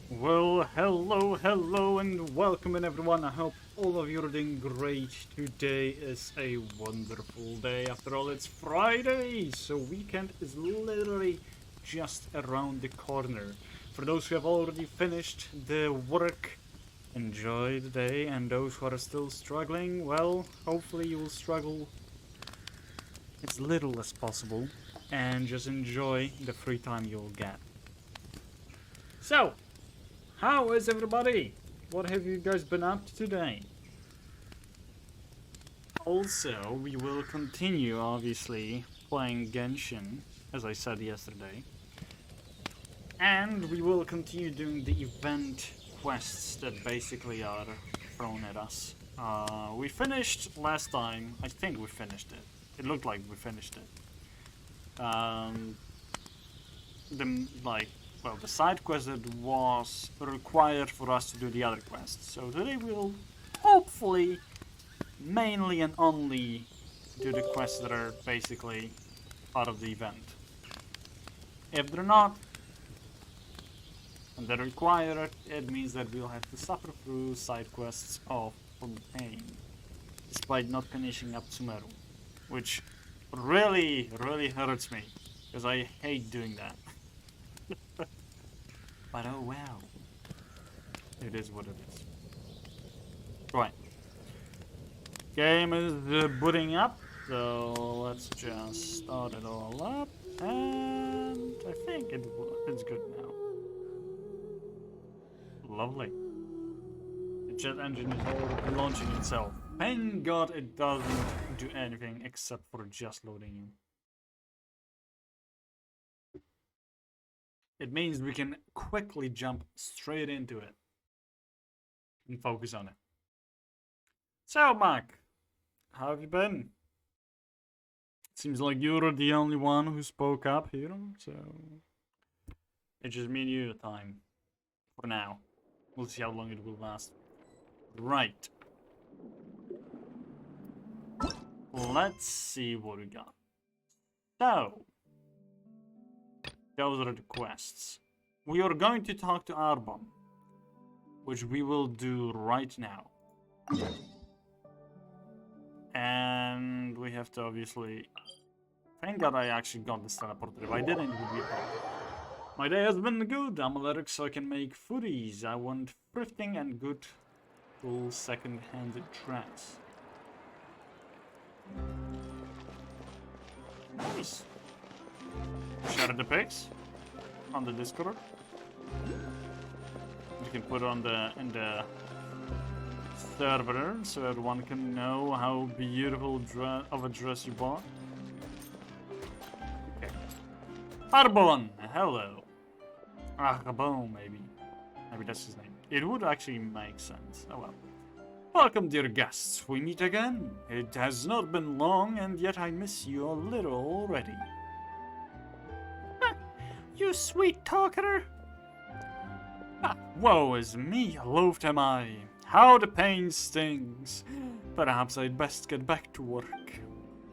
Well, hello, and welcome in everyone. I hope all of you are doing great. Today is a wonderful day. After all, it's Friday, so weekend is literally just around the corner. For those who have already finished the work, enjoy the day, and those who are still struggling, well, hopefully you will struggle as little as possible and just enjoy the free time you'll get. So, how is everybody? What have you guys been up to today? Also, we will continue, obviously, playing Genshin, as I said yesterday. And we will continue doing the event quests that basically are thrown at us. We finished last time. I think we finished it. It looked like we finished it. The side quest that was required for us to do the other quests. So today we'll hopefully mainly and only do the quests that are basically part of the event. If they're not, and they require it, it means that we'll have to suffer through side quests of Fontaine, despite not finishing up Sumeru, which really hurts me, because I hate doing that. But oh well. It is what it is. Right. Game is booting up, so let's just start it all up. And I think it's good now. Lovely. The jet engine is already launching itself. Thank God it doesn't do anything except for just loading you. It means we can quickly jump straight into it and focus on it. So, Mark, how have you been? Seems like you're the only one who spoke up here, so it's just me and you time for now. We'll see how long it will last. Right. Let's see what we got. So, those are the quests. We are going to talk to Arbon, which we will do right now. And we have to obviously... Thank God I actually got this teleporter. If I didn't, it would be hard. My day has been good. I'm allergic, so I can make foodies. I want thrifting and good full second-hand dress. Nice. Share the pics on the Discord. You can put it on in the server so everyone can know how beautiful of a dress you bought. Okay. Arbon, hello. Arbon, maybe. Maybe that's his name. It would actually make sense. Oh well. Welcome, dear guests. We meet again. It has not been long, and yet I miss you a little already. You sweet talker! Woe is me, loathed am I. How the pain stings. Perhaps I'd best get back to work.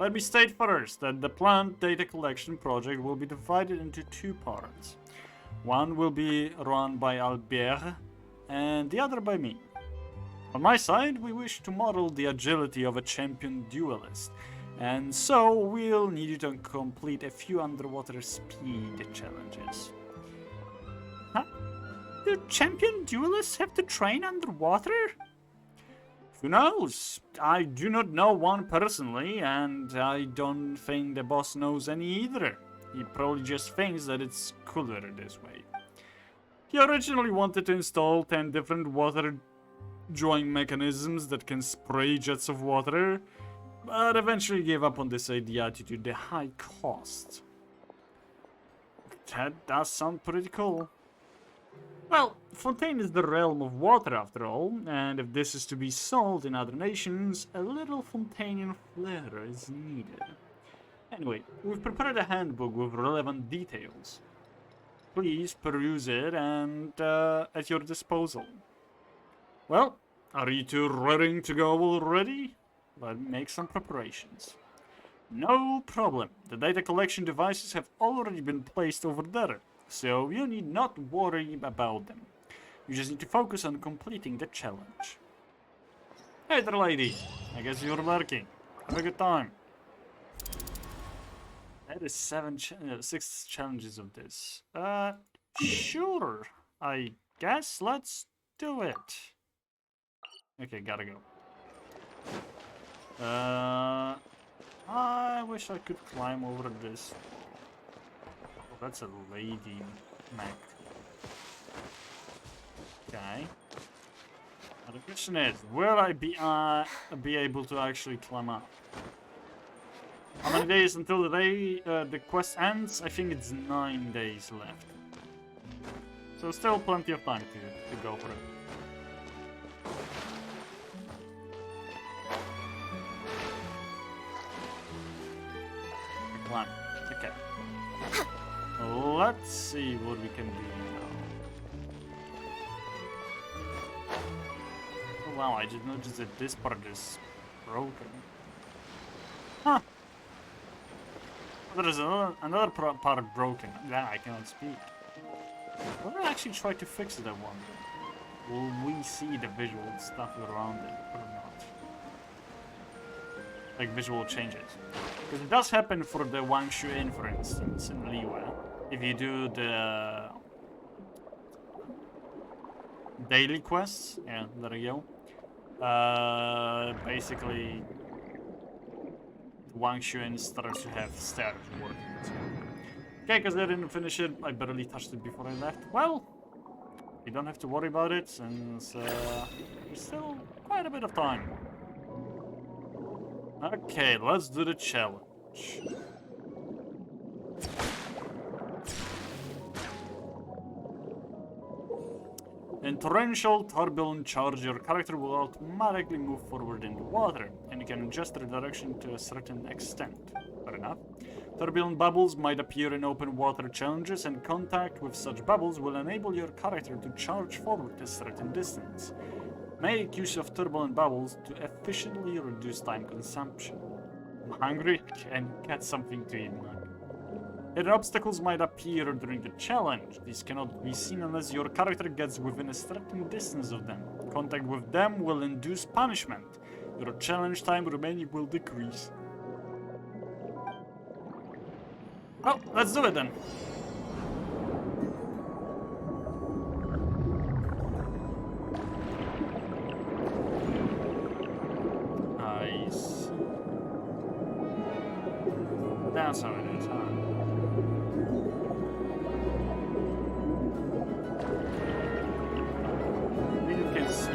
Let me state first that the plant data collection project will be divided into two parts. One will be run by Albert, and the other by me. On my side, we wish to model the agility of a champion duelist, and so we'll need you to complete a few underwater speed challenges. Huh? Do champion duelists have to train underwater? Who knows? I do not know one personally, and I don't think the boss knows any either. He probably just thinks that it's cooler this way. He originally wanted to install 10 different water drawing mechanisms that can spray jets of water, but eventually gave up on this idea due to the high cost. That does sound pretty cool. Well, Fontaine is the realm of water after all, and if this is to be sold in other nations, a little Fontainian flair is needed. Anyway, we've prepared a handbook with relevant details. Please peruse it and at your disposal. Well, are you two ready to go already? Let's make some preparations. No problem. The data collection devices have already been placed over there, so you need not worry about them. You just need to focus on completing the challenge. Hey there, lady. I guess you're lurking. Have a good time. That is 6 challenges of this. Sure. I guess let's do it. Okay, gotta go. I wish I could climb over this. Oh, that's a lady mech. Okay. Now the question is, will I be able to actually climb up? How many days until the day the quest ends? I think it's 9 days left. So still plenty of time to go for it. Climb. Okay. Let's see what we can do now. Oh wow, I just noticed that this part is broken. Huh. There's another part broken. Yeah, I cannot speak. Will I actually try to fix it, I wonder? Will we see the visual stuff around it or not? Like visual changes. Because it does happen for the Wang Shu Inn, for instance, in Liyue. If you do the daily quests, yeah, there you go. Basically, Wang Shu Inn starts to have stairs working. Okay, because I didn't finish it, I barely touched it before I left. Well, you don't have to worry about it, since there's still quite a bit of time. Okay, let's do the challenge. In torrential turbulent charge, your character will automatically move forward in the water, and you can adjust the direction to a certain extent. Fair enough. Turbulent bubbles might appear in open water challenges, and contact with such bubbles will enable your character to charge forward a certain distance. Make use of turbulent bubbles to efficiently reduce time consumption. I'm hungry and get something to eat now. Hidden obstacles might appear during the challenge. These cannot be seen unless your character gets within a certain distance of them. Contact with them will induce punishment. Your challenge time remaining will decrease. Well, let's do it then. Nice. That's how it is, huh?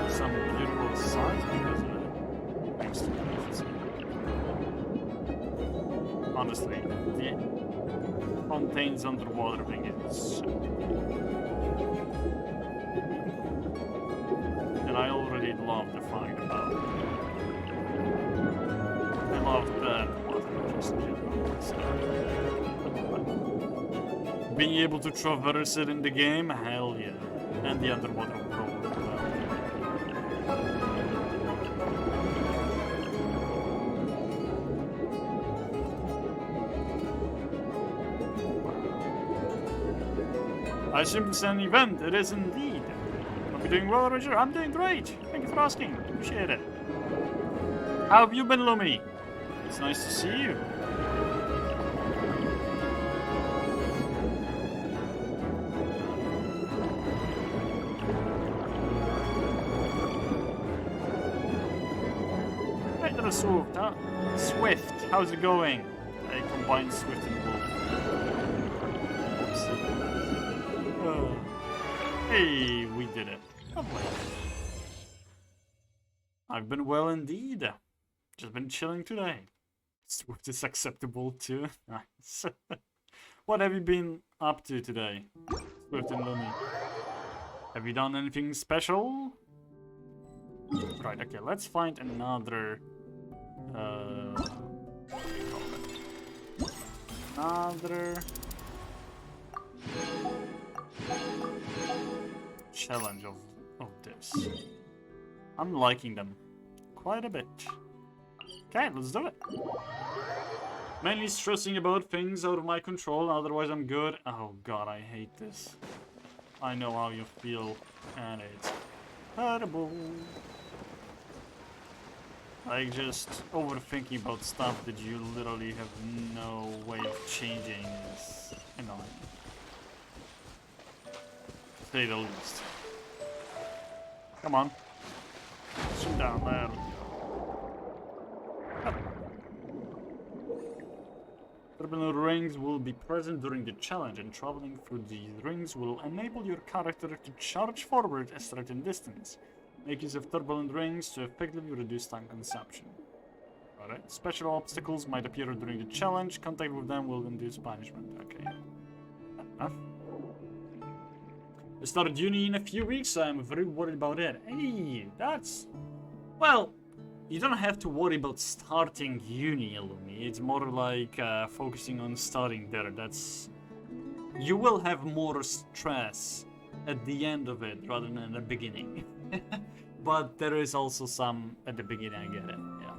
Some beautiful sights because of it. Thanks to honestly, the Fontaine's underwater thing is and I already love the fact about it. I love the water just in general. So. Being able to traverse it in the game, hell yeah. And the underwater world. I assume it's an event. It is indeed. Hope you're doing well, Roger. I'm doing great. Thank you for asking. Appreciate it. How have you been, Lumi? It's nice to see you. Right, that is Swift, huh? Swift, how's it going? I combined Swift and Wolf. Hey, we did it. Lovely. I've been well indeed. Just been chilling today. Swift is acceptable too. Nice. What have you been up to today, Swift and Lumi? Have you done anything special? Right, okay, let's find another... what do you call it? Another... challenge of this. I'm liking them quite a bit. Okay, let's do it. Mainly stressing about things out of my control, otherwise I'm good. Oh god, I hate this. I know how you feel, and it's terrible. Like, just overthinking about stuff that you literally have no way of changing is annoying. To say the least. Come on. Shoot down there. Turbulent rings will be present during the challenge, and traveling through these rings will enable your character to charge forward a certain distance. Make use of turbulent rings to effectively reduce time consumption. Alright, special obstacles might appear during the challenge. Contact with them will induce punishment. Okay. Enough. I started uni in a few weeks, so I'm very worried about it. Hey, that's... Well, you don't have to worry about starting uni, Illumi. It's more like focusing on starting there. That's... You will have more stress at the end of it rather than at the beginning. But there is also some at the beginning, I get it, yeah.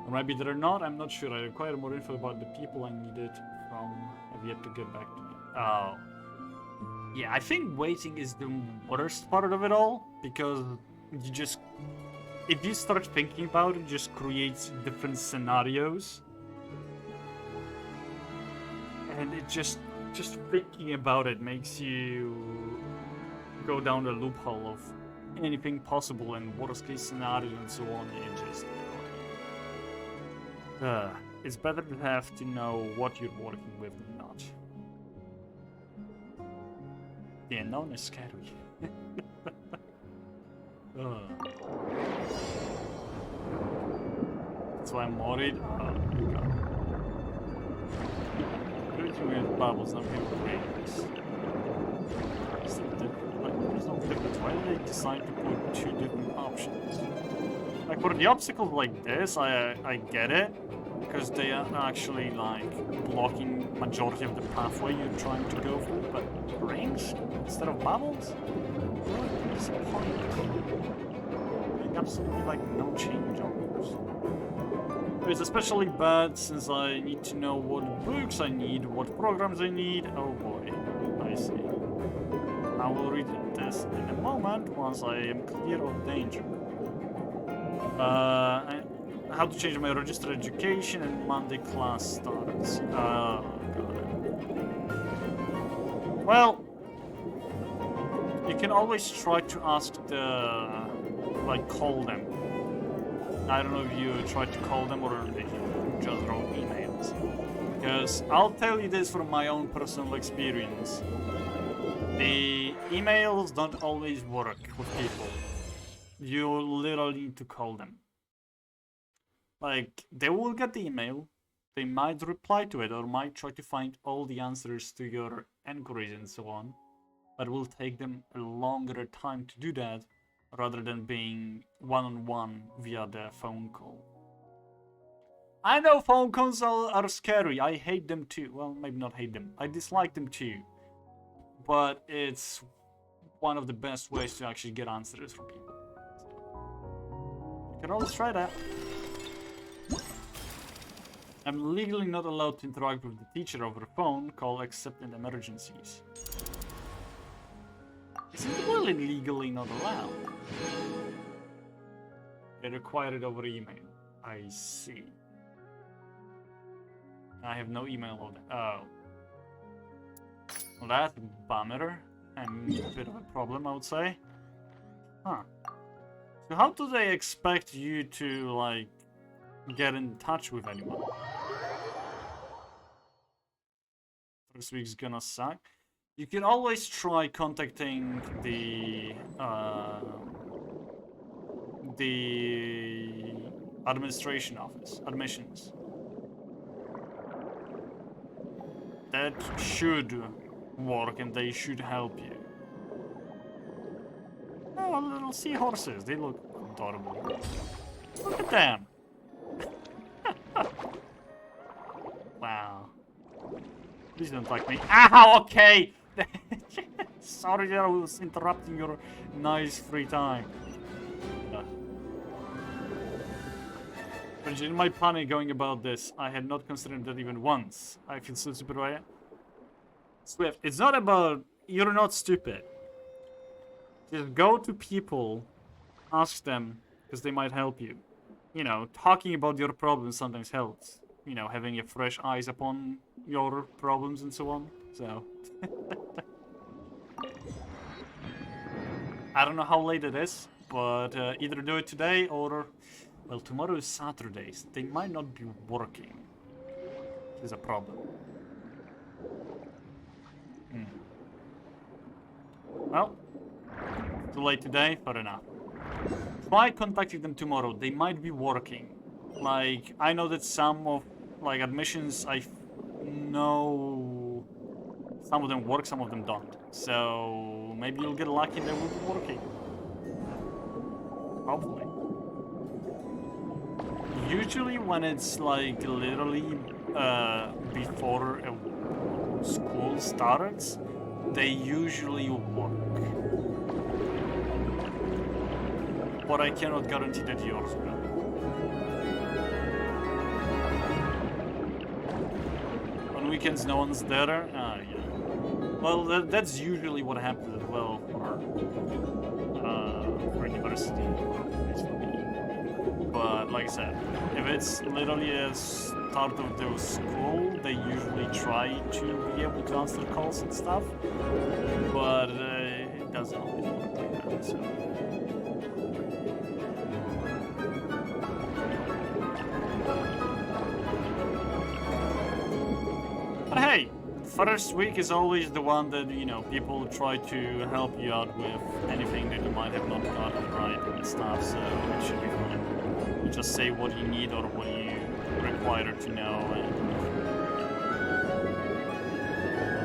Or maybe there are not, I'm not sure. I require more info about the people I needed from... Have yet to get back to me. Oh. Yeah, I think waiting is the worst part of it all, because you just... If you start thinking about it, it just creates different scenarios. And it just thinking about it makes you go down the loophole of anything possible and worst case scenario and so on. And just it's better to have to know what you're working with than not. The unknown is scary. That's why I'm worried. Oh my god. Everything with bubbles, not people rings. There's no difference. Why did they decide to put two different options? Like for the obstacles like this, I get it. Because they are actually like blocking majority of the pathway you're trying to go through, but rings instead of bubbles? What's the point? Like absolutely like no change almost. It's especially bad since I need to know what books I need, what programs I need. Oh boy, I see. I will read this in a moment once I am clear of danger. How to change my registered education and Monday class starts. Oh, got it. Well, you can always try to ask the, like, call them. I don't know if you tried to call them or if you just wrote emails. Because I'll tell you this from my own personal experience. The emails don't always work with people. You literally need to call them. Like, they will get the email, they might reply to it, or might try to find all the answers to your inquiries and so on, but it will take them a longer time to do that, rather than being one-on-one via the phone call. I know phone calls are scary, I hate them too. Well, maybe not hate them, I dislike them too. But it's one of the best ways to actually get answers from people. You can always try that. I'm legally not allowed to interact with the teacher over the phone call except in emergencies. Is it really legally not allowed? They require it over email. I see. I have no email on that. Oh. Well, that's a bummer. And a bit of a problem, I would say. Huh. So how do they expect you to, like, get in touch with anyone? This week's gonna suck. You can always try contacting the administration office, admissions. That should work and they should help you. Oh, little seahorses, they look adorable. Look at them. Wow. Please don't like me. Ow, okay! Sorry, I was interrupting your nice free time. But in my panic going about this, I had not considered that even once. I feel so super swift. It's not about you're not stupid. Just go to people, ask them, because they might help you. You know, talking about your problems sometimes helps. You know, having a fresh eyes upon your problems and so on. So... I don't know how late it is, but either do it today or... Well, tomorrow is Saturday, so they might not be working. Which is a problem. Well, too late today, fair enough. Try contacting them tomorrow, they might be working. Like, I know that some of, like, admissions, I know some of them work, some of them don't. So, maybe you'll get lucky and they will be working. Hopefully. Usually when it's, like, literally before a school starts, they usually work. But I cannot guarantee that yours will. On weekends, no one's there. Ah, yeah. Well, that's usually what happens as well for university. At least for me. But like I said, if it's literally a start of the school, they usually try to be able to answer calls and stuff. But it doesn't always work like that. So. But hey, first week is always the one that, you know, people try to help you out with anything that you might have not gotten right and stuff, so it should be fine. You just say what you need or what you require to know,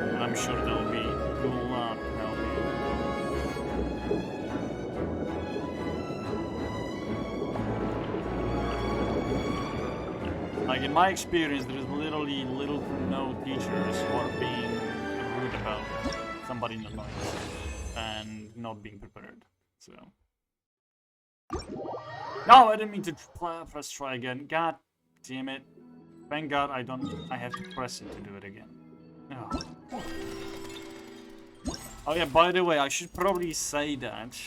and I'm sure they'll be cool out to help you. Like, in my experience, there is literally little to no teachers who are being rude about somebody in the noise and not being prepared. So. No, I didn't mean to press try again. God damn it. Thank God I have to press it to do it again. Oh. Oh yeah, by the way, I should probably say that.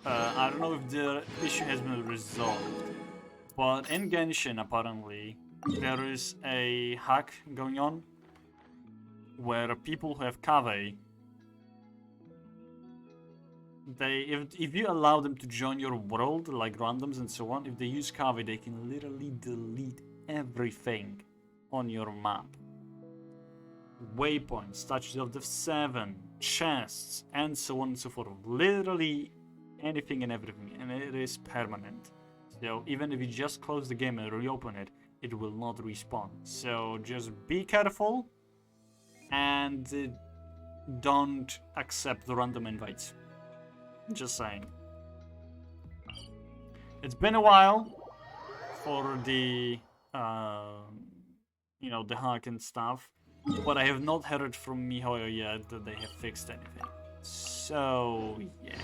I don't know if the issue has been resolved. But in Genshin, apparently, there is a hack going on where people who have Kave, if you allow them to join your world, like randoms and so on, if they use Kave, they can literally delete everything on your map. Waypoints, statues of the Seven, chests, and so on and so forth. Literally anything and everything, and it is permanent. So even if you just close the game and reopen it, it will not respawn. So just be careful and don't accept the random invites. Just saying. It's been a while for the, you know, the hack and stuff, but I have not heard from MiHoYo yet that they have fixed anything. So, yeah.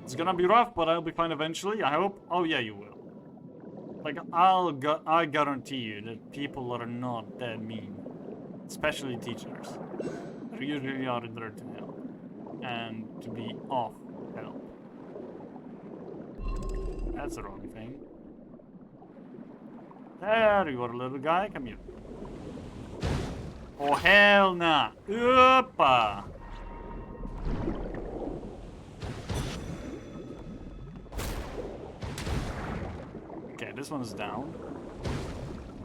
It's gonna be rough, but I'll be fine eventually, I hope. Oh yeah, you will. Like, I guarantee you that people are not that mean. Especially teachers. They usually are there to help. And to be of help. That's the wrong thing. There you are, little guy. Come here. Oh, hell nah. Oopa! Okay, this one's down.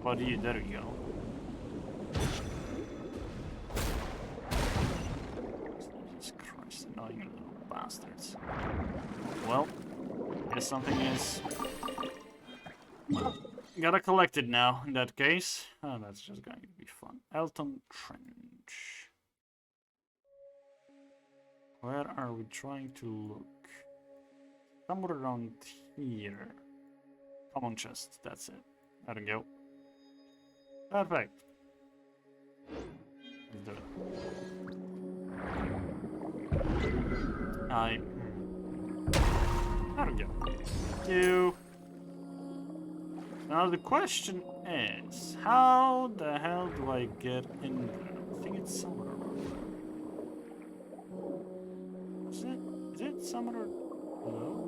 But you, there you go. Jesus Christ, annoying little bastards. Well, guess something is... Gotta collect it now, in that case. Oh, that's just going to be fun. Elton Trench. Where are we trying to look? Somewhere around here. Common chest, that's it. There we go. Perfect. Let's do it. There we go. Thank you. Now the question is, how the hell do I get in there? I think it's somewhere around. Is it? Is it somewhere? No.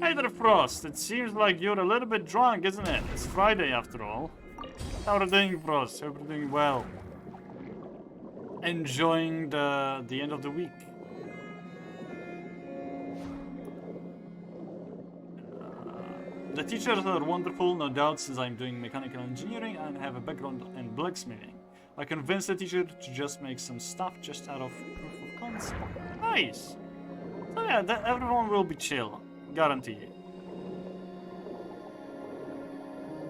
Hey there, Frost. It seems like you're a little bit drunk, isn't it? It's Friday after all. How are you doing, Frost? Hope you're doing well. Enjoying the end of the week. The teachers are wonderful, no doubt, since I'm doing mechanical engineering and have a background in blacksmithing. I convinced the teacher to just make some stuff just out of proof of concept. Nice! So yeah, everyone will be chill. Guaranteed.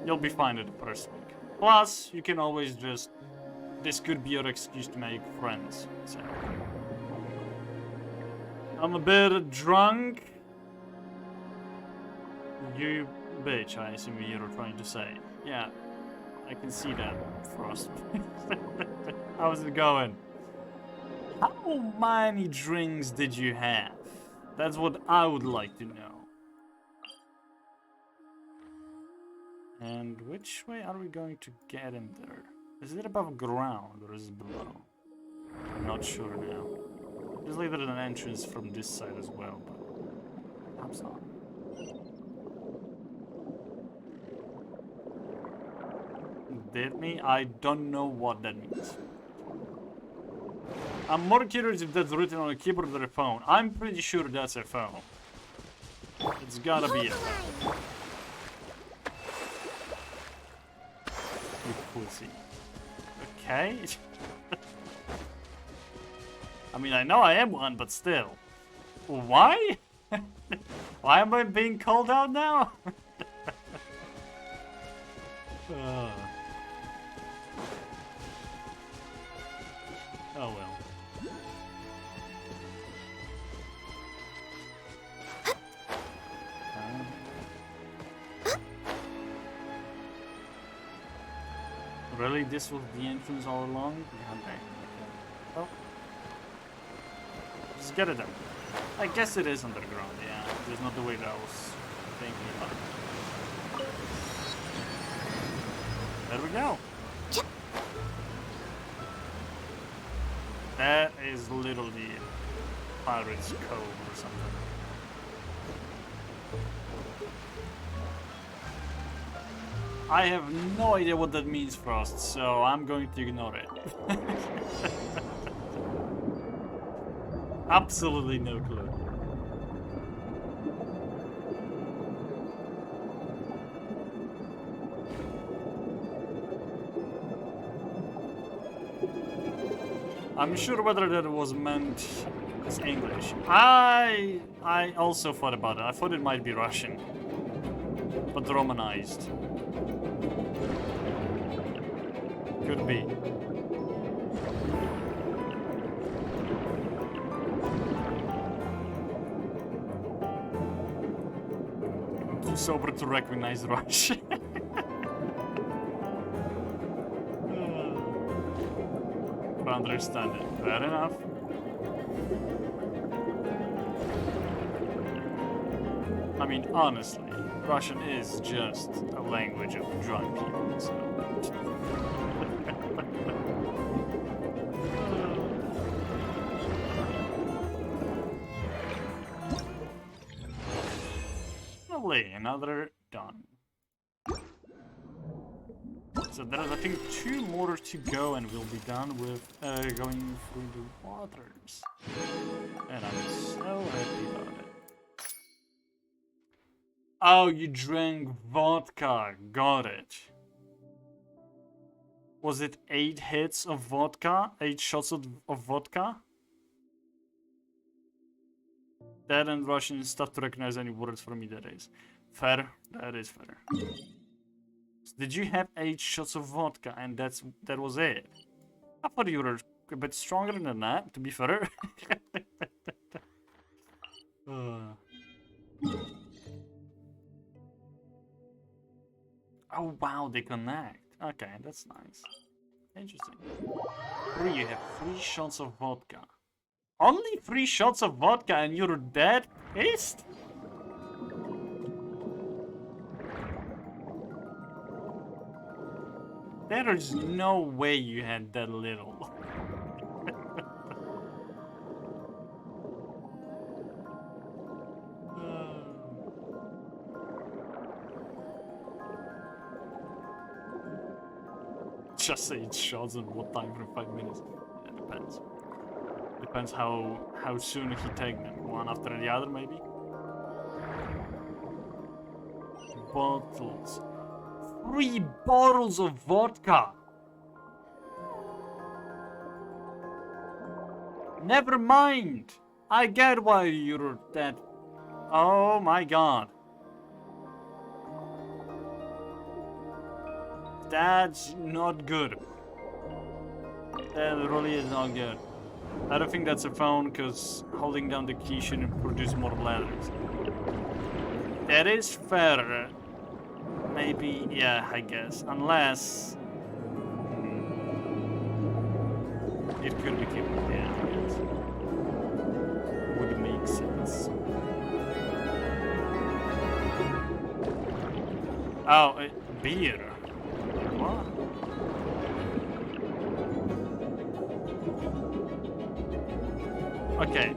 You'll be fine at the first week. Plus, you can always just... This could be your excuse to make friends. So. I'm a bit drunk. You bitch, I assume you were trying to say. Yeah, I can see that, Frost. How's it going? How many drinks did you have? That's what I would like to know. And which way are we going to get in there? Is it above ground or is it below? I'm not sure now. There's like there's an entrance from this side as well, but perhaps not. Did me? I don't know what that means. I'm more curious if that's written on a keyboard or a phone. I'm pretty sure that's a phone. It's gotta be a phone. You pussy. Okay. I mean, I know I am one, but still. Why? Why am I being called out now? Oh well. Really? This was the entrance all along? Okay. Oh. Just get it done. I guess it is underground, yeah. There's not the way that I was thinking about it. There we go. That is literally Pirate's Cove or something. I have no idea what that means, Frost, so I'm going to ignore it. Absolutely no clue. I'm sure whether that was meant as English. I also thought about it. I thought it might be Russian, but Romanized. Could be. I'm too sober to recognize Russian. Understand it. Fair enough. I mean, honestly, Russian is just a language of drunk people, so... Lovely, another done. So there's, I think, 2 more to go and we'll be done with going through the waters. And I'm so happy about it. Oh, you drank vodka. Got it. Was it 8 hits of vodka? 8 shots of vodka? That and Russian is tough to recognize any words for me, that is. Fair. That is fair. Did you have 8 shots of vodka and that was it? I thought you were a bit stronger than that, to be fair. Oh wow, they connect. Okay, that's nice. Interesting. 3, you have 3 shots of vodka. Only 3 shots of vodka and you're that pissed? There is no way you had that little. Just say 8 shots in what time for 5 minutes. It depends. Depends how soon he take them. One after the other, maybe. Bottles. 3 bottles of vodka. Never mind. I get why you're that. Oh my god. That's not good. That really is not good. I don't think that's a phone, because holding down the key shouldn't produce more letters. That is fair. Maybe, yeah, I guess. Unless... it could be keyboard, yeah, I guess. Would make sense. Oh, beer. What? Okay.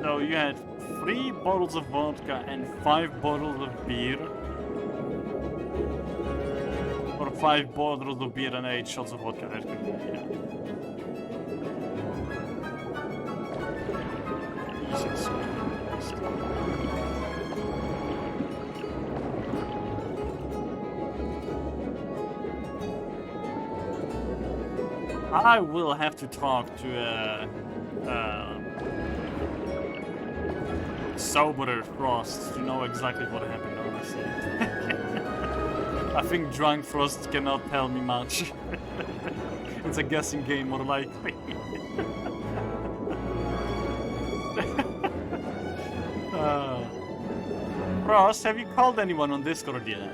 So you had 3 bottles of vodka and 5 bottles of beer. Or 5 bottles of beer and 8 shots of vodka. That could be, yeah. Jesus Christ. I will have to talk to soberer Frost to know exactly what happened, honestly. I think drunk Frost cannot tell me much. It's a guessing game, more likely. Frost, have you called anyone on Discord yet?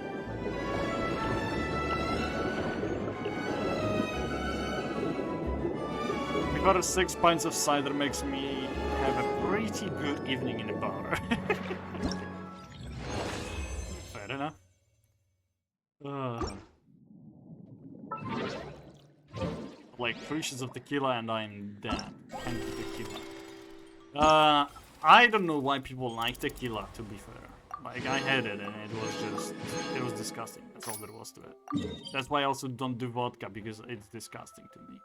Because 6 pints of cider makes me have a pretty good evening in the bar. Fair enough. Like 3 shots of tequila and I'm dead. And tequila. I don't know why people like tequila, to be fair. Like, I had it and it was disgusting. That's all there was to it. That's why I also don't do vodka, because it's disgusting to me.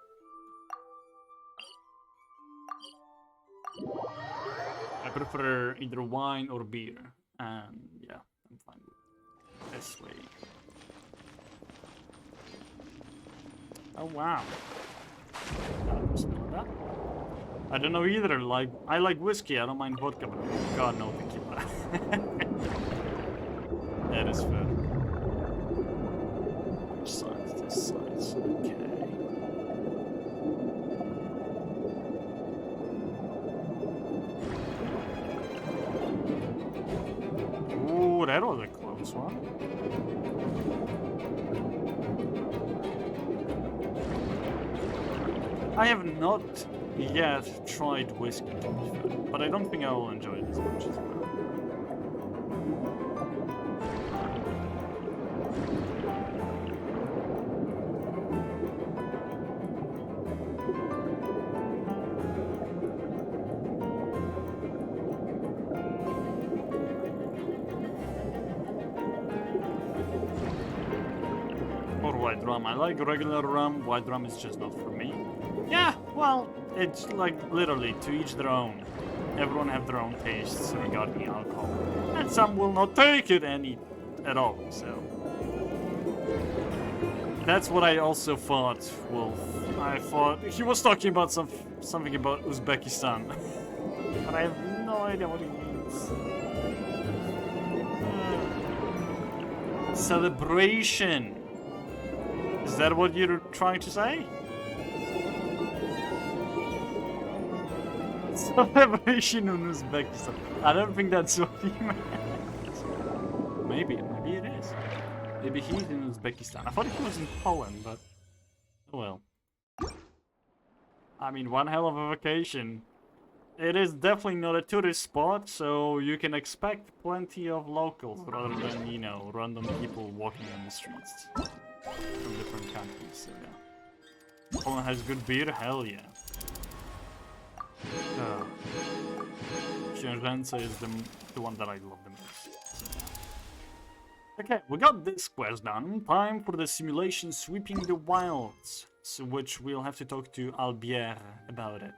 I prefer either wine or beer, and yeah, I'm fine with this way. Oh wow. That. I don't know either. Like, I like whiskey, I don't mind vodka, but God no tequila. That is fair. This size, okay. Ooh, that was a close one. I have not yet tried whiskey, to be fair, but I don't think I will enjoy it as much as well. White rum. I like regular rum. White rum is just not for me. Yeah, well, it's like literally to each their own. Everyone have their own tastes regarding alcohol, and some will not take it at all. So that's what I also thought. Wolf. I thought he was talking about something about Uzbekistan, but I have no idea what he means. Celebration. Is that what you're trying to say? Celebration in Uzbekistan. I don't think that's what he meant. Maybe it is. Maybe he's in Uzbekistan. I thought he was in Poland, but oh well. I mean, one hell of a vacation. it is definitely not a tourist spot, so you can expect plenty of locals rather than, you know, random people walking on the streets from different countries, so yeah. Poland has good beer? Hell yeah. Księżęce is the one that I love the most. So, yeah. Okay, we got this quest done. Time for the simulation sweeping the wilds, so which we'll have to talk to Albier about it.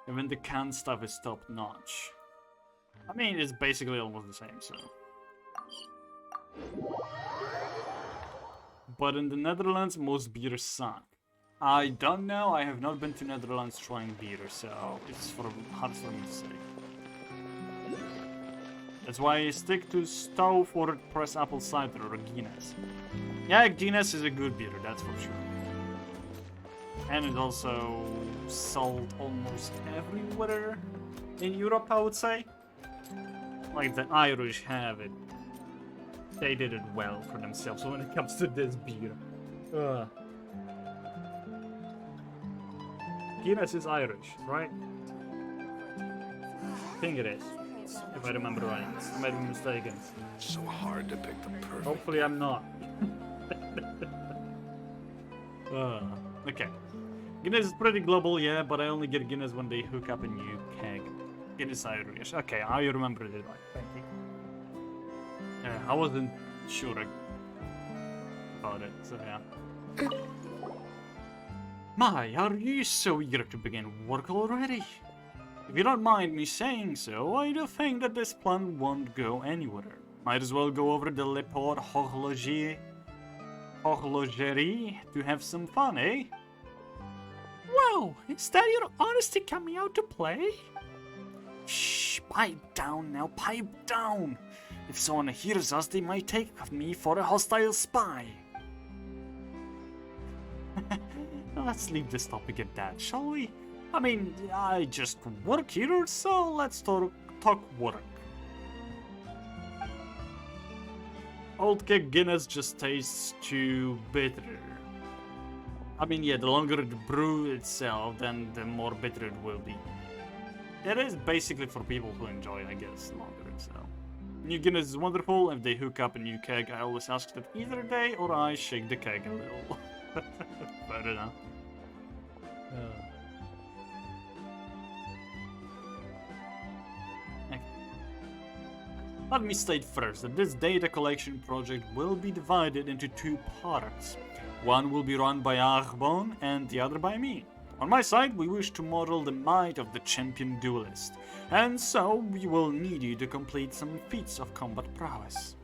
Even the can stuff is top notch. I mean, it's basically almost the same, so. But in the Netherlands, most beers suck. I don't know, I have not been to Netherlands trying beer, so it's hard for me to say. That's why I stick to Stove or Press Apple Cider or Guinness. Yeah, Guinness is a good beer, that's for sure. And it's also sold almost everywhere in Europe, I would say. Like the Irish have it. They did it well for themselves when it comes to this beer. Guinness is Irish, right? I think it is, if I remember right. I might be mistaken. So hard to pick the perfect. Hopefully I'm not. Okay. Guinness is pretty global, yeah, but I only get Guinness when they hook up a new keg. Guinness Irish. Okay, I remembered it right. Thank you. I wasn't sure about it, so yeah. My, are you so eager to begin work already? If you don't mind me saying so, I do think that this plan won't go anywhere. Might as well go over the Le Port Horlogerie to have some fun, eh? Whoa, is that your honesty coming out to play? Shh, pipe down now, pipe down! If someone hears us, they might take me for a hostile spy. Let's leave this topic at that, shall we? I mean, I just work here, so let's talk work. Old keg Guinness just tastes too bitter. I mean, yeah, the longer it brew itself, then the more bitter it will be. It is basically for people who enjoy, I guess, longer, so. New Guinness is wonderful. If they hook up a new keg, I always ask that either they or I shake the keg a little. Fair enough. Let me state first that this data collection project will be divided into two parts. One will be run by Arbon and the other by me. On my side, we wish to model the might of the champion duelist, and so we will need you to complete some feats of combat prowess.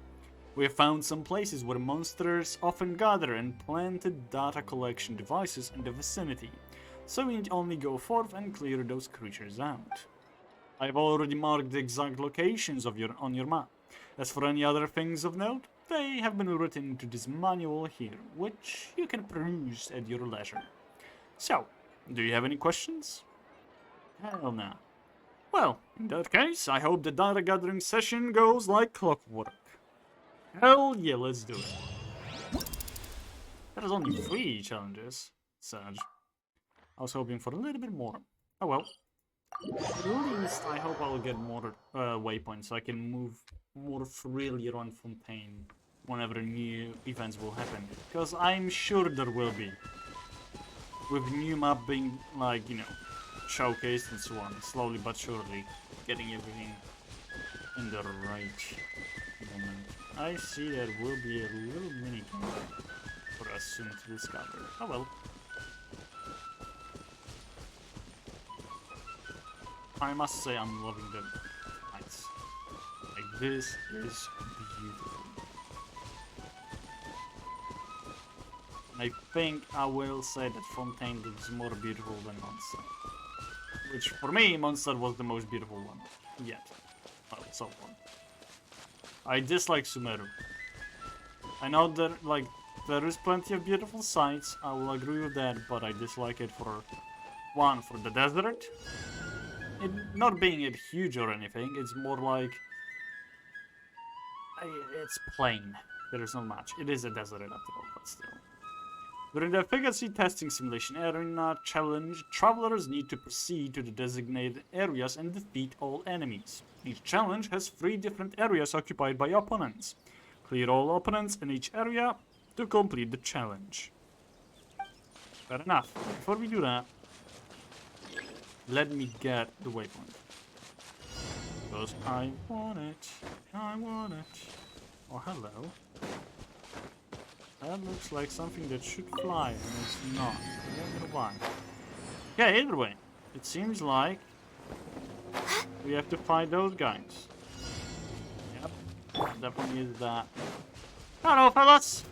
We have found some places where monsters often gather and planted data collection devices in the vicinity, so we need only go forth and clear those creatures out. I have already marked the exact locations on your map. As for any other things of note, they have been written into this manual here, which you can peruse at your leisure. So, do you have any questions? Hell no. Well, in that case, I hope the data gathering session goes like clockwork. Hell yeah, let's do it. That is only 3 challenges. Sad. I was hoping for a little bit more. Oh well. At least I hope I'll get more waypoints so I can move more freely around Fontaine whenever new events will happen. Because I'm sure there will be. With new map being, like, you know, showcased and so on, slowly but surely getting everything in the right moment. I see there will be a little mini game for us soon to discover. Oh well. I must say I'm loving the lights. Like, this is beautiful. I think I will say that Fontaine looks more beautiful than Mondstadt. Which, for me, Mondstadt was the most beautiful one yet. Well, so far. I dislike Sumeru. I know that, like, there is plenty of beautiful sights, I will agree with that, but I dislike it for, one, for the desert. It not being it huge or anything, it's more like... it's plain. There is not much. It is a desert after all, but still. During the efficacy testing simulation arena challenge, travelers need to proceed to the designated areas and defeat all enemies. Each challenge has 3 different areas occupied by opponents. Clear all opponents in each area to complete the challenge. Fair enough. Before we do that, let me get the waypoint. Because I want it. I want it. Oh, hello. That looks like something that should fly, and it's not. I don't know why. Yeah, either way. It seems like we have to fight those guys. Yep, definitely is that. Hello, fellas!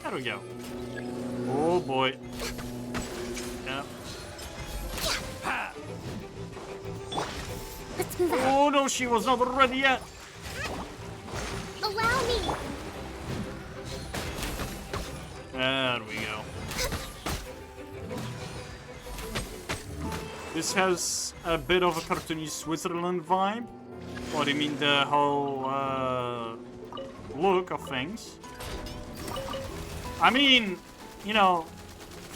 There we go. Oh boy. Yep. Oh no, she was not ready yet. Allow me. There we go. This has a bit of a cartoony Switzerland vibe. Or I mean the whole look of things. I mean, you know,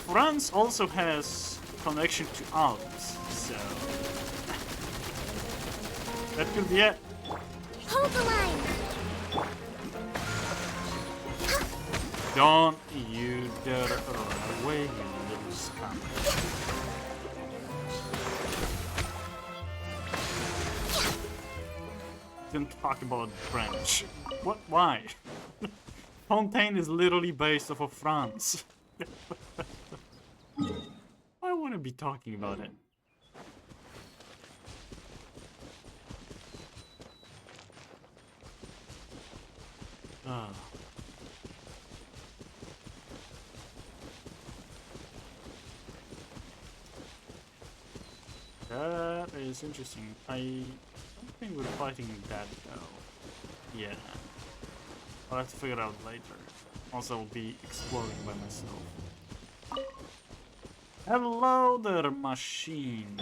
France also has connection to Alps, so that could be it. Hold the line. Don't you dare run away, you little scum. Didn't talk about French. What? Why? Fontaine is literally based off of France. I want to be talking about it. Ah. That is interesting. I don't think we're fighting that though. Yeah. I'll have to figure it out later. Also, I'll be exploring by myself. Hello there, machine.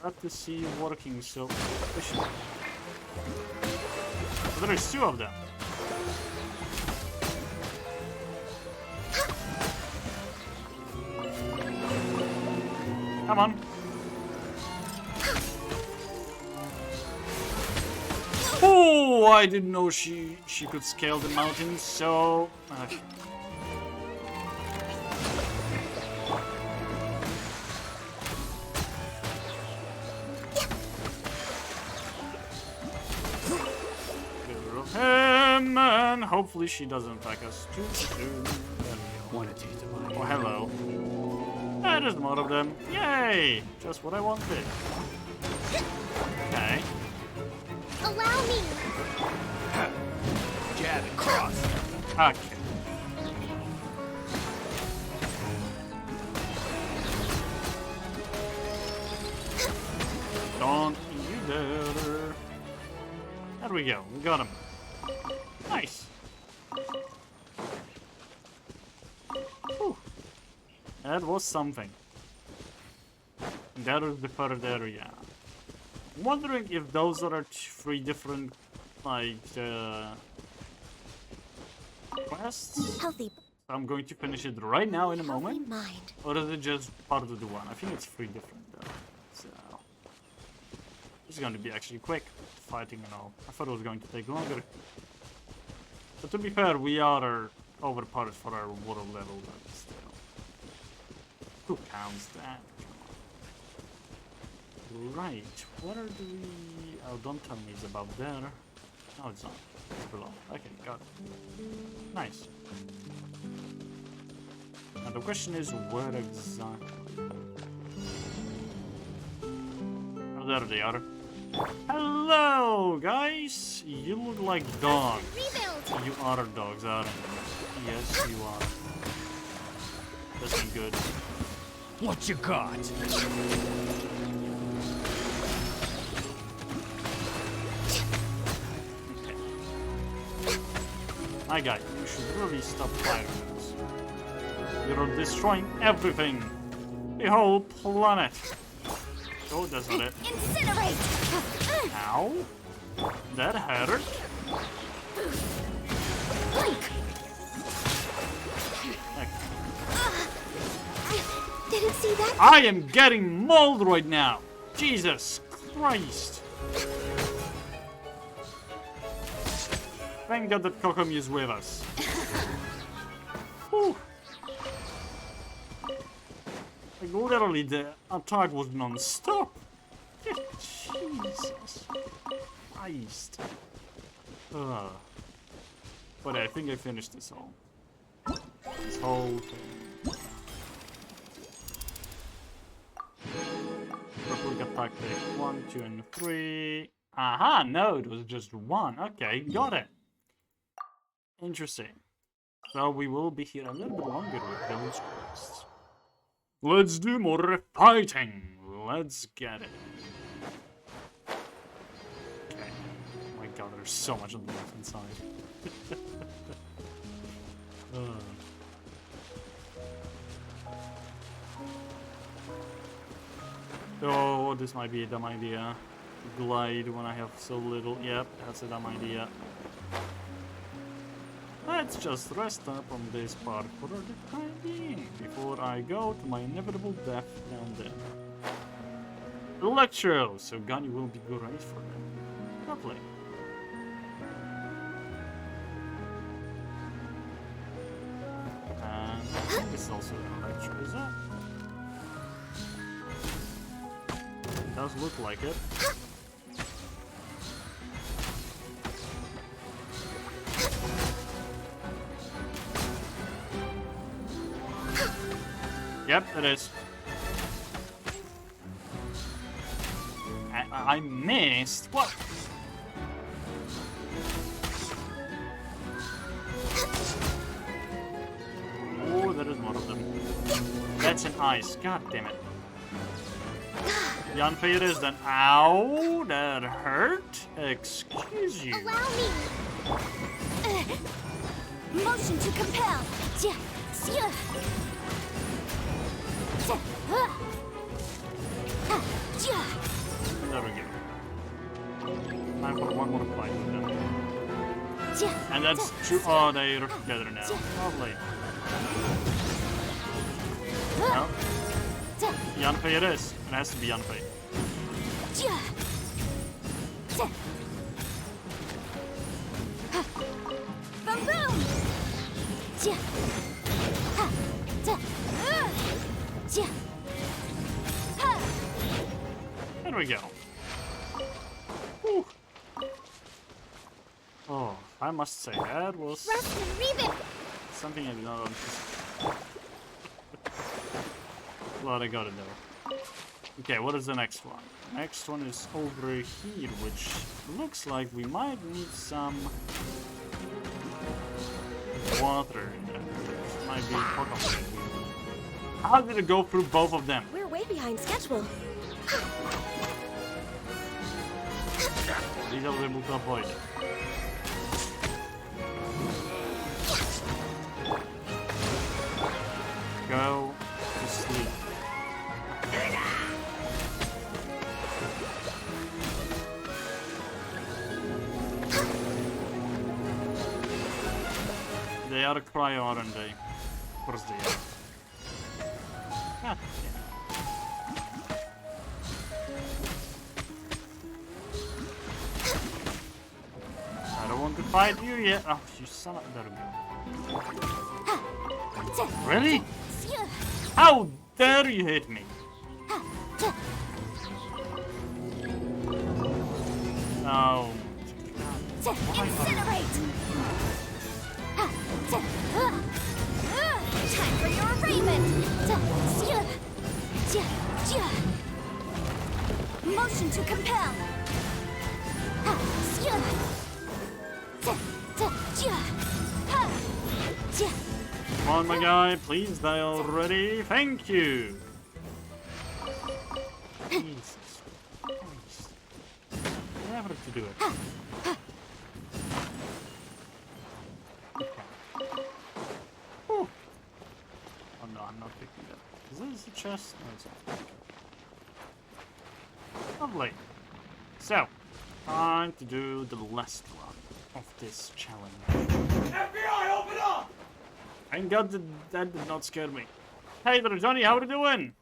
Glad to see you working so efficiently. But there's 2 of them. Come on. Oh, I didn't know she could scale the mountain, so okay. Him, and hopefully she doesn't attack us too soon. There we go. Oh, hello. There's more of them. Yay! Just what I wanted. Okay. Allow me. Jab and cross. Okay. Don't you dare. There we go. We got him. Nice. Whew. That was something. That was the third area. I'm wondering if those are 3 different, like, quests. Healthy. I'm going to finish it right now in a Healthy moment. mind. Or is it just part of the one? I think it's 3 different though. So it's going to be actually quick fighting and all. I thought it was going to take longer. But to be fair, we are overpowered for our water level, but still. Who counts that? Right, where do we... Oh, don't tell me it's above there. No, it's not. It's below. Okay, got it. Nice. Now the question is, where exactly? Oh, there they are. Hello, guys! You look like dogs. Rebuild. You are dogs, aren't you? Yes, you are. That's been good. What you got? My guy, you should really stop firing us. You're destroying everything! The whole planet! Oh, that's not it. Incinerate! Ow. That hurt. Blink! Heck. Didn't see that. I am getting mauled right now. Jesus Christ. Thank God that Kokomi is with us. Whew. Like, literally, the attack was non-stop. Jesus Christ. Ugh. But I think I finished this all. This whole thing. Republic attack take 1, 2, and 3. Aha, no, it was just 1. Okay, got it. Interesting. So we will be here a little bit longer with those quests. Let's do more fighting. Let's get it. Okay. Oh my god, there's so much on the left hand side. Oh, this might be a dumb idea. Glide when I have so little. Yep, that's a dumb idea. Let's just rest up on this part for the time being, before I go to my inevitable death down there. Lecture! So Gunny will be great for them. Lovely. And I think it's also an lecture, is that? It does look like it. Yep, it is. I missed? What? Oh, there is more of them. That's an ice. God damn it. Yanfei it is then. Ow, that hurt? Excuse you. Allow me! Motion to compel! There we go. Time for one more fight with them. And that's true. Oh, they're together now. Lovely. No. Yanfei it is. It has to be Yanfei. Boom boom! There we go. Whew. Oh, I must say, that was Rust and Reven! something I did not anticipate. Well, I got it though. Okay, what is the next one? Next one is over here, which looks like we might need some water in there. This might be Pokemon. How did it go through both of them? We're way behind schedule. At least I was able to avoid it. Go to sleep. They are cryo, aren't they? Of course they are. Ah, yeah. I don't want to fight you yet. Oh, you son of a... There we go. Really? How dare you hit me? No. Incinerate! Time for your arraignment! Motion to compel! Come on, my guy. Please die already. Thank you. Jesus Christ. Never to do it. Okay. Whew. Oh no, I'm not picking that. Is this a chest? No, it's not. Lovely. So, time to do the last one of this challenge. FBI, open up! Thank God that did not scare me. Hey there, Johnny, how are you doing?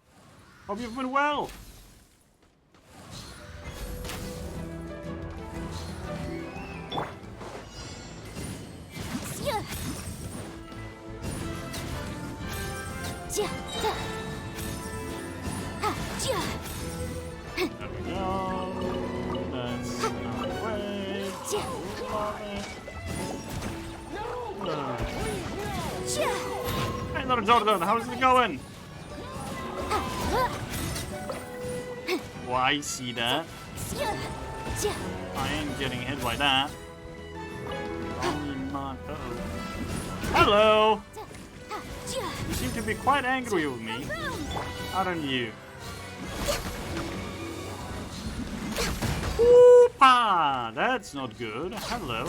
Hope you've been well. There we go. That's not way. Hey there, Jordan, how's it going? Oh, I see that. I ain't getting hit by that. Only not. Uh-oh. Hello! You seem to be quite angry with me. Aren't you? Oopa! That's not good. Hello.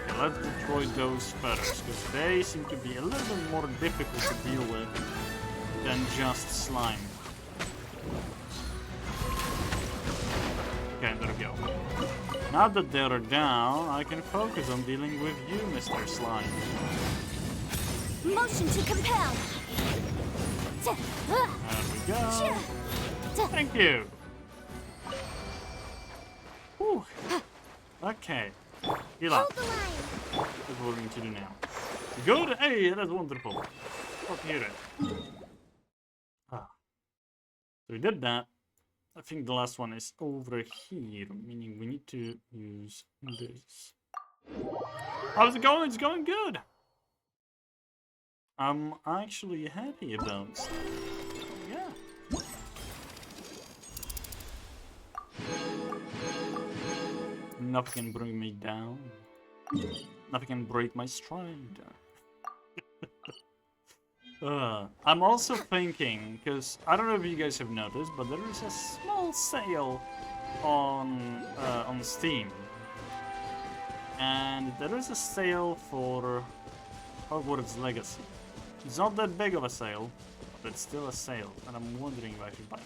Okay, let's destroy those feathers, because they seem to be a little bit more difficult to deal with than just slime. Okay, there we go. Now that they're down, I can focus on dealing with you, Mr. Slime. Motion to compel. There we go. Thank you. Whew. Okay. Heal up. Hold the line. That's what we're going to do now. Good. Hey, that's wonderful. Oh, hear it. Ah. So we did that. I think the last one is over here, meaning we need to use this. How's it going? It's going good. I'm actually happy about it. Yeah. Nothing can bring me down. Nothing can break my stride. I'm also thinking, because I don't know if you guys have noticed, but there is a small sale on Steam, and there is a sale for Hogwarts Legacy. It's not that big of a sale, but it's still a sale, and I'm wondering if I should buy it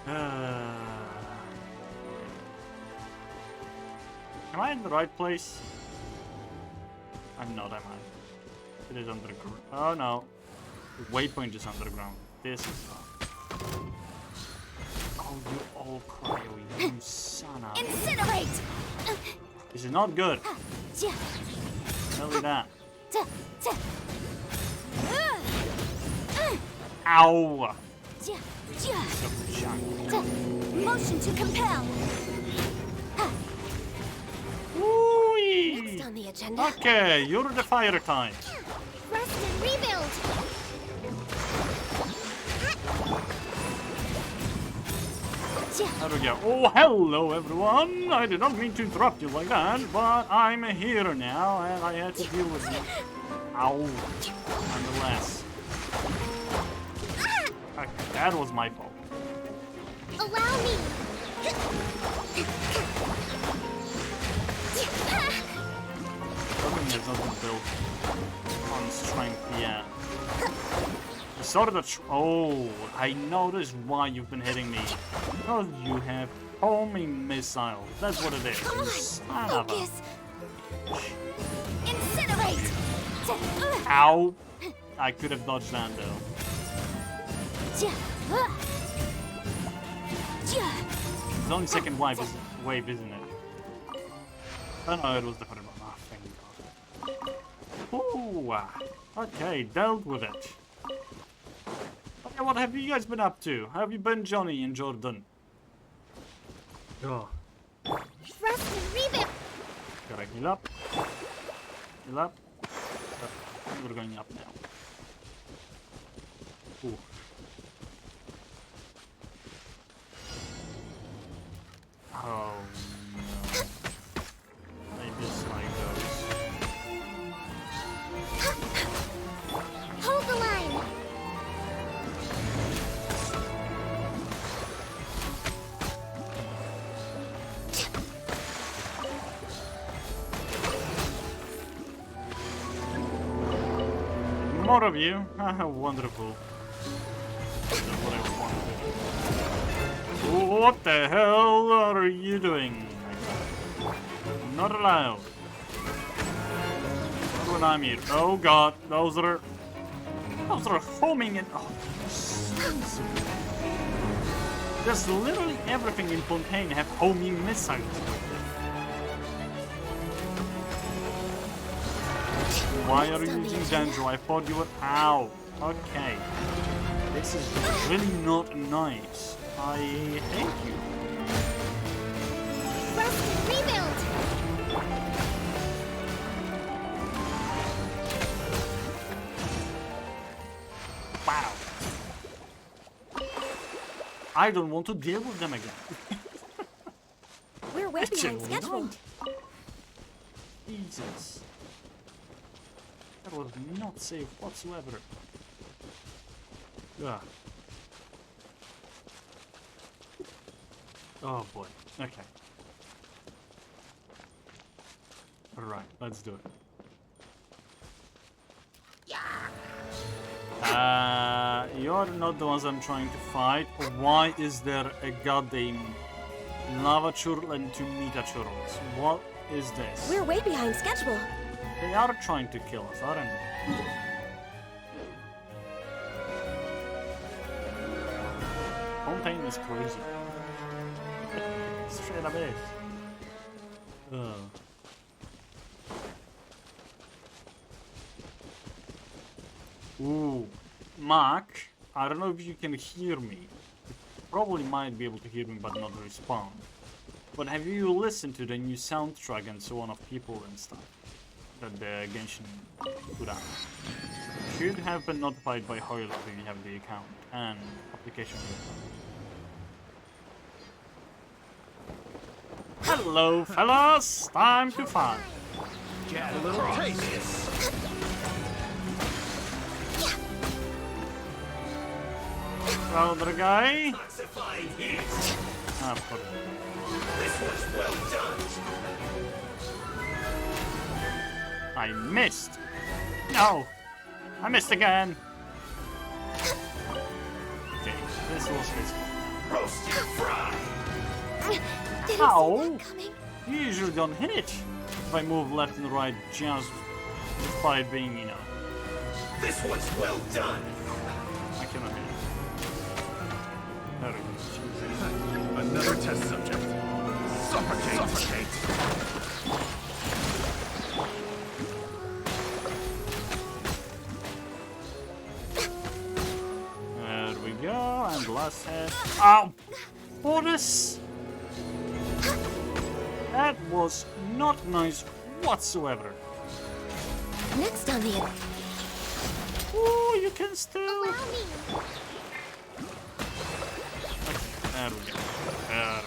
or not. Am I in the right place? I'm not, am I? It is underground. Oh no. The waypoint is underground. This is wrong. Oh, you all cryo, you son of... Incinerate! This is not good. Tell you that. Ow! Motion to compel. Woo-wee. Next on the agenda. Okay, you're the fire type. Rest and rebuild. There we go. Oh, hello everyone! I did not mean to interrupt you like that, but I'm here now and I had to deal with you. Ow. Nonetheless. Okay, that was my fault. Allow me. Something has not been built on strength yet. The sort of the oh, I noticed why you've been hitting me. Because you have homing missiles. That's what it is. Come You on. son of a... Focus. Incinerate. Ow! I could have dodged that though. It's only second wave, isn't it? Oh no, it was the third one. Oh, thank God. Ooh, okay, dealt with it. Okay, what have you guys been up to? How have you been, Johnny and Jordan? Oh. Rest and rebuild. Gotta heal up. Heal up. We're going up now. Ooh. Oh no. I dislike those. Hold the line. More of you. Ah, wonderful. That's what I wanted. What the hell are you doing? Not allowed. Not when I'm here. Oh god, those are homing and there's literally everything in Fontaine have homing missiles. Why are you using Dendro? I thought you were out. Okay. This is really not nice. I hate you. Rest and rebuild. Wow. I don't want to deal with them again. We're way behind Actually, schedule. not. Jesus. That was not safe whatsoever. Ugh. Oh boy. Okay. Alright, let's do it. You're not the ones I'm trying to fight. Why is there a goddamn lava churl and two meta churls? What is this? We're way behind schedule. They are trying to kill us, aren't they? Fontaine is crazy. Straight up it. Ooh, Mark, I don't know if you can hear me. You probably might be able to hear me but not respond. But have you listened to the new soundtrack and so on of people and stuff that the Genshin put out? Should have been notified by Hoyle if you have the account and application. Hello, fellas! Time to fight. Get a little taste. Other guy. Toxifying heat. Ah, of course. This was well done. I missed. No, I missed again. Okay, this was his. Roast your fry. Didn't Ow. see that coming. You usually don't hit it if I move left and right just despite being, you know, This was well done. I cannot hit it. There we go. Another test subject. Suffocate. Suffocate. There we go, and last head. Ow! Bonus! That was not nice whatsoever. Next on the Oh, you can still. allow me. Okay, there we go. There.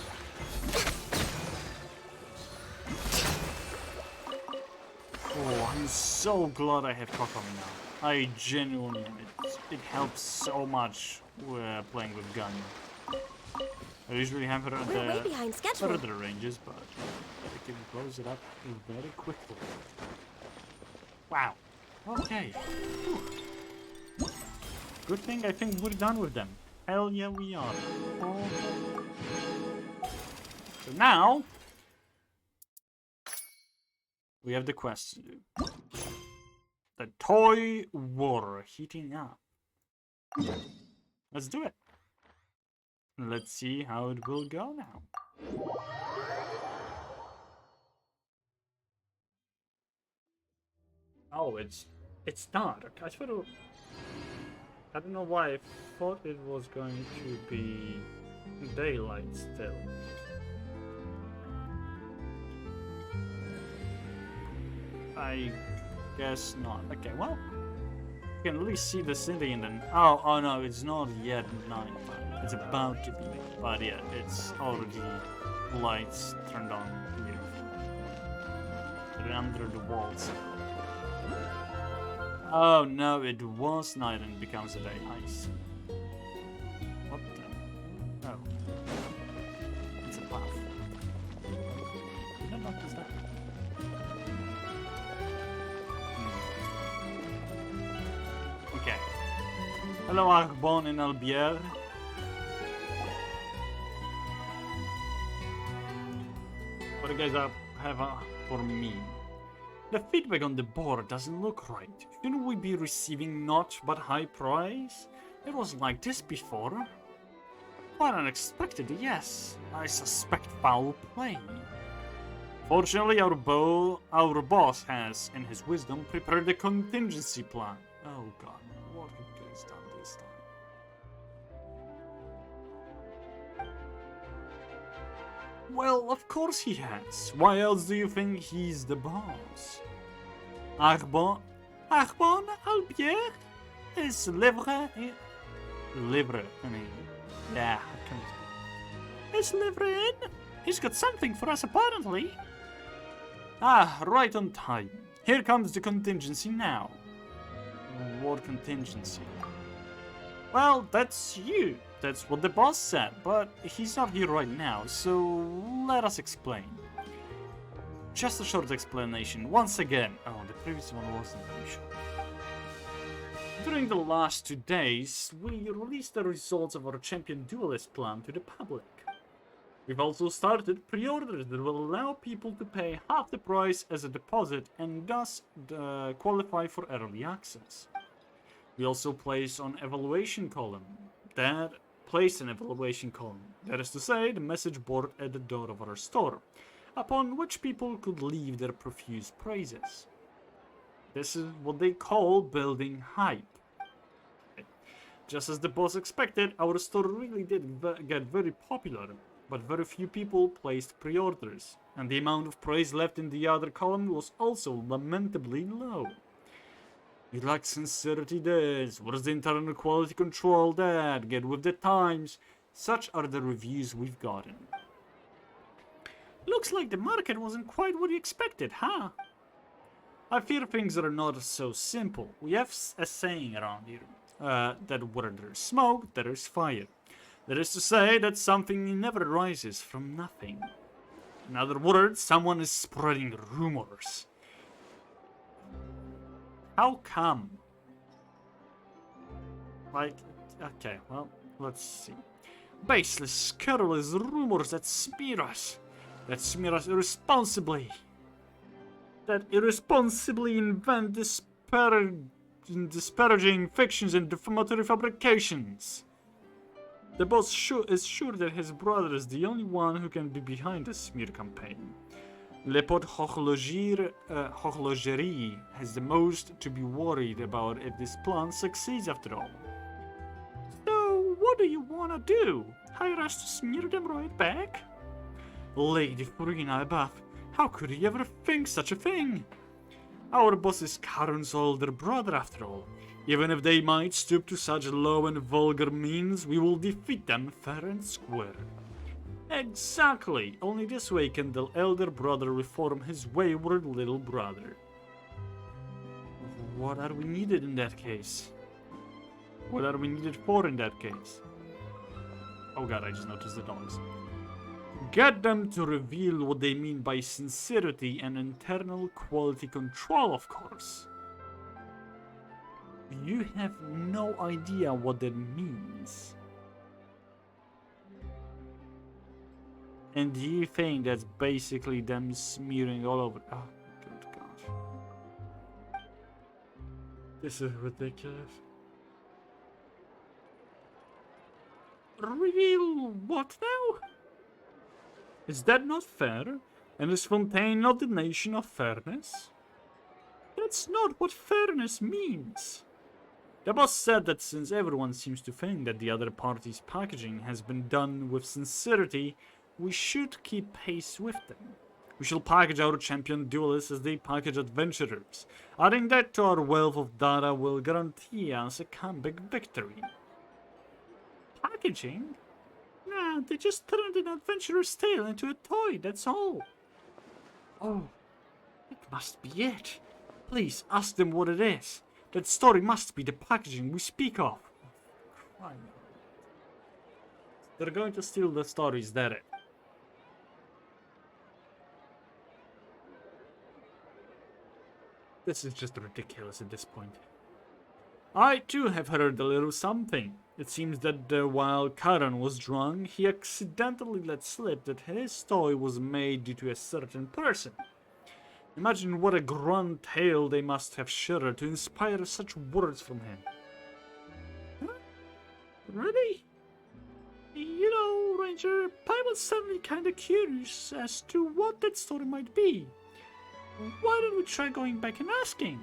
Oh, I'm so glad I have Kokomi now. I genuinely am. It helps so much playing with gun. I usually have it at We're way the behind schedule. further ranges, but I can close it up very quickly. Wow. Okay. Whew. Good thing I think we're done with them. Hell yeah, we are. Oh. So now we have the quest to do. The toy war heating up. Let's do it. Let's see how it will go now. Oh, it's dark. I sort of. I don't know why I thought it was going to be daylight still. I guess not. Okay, well, you can at least see the city and then. Oh no, it's not yet night. It's about to be. But yeah, it's already lights turned on here. They're under the walls. Oh no, it was night and becomes a day. I see. What the? Oh. It's a path. Did I notice that? Hello, Arbon and Albier. What do you guys have for me? The feedback on the board doesn't look right. Shouldn't we be receiving not but high praise? It was like this before. Quite unexpected, yes. I suspect foul play. Fortunately, our boss has, in his wisdom, prepared a contingency plan. Oh god, what have you guys done this time? Well, of course he has. Why else do you think he's the boss? Arbon, Albier, is livre, I mean, yeah, I can't speak. Is livre in? He's got something for us apparently. Ah, right on time. Here comes the contingency now. What contingency? Well, that's you. That's what the boss said, but he's not here right now, so let us explain. Just a short explanation, once again. Oh, the previous one wasn't very short. During the last 2 days, we released the results of our champion duelist plan to the public. We've also started pre-orders that will allow people to pay half the price as a deposit and thus qualify for early access. We also placed an evaluation column. That is to say, the message board at the door of our store, upon which people could leave their profuse praises. This is what they call building hype. Just as the boss expected, our store really did get very popular, but very few people placed pre-orders, and the amount of praise left in the other column was also lamentably low. You like sincerity this, where's the internal quality control that, get with the times, such are the reviews we've gotten. Looks like the market wasn't quite what you expected, huh? I fear things are not so simple. We have a saying around here, that where there's smoke, there is fire. That is to say that something never rises from nothing. In other words, someone is spreading rumors. How come? Like, okay, well, let's see. Baseless, scurrilous rumors that smear us irresponsibly. That irresponsibly invent disparaging fictions and defamatory fabrications. The boss is sure that his brother is the only one who can be behind the smear campaign. Le Pot Horlogerie has the most to be worried about if this plan succeeds after all. So, what do you wanna do? Hire us to smear them right back? Lady Furina Buff, how could he ever think such a thing? Our boss is Karen's older brother after all. Even if they might stoop to such low and vulgar means, we will defeat them fair and square. Exactly! Only this way can the elder brother reform his wayward little brother. What are we needed in that case? What are we needed for in that case? Oh god, I just noticed the dogs. Get them to reveal what they mean by sincerity and internal quality control, of course. You have no idea what that means. And do you think that's basically them smearing all over? Oh, good gosh. This is ridiculous. Reveal what now? Is that not fair? And is Fontaine not the nation of fairness? That's not what fairness means. The boss said that since everyone seems to think that the other party's packaging has been done with sincerity, we should keep pace with them. We shall package our champion duelists as they package adventurers. Adding that to our wealth of data will guarantee us a comeback victory. Packaging? Nah, they just turned an adventurer's tale into a toy, that's all. Oh, it must be it. Please, ask them what it is. That story must be the packaging we speak of. They're going to steal the story, is that it? This is just ridiculous at this point. I too have heard a little something. It seems that while Karan was drunk, he accidentally let slip that his toy was made due to a certain person. Imagine what a grand tale they must have shuddered to inspire such words from him. Huh? Really? You know, Ranger, I was suddenly kinda curious as to what that story might be. Why don't we try going back and asking?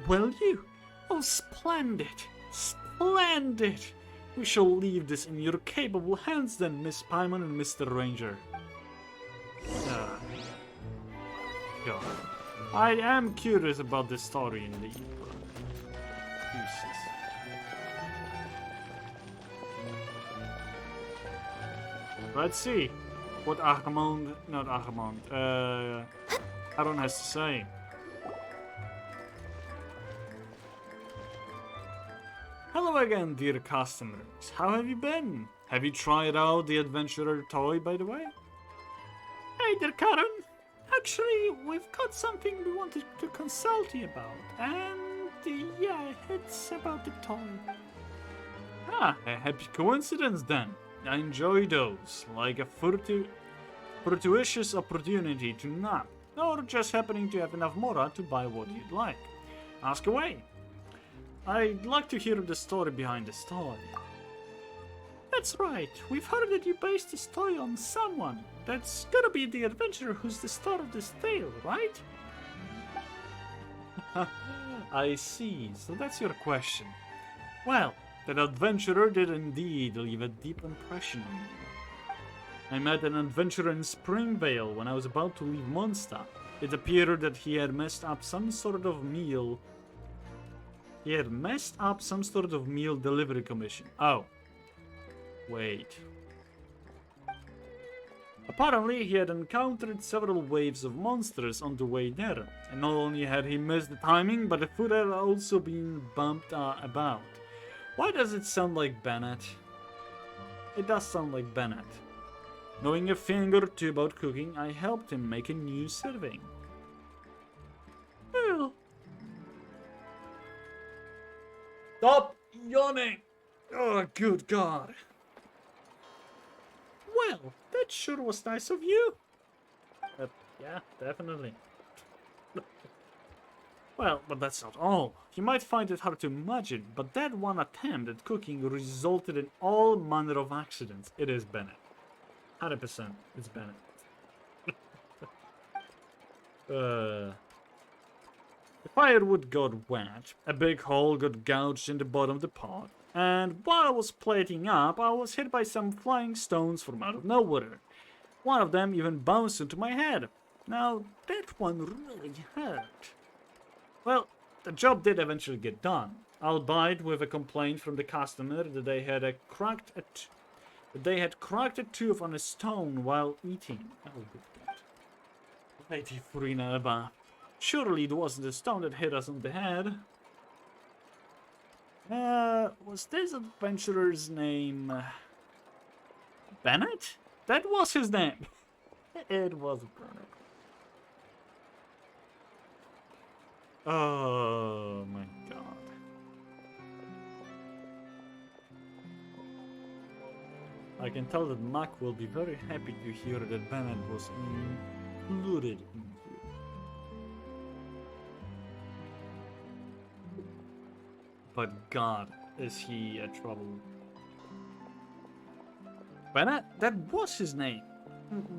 Will you? Oh, splendid! Splendid! We shall leave this in your capable hands then, Miss Paimon and Mr. Ranger. God. I am curious about this story indeed. Jesus. Let's see what Aaron has to say. Hello again, dear customers. How have you been? Have you tried out the adventurer toy, by the way? Hey there, Karen. Actually, we've got something we wanted to consult you about, and yeah, it's about the toy. Ah, a happy coincidence then. I enjoy those, like a fortuitous opportunity to nap, or just happening to have enough mora to buy what you'd like. Ask away. I'd like to hear the story behind this toy. That's right, we've heard that you based this toy on someone. That's gotta be the adventurer who's the star of this tale, right? I see, so that's your question. Well, that adventurer did indeed leave a deep impression on me. I met an adventurer in Springvale when I was about to leave Mondstadt. It appeared that he had messed up some sort of meal delivery commission. Oh. Wait. Apparently, he had encountered several waves of monsters on the way there, and not only had he missed the timing, but the food had also been bumped about. Why does it sound like Bennett? It does sound like Bennett. Knowing a thing or two about cooking, I helped him make a new serving. Well... Stop yawning! Oh, good God. Well, that sure was nice of you. Yeah, definitely. Well, but that's not all. You might find it hard to imagine, but that one attempt at cooking resulted in all manner of accidents. It is Bennett. 100%, it's Bennett. The firewood got wet, a big hole got gouged in the bottom of the pot, and while I was plating up, I was hit by some flying stones from out of nowhere. One of them even bounced into my head. Now, that one really hurt. Well, the job did eventually get done, albeit with a complaint from the customer that they had cracked a tooth on a stone while eating. Oh, good God. Lady Furinaba. Surely it wasn't the stone that hit us on the head. Was this adventurer's name... Bennett? That was his name. It was Bennett. Oh my God. I can tell that Mac will be very happy to hear that Bennett was included in here. But God, is he a trouble? Bennett? That was his name.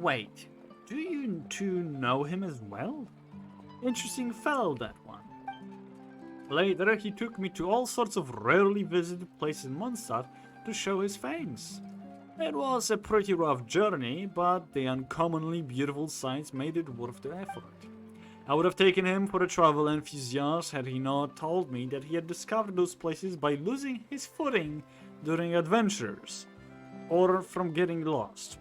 Wait, do you two know him as well? Interesting fellow, that one. Later, he took me to all sorts of rarely visited places in Mondstadt to show his fangs. It was a pretty rough journey, but the uncommonly beautiful sights made it worth the effort. I would have taken him for a travel enthusiast had he not told me that he had discovered those places by losing his footing during adventures, or from getting lost.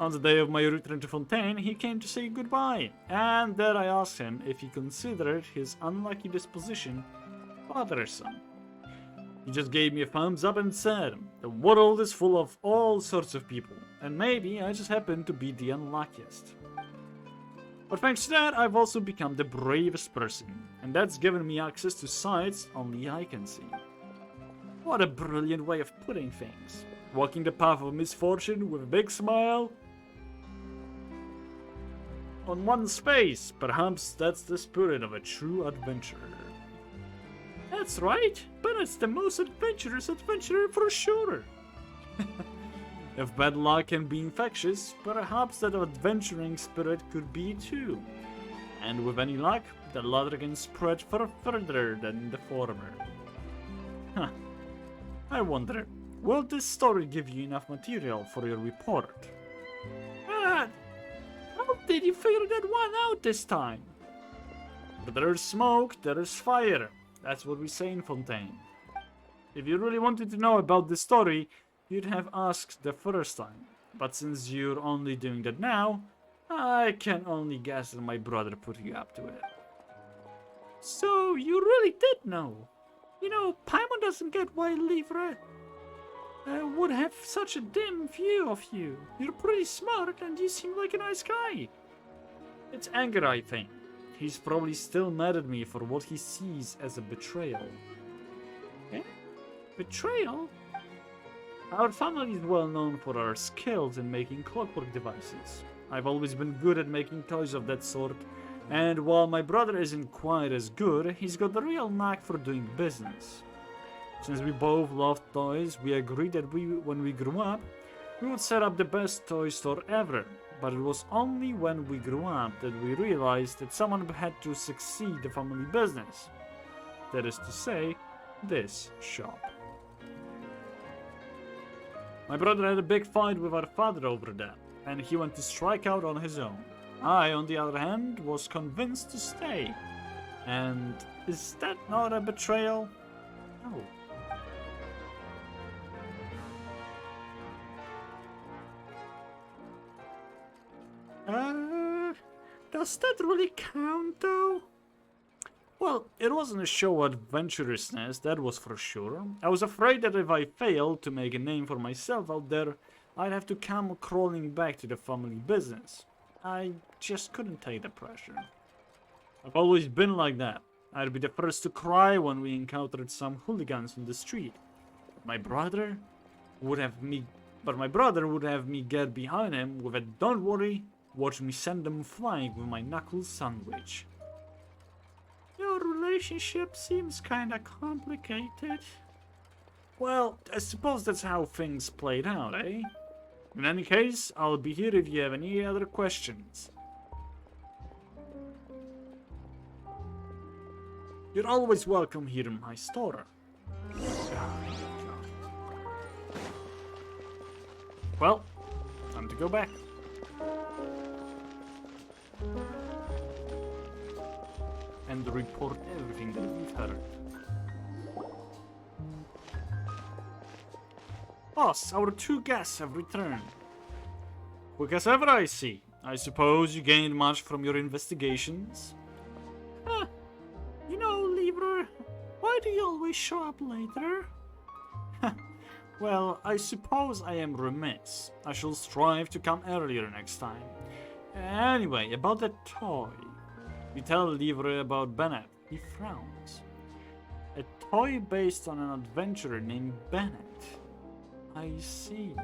On the day of my return to Fontaine, he came to say goodbye, and there I asked him if he considered his unlucky disposition bothersome. He just gave me a thumbs up and said, "The world is full of all sorts of people, and maybe I just happen to be the unluckiest." But thanks to that, I've also become the bravest person, and that's given me access to sights only I can see. What a brilliant way of putting things. Walking the path of misfortune with a big smile on one's face. Perhaps that's the spirit of a true adventurer. That's right, Bennett's the most adventurous adventurer for sure. If bad luck can be infectious, perhaps that adventuring spirit could be too. And with any luck, the latter can spread far further than the former. Huh. I wonder, will this story give you enough material for your report? How did you figure that one out this time? Where there's smoke, there's fire. That's what we say in Fontaine. If you really wanted to know about the story, you'd have asked the first time. But since you're only doing that now, I can only guess that my brother put you up to it. So, you really did know. You know, Paimon doesn't get why Livre would have such a dim view of you. You're pretty smart and you seem like a nice guy. It's anger, I think. He's probably still mad at me for what he sees as a betrayal. Eh? Betrayal? Our family is well known for our skills in making clockwork devices. I've always been good at making toys of that sort, and while my brother isn't quite as good, he's got the real knack for doing business. Since we both loved toys, we agreed that when we grew up, we would set up the best toy store ever. But it was only when we grew up that we realized that someone had to succeed the family business. That is to say, this shop. My brother had a big fight with our father over that, and he went to strike out on his own. I, on the other hand, was convinced to stay. And is that not a betrayal? No. Does that really count, though? Well, it wasn't a show of adventurousness, that was for sure. I was afraid that if I failed to make a name for myself out there, I'd have to come crawling back to the family business. I just couldn't take the pressure. I've always been like that. I'd be the first to cry when we encountered some hooligans on the street. My brother would have me get behind him with a "Don't worry, watch me send them flying with my knuckles sandwich." Your relationship seems kinda complicated. Well, I suppose that's how things played out, eh? In any case, I'll be here if you have any other questions. You're always welcome here in my store. Well, time to go back. And report everything that we've heard. Boss, our two guests have returned. Quick as ever, I see. I suppose you gained much from your investigations? You know, Libra, why do you always show up later? Well, I suppose I am remiss. I shall strive to come earlier next time. Anyway, about that toy. You tell Livre about Bennett. He frowns. A toy based on an adventurer named Bennett. I see.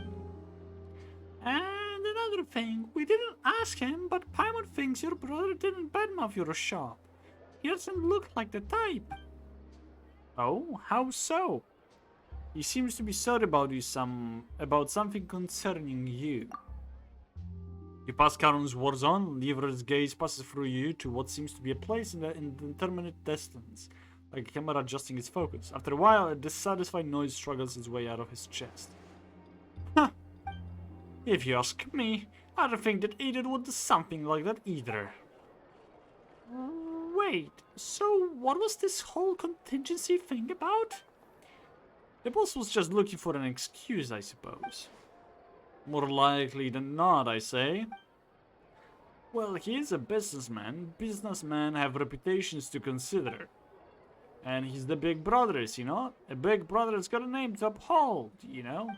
And another thing, we didn't ask him, but Paimon thinks your brother didn't badmouth your shop. He doesn't look like the type. Oh, how so? He seems to be sorry about about something concerning you. You pass Charon's war zone, Livre's gaze passes through you to what seems to be a place in the indeterminate distance, like a camera adjusting its focus. After a while, a dissatisfied noise struggles its way out of his chest. Huh. If you ask me, I don't think that Edith would do something like that either. Wait, so what was this whole contingency thing about? The boss was just looking for an excuse, I suppose. More likely than not, I say. Well, he is a businessman. Businessmen have reputations to consider. And he's the big brother, is he not? A big brother's got a name to uphold, you know?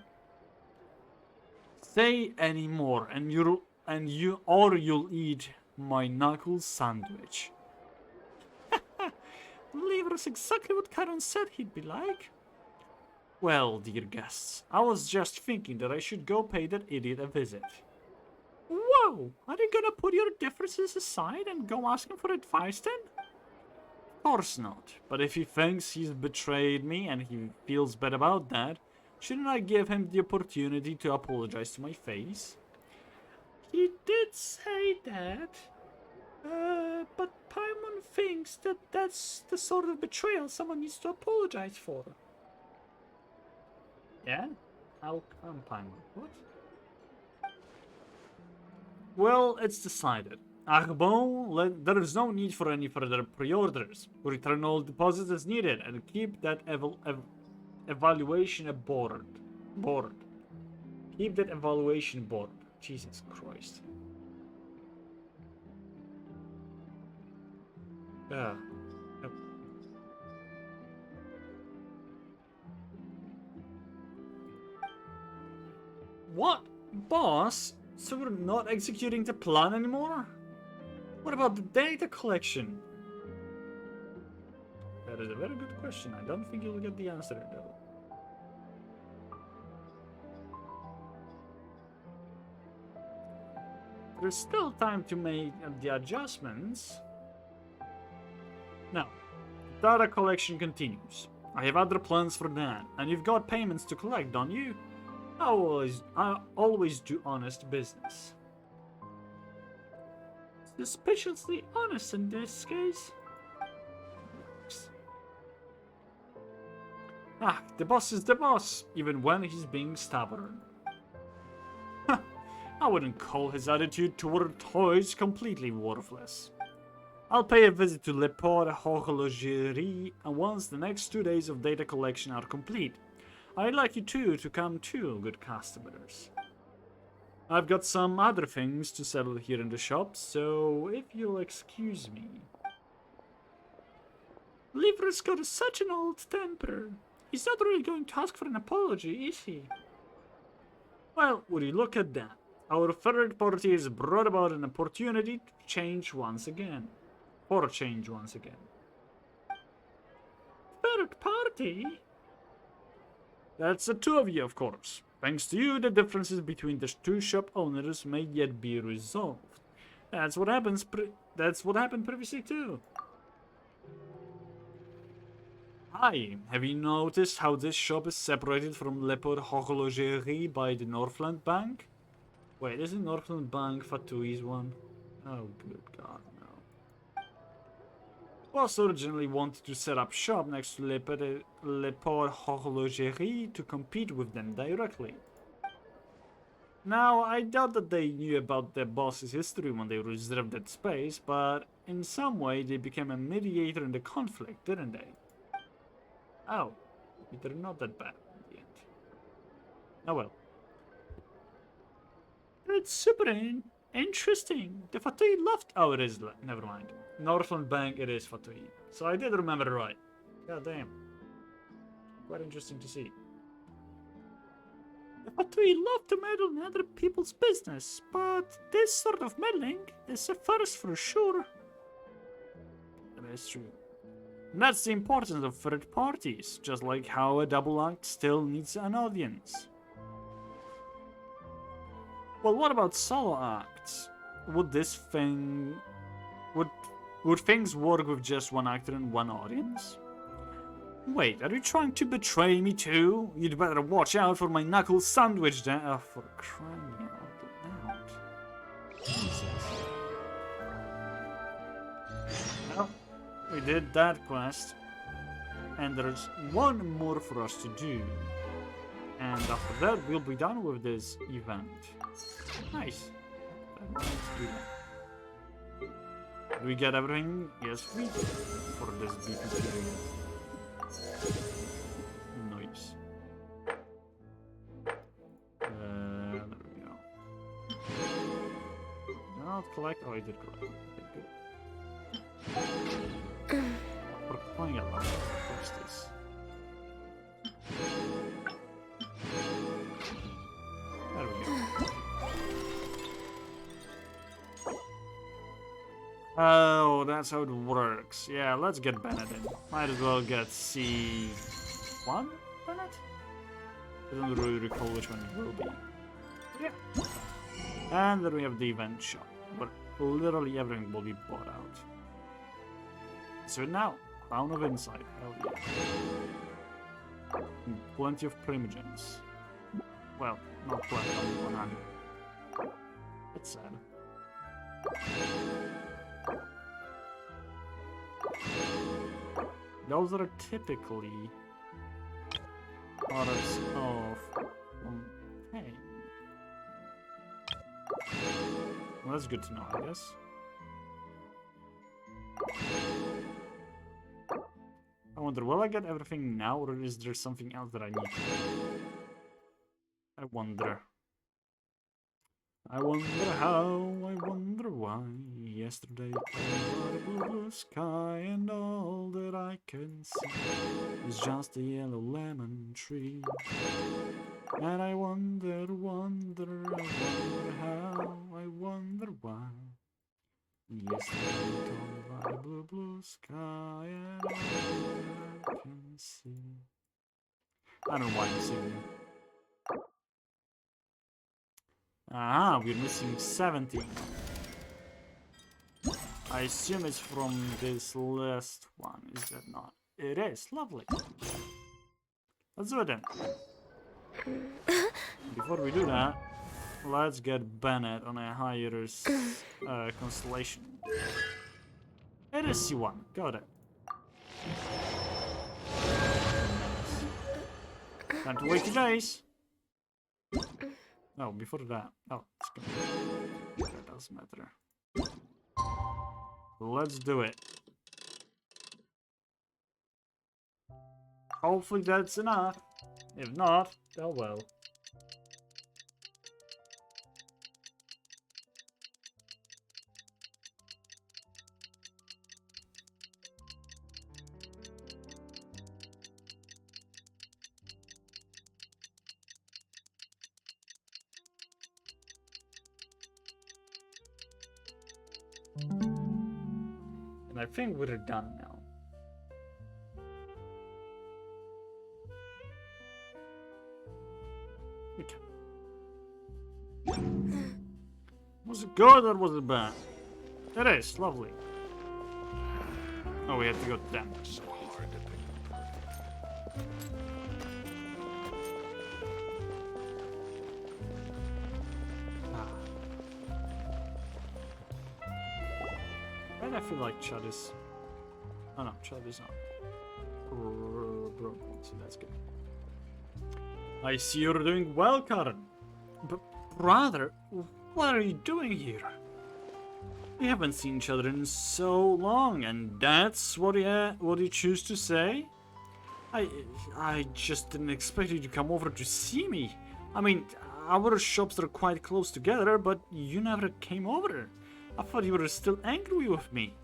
Say any more, and you'll eat my knuckle sandwich. Lever's exactly what Karen said he'd be like. Well, dear guests, I was just thinking that I should go pay that idiot a visit. Whoa! Are you gonna put your differences aside and go asking for advice then? Of course not, but if he thinks he's betrayed me and he feels bad about that, shouldn't I give him the opportunity to apologize to my face? He did say that. But Paimon thinks that that's the sort of betrayal someone needs to apologize for. Yeah? How come Paimon? What? Well, it's decided. Arbon, there is no need for any further pre-orders. Return all deposits as needed and keep that evaluation aboard. Keep that evaluation board. Jesus Christ. Yeah. Yep. What? Boss? So we're not executing the plan anymore? What about the data collection? That is a very good question. I don't think you'll get the answer though. There's still time to make the adjustments. Now, data collection continues. I have other plans for that, and you've got payments to collect, don't you? I always do honest business. Suspiciously honest in this case. Ah, the boss is the boss, even when he's being stubborn. I wouldn't call his attitude toward toys completely worthless. I'll pay a visit to Le Port Horlogerie once the next 2 days of data collection are complete. I'd like you two to come too, good customers. I've got some other things to settle here in the shop, so if you'll excuse me. Liver's got such an old temper. He's not really going to ask for an apology, is he? Well, would you look at that? Our third party has brought about an opportunity to change once again. For change once again. Third party? That's the two of you, of course. Thanks to you, the differences between the two shop owners may yet be resolved. That's what happened previously too. Hi, have you noticed how this shop is separated from Le Port Horlogerie by the Northland Bank? Wait, isn't Northland Bank Fatoui's one? Oh, good God, no. Boss originally wanted to set up shop next to Le Port Horlogerie to compete with them directly. Now, I doubt that they knew about their boss's history when they reserved that space, but in some way they became a mediator in the conflict, didn't they? Oh, they're not that bad in the end. Oh well. It's super interesting. The Fatui left. Oh, it is. Never mind. Northland Bank, it is Fatui. So I did remember right. God damn. Quite interesting to see. The Fatui love to meddle in other people's business, but this sort of meddling is a first for sure. That is true. And that's the importance of third parties, just like how a double act still needs an audience. Well, what about solo acts? Would things work with just one actor and one audience? Wait, are you trying to betray me too? You'd better watch out for my knuckle sandwich then. Oh, for crying out. Jesus. Well, we did that quest. And there's one more for us to do. And after that, we'll be done with this event. Nice. Let's do that. Do we get everything? Yes, we do. For this BPP. Nice. There we go. Did I not collect? Oh, I did collect. Okay, good. We're playing a lot. What's this? There we go. Oh, that's how it works. Yeah, let's get Bennett in. Might as well get C1 Bennett? I don't really recall which one it will be. Yeah. And then we have the event shop, where literally everything will be bought out. So now, Crown of Insight, hell yeah. And plenty of primogens. Well, not plenty, only 100. It's sad. Those are typically products of Fontaine. Well, that's good to know, I guess. I wonder, will I get everything now, or is there something else that I need? I wonder. I wonder how, I wonder why. Yesterday came a blue, blue sky, and all that I can see is just a yellow lemon tree. And I wonder, wonder, I wonder how, I wonder why. Yesterday told by the blue, blue sky, and all that I can see. I don't know why I'm singing. Ah, we're missing 17. I assume it's from this last one, is that not? It is, lovely. Let's do it then. Before we do that, let's get Bennett on a higher constellation. It is C1, got it. Time to wait 2 days. Oh, before that. Oh, it's gonna... That doesn't matter. Let's do it. Hopefully that's enough. If not, oh well. And I think we're done now. Okay. Was it good or was it bad? It is, lovely. Oh, we have to go to them. So hard to pick the And I feel like Chad is... Oh no, Chad is not. Broken, so that's good. I see you're doing well, Karen. But brother, what are you doing here? We haven't seen each other in so long, and that's what you choose to say? I just didn't expect you to come over to see me. I mean, our shops are quite close together, but you never came over. I thought you were still angry with me.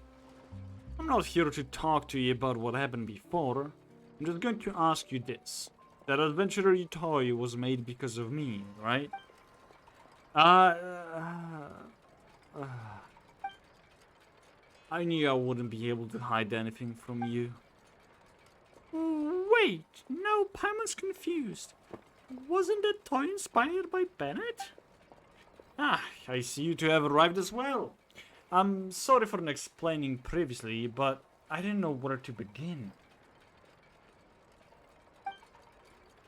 I'm not here to talk to you about what happened before. I'm just going to ask you this. That adventurer you toy was made because of me, right? I knew I wouldn't be able to hide anything from you. Wait, no, Paimon's confused. Wasn't that toy inspired by Bennett? Ah, I see you two have arrived as well. I'm sorry for not explaining previously, but I didn't know where to begin.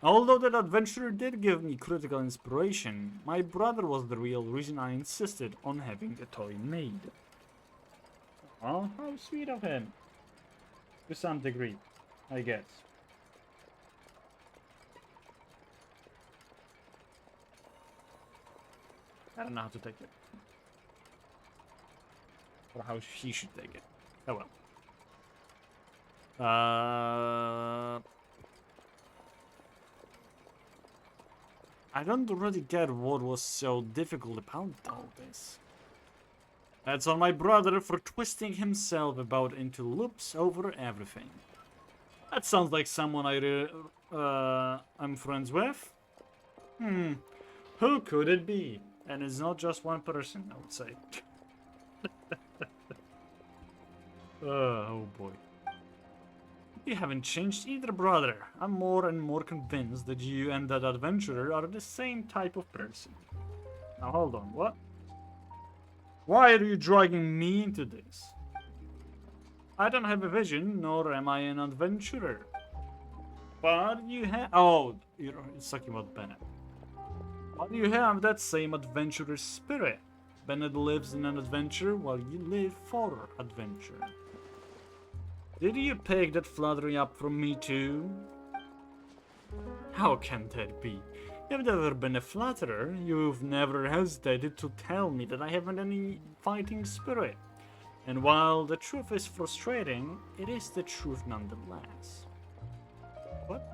Although that adventurer did give me critical inspiration, my brother was the real reason I insisted on having the toy made. Oh, how sweet of him. To some degree, I guess. I don't know how to take it. Or how he should take it. Oh well. I don't really get what was so difficult about all this. That's on my brother for twisting himself about into loops over everything. That sounds like someone I'm friends with. Who could it be? And it's not just one person, I would say. Oh boy. You haven't changed either, brother. I'm more and more convinced that you and that adventurer are the same type of person. Now hold on, what? Why are you dragging me into this? I don't have a vision, nor am I an adventurer. But you have... Oh, you're talking about Bennett. But you have that same adventurous spirit. Bennett lives in an adventure while you live for adventure. Did you pick that flattery up from me too? How can that be? You've never been a flatterer. You've never hesitated to tell me that I haven't any fighting spirit. And while the truth is frustrating, it is the truth nonetheless. What?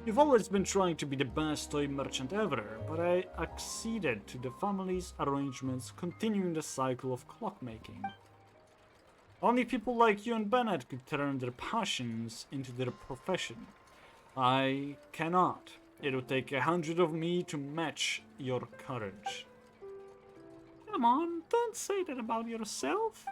You've always been trying to be the best toy merchant ever, but I acceded to the family's arrangements, continuing the cycle of clockmaking. Only people like you and Bennett could turn their passions into their profession. I cannot. It would take 100 of me to match your courage. Come on, don't say that about yourself.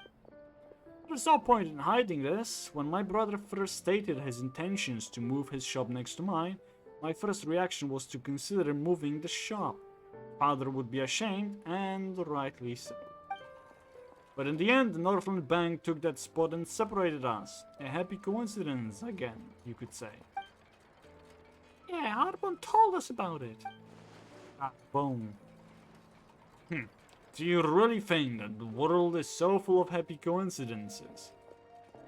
There's no point in hiding this. When my brother first stated his intentions to move his shop next to mine, my first reaction was to consider moving the shop. Father would be ashamed, and rightly so. But in the end, the Northland Bank took that spot and separated us. A happy coincidence, again, you could say. Yeah, Harbon told us about it. Boom. Do you really think that the world is so full of happy coincidences?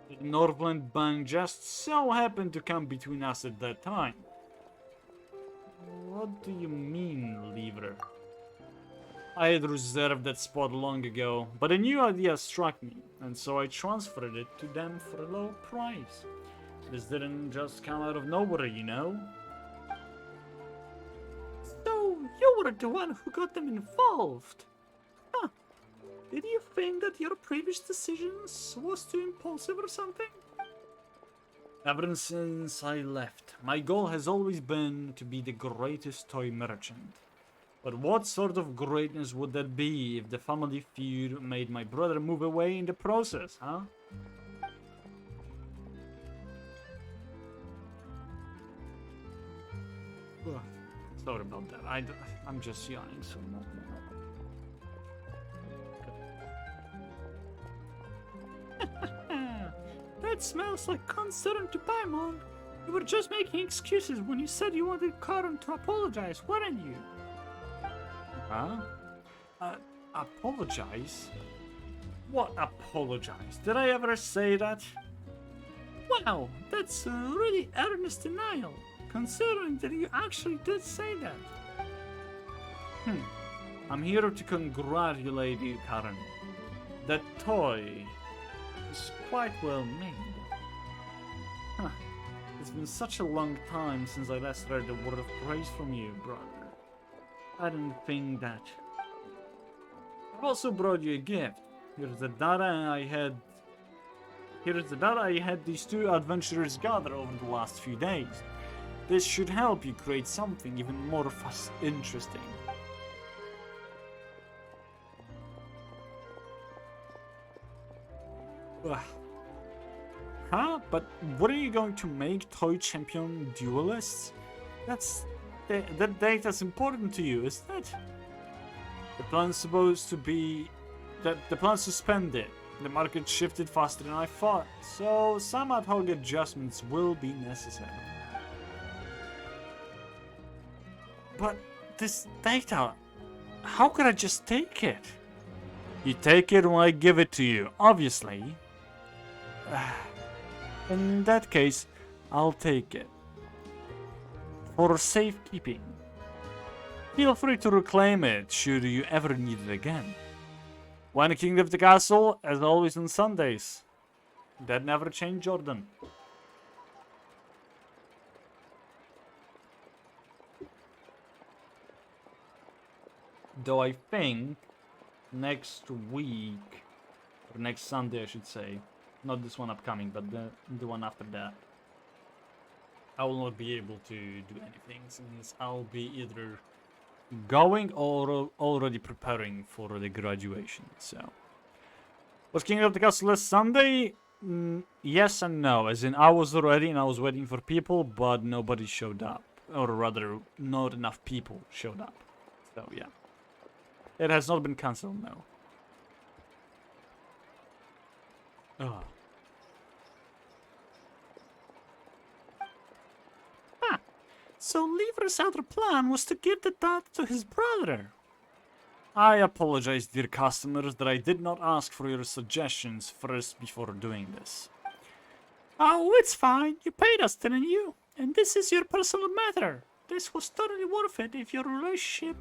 The Northland Bank just so happened to come between us at that time. What do you mean, Lever? I had reserved that spot long ago, but a new idea struck me, and so I transferred it to them for a low price. This didn't just come out of nowhere, you know? So, you were the one who got them involved? Huh. Did you think that your previous decisions was too impulsive or something? Ever since I left, my goal has always been to be the greatest toy merchant. But what sort of greatness would that be if the family feud made my brother move away in the process, huh? Ugh, sorry about that. I'm just yawning so much. That smells like concern to Paimon. You were just making excuses when you said you wanted Karin to apologize, weren't you? Huh? Apologize? What apologize? Did I ever say that? Wow, that's a really earnest denial, considering that you actually did say that. I'm here to congratulate you, Karen. That toy is quite well made. It's been such a long time since I last heard a word of praise from you, brother. I didn't think that. I've also brought you a gift. Here's the data I had these two adventurers gather over the last few days. This should help you create something even more interesting. Ugh. Huh? But what are you going to make toy champion duelists? That data's important to you, isn't it? The plan's supposed to be that the plan's suspended. The market shifted faster than I thought, so some ad hoc adjustments will be necessary. But this data, how could I just take it? You take it when I give it to you, obviously. In that case, I'll take it. For safekeeping. Feel free to reclaim it should you ever need it again. When king of the castle, as always on Sundays. That never changed, Jordan. Though I think next week, or next Sunday I should say, not this one upcoming, but the one after that, I will not be able to do anything since I'll be either going or already preparing for the graduation. So Was King of the Castle last Sunday? Yes and no. As in, I was ready and I was waiting for people, but nobody showed up. Or rather, not enough people showed up. So, yeah. It has not been cancelled, no. Ugh. So Lever's outer plan was to give the dot to his brother. I apologize, dear customers, that I did not ask for your suggestions first before doing this. Oh, it's fine. You paid us, didn't you? And this is your personal matter. This was totally worth it if your relationship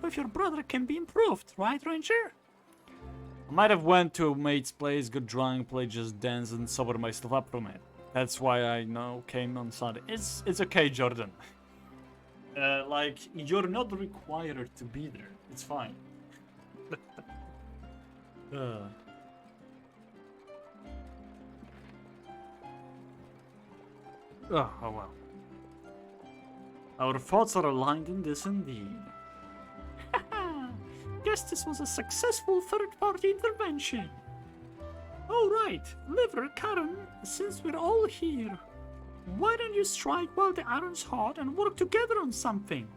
with your brother can be improved, right, Ranger? I might have went to a mate's place, got drunk, played Just Dance, and sobered myself up from it. That's why I now came on Sunday. It's okay, Jordan. Like, you're not required to be there. It's fine. Oh well. Our thoughts are aligned in this indeed. Guess this was a successful third-party intervention. Alright, Liver, Karen, since we're all here, why don't you strike while the iron's hot and work together on something?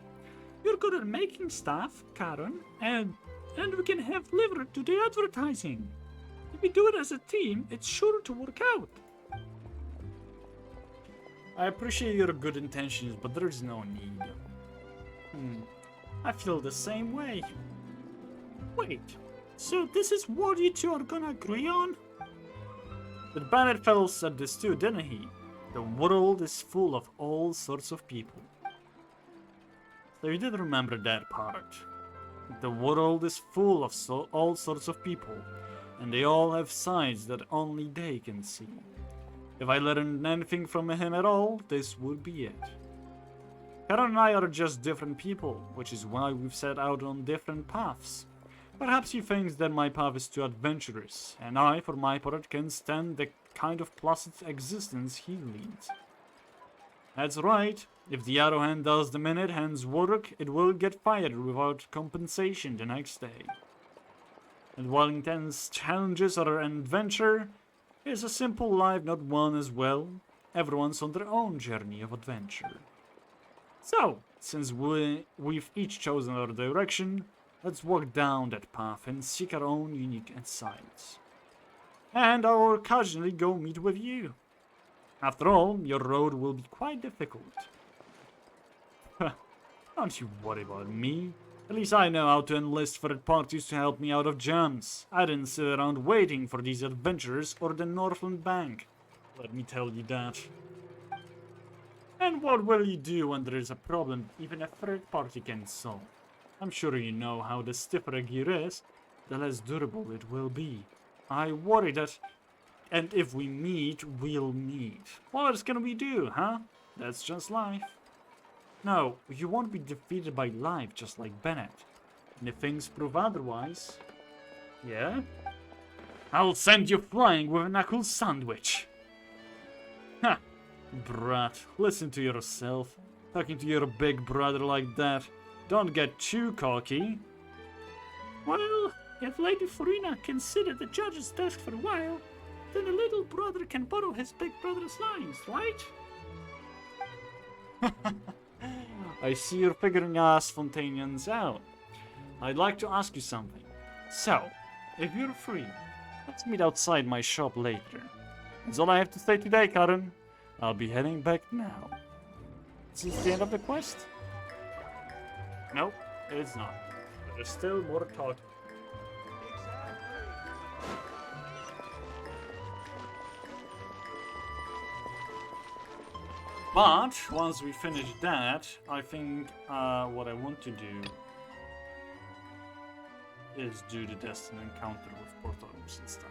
You're good at making stuff, Karen, and we can have Liver do the advertising. If we do it as a team, it's sure to work out. I appreciate your good intentions, but there's no need. I feel the same way. Wait, so this is what you two are gonna agree on? The Bandit fellow said this too, didn't he? The world is full of all sorts of people. So you did remember that part. The world is full of all sorts of people, and they all have sides that only they can see. If I learned anything from him at all, this would be it. Karen and I are just different people, which is why we've set out on different paths. Perhaps he thinks that my path is too adventurous, and I, for my part, can stand the kind of placid existence he leads. That's right. If the Arrowhand does the minute hand's work, it will get fired without compensation the next day. And while intense challenges are an adventure, it's a simple life, not one as well. Everyone's on their own journey of adventure. So, since we've each chosen our direction, let's walk down that path and seek our own unique insights. And I will occasionally go meet with you. After all, your road will be quite difficult. Don't you worry about me. At least I know how to enlist third parties to help me out of jams. I didn't sit around waiting for these adventurers or the Northland Bank. Let me tell you that. And what will you do when there is a problem even a third party can solve? I'm sure you know how the stiffer a gear is, the less durable it will be. I worry that... And if we meet, we'll meet. What else can we do, huh? That's just life. No, you won't be defeated by life just like Bennett. And if things prove otherwise... Yeah? I'll send you flying with a knuckle sandwich. Ha! Brat, listen to yourself. Talking to your big brother like that. Don't get too cocky. Well, if Lady Farina can sit at the judge's desk for a while, then the little brother can borrow his big brother's lines, right? I see you're figuring us Fontainians out. I'd like to ask you something. So, if you're free, let's meet outside my shop later. That's all I have to say today, Karen. I'll be heading back now. Is this the end of the quest? Nope, it's not. There's still more talking. But once we finish that, I think what I want to do is do the Destiny encounter with portals and stuff.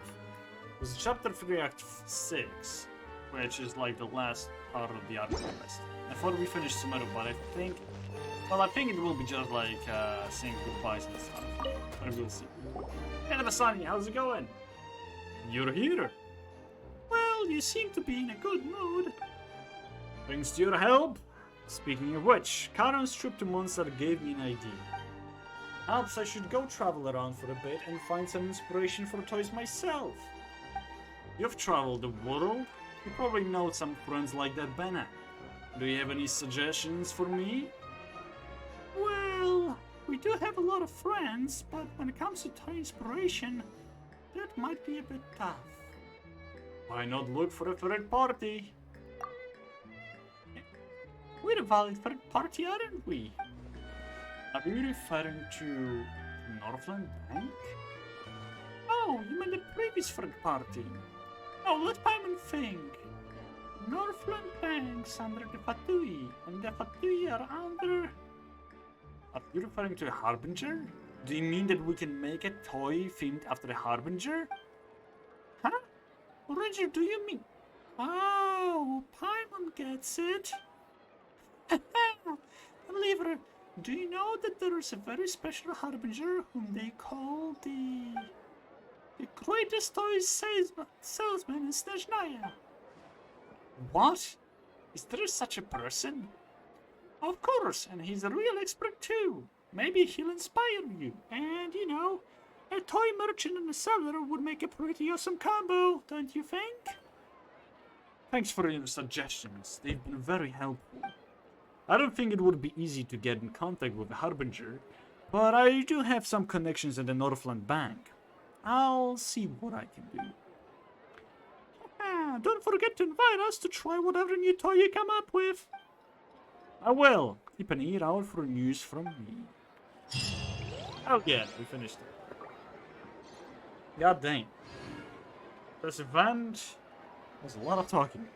There's chapter 3 act 6, which is like the last part of the arc quest. I thought we finished tomorrow, but I think it will be just like saying goodbyes and stuff. But we'll see. Hey Basani, how's it going? You're here. Well, you seem to be in a good mood. Thanks to your help. Speaking of which, Karen's trip to Mondstadt gave me an idea. Perhaps I should go travel around for a bit and find some inspiration for toys myself. You've traveled the world. You probably know some friends like that Benna. Do you have any suggestions for me? Well, we do have a lot of friends, but when it comes to toy inspiration, that might be a bit tough. Why not look for a third party? We're a valid third party, aren't we? Are you referring to Northland Bank? Oh, you mean the previous third party? Oh, let Paimon think. Northland Bank's under the Fatui, and the Fatui are under... Are you referring to a Harbinger? Do you mean that we can make a toy themed after a Harbinger? Huh? Ranger, do you mean... Oh, Paimon gets it. Lever, do you know that there is a very special Harbinger whom they call the greatest toy salesman in Snezhnaya? What? Is there such a person? Of course, and he's a real expert too. Maybe he'll inspire you. And, you know, a toy merchant and a seller would make a pretty awesome combo, don't you think? Thanks for your suggestions. They've been very helpful. I don't think it would be easy to get in contact with a Harbinger, but I do have some connections at the Northland Bank. I'll see what I can do. Don't forget to invite us to try whatever new toy you come up with. I will. Keep an ear out for news from me. Oh yeah, we finished it. God dang. This event was a lot of talking.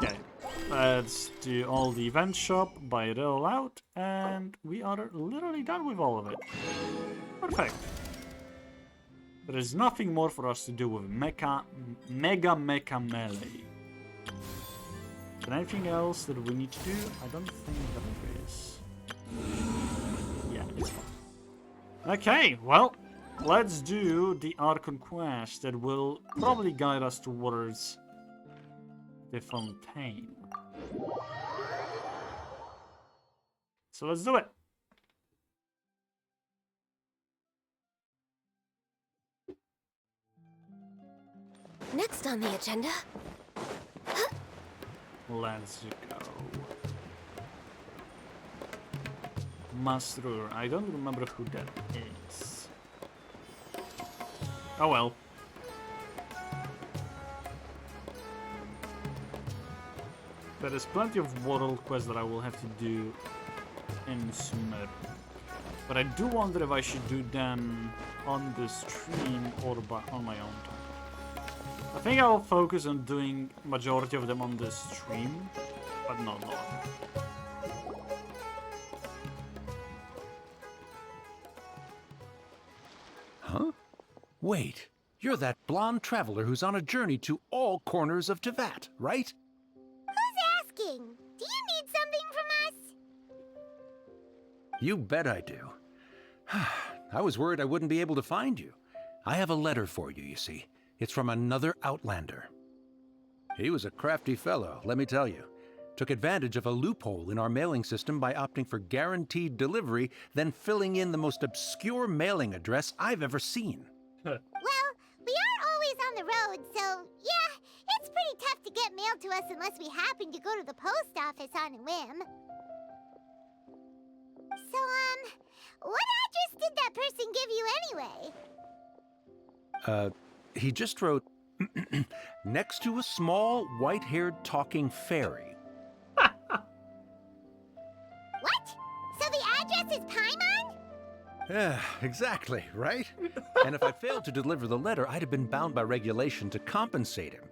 Okay, let's do all the event shop, buy it all out, and we are literally done with all of it. Perfect. There is nothing more for us to do with Mega Mecha Melee. Is there anything else that we need to do? I don't think that there is. Yeah, it's fine. Okay, well, let's do the Archon quest that will probably guide us towards the Fontaine. So let's do it. Next on the agenda. Let's go. Master, I don't remember who that is. Oh well. There is plenty of world quests that I will have to do in Sumer. But I do wonder if I should do them on the stream or on my own time. I think I will focus on doing majority of them on the stream, but not all. Huh? Wait, you're that blonde traveler who's on a journey to all corners of Tevat, right? Who's asking? Do you need something from us? You bet I do. I was worried I wouldn't be able to find you. I have a letter for you, you see. It's from another Outlander. He was a crafty fellow, let me tell you. Took advantage of a loophole in our mailing system by opting for guaranteed delivery, then filling in the most obscure mailing address I've ever seen. Well, we are always on the road, so yeah, it's pretty tough to get mail to us unless we happen to go to the post office on a whim. So, what address did that person give you anyway? He just wrote, next to a small, white-haired talking fairy. What? So the address is Paimon? Yeah, exactly, right? And if I failed to deliver the letter, I'd have been bound by regulation to compensate him.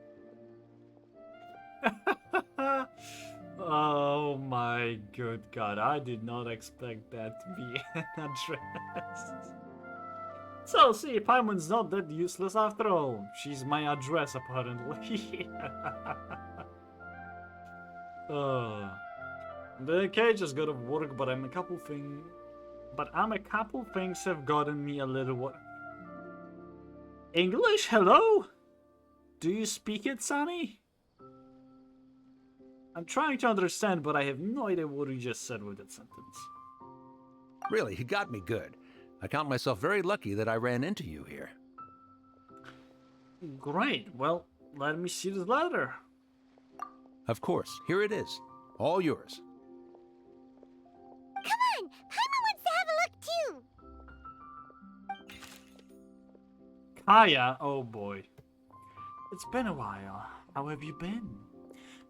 Oh my good god, I did not expect that to be an address. So, see, Paimon's not that useless after all. She's my address, apparently. The cage has got to work, but I'm a couple things have gotten me a little what? English? Hello? Do you speak it, Sonny? I'm trying to understand, but I have no idea what you just said with that sentence. Really, you got me good. I count myself very lucky that I ran into you here. Great. Well, let me see the letter. Of course, here it is. All yours. Come on! Paimon wants to have a look too! Kaya, oh boy. It's been a while. How have you been?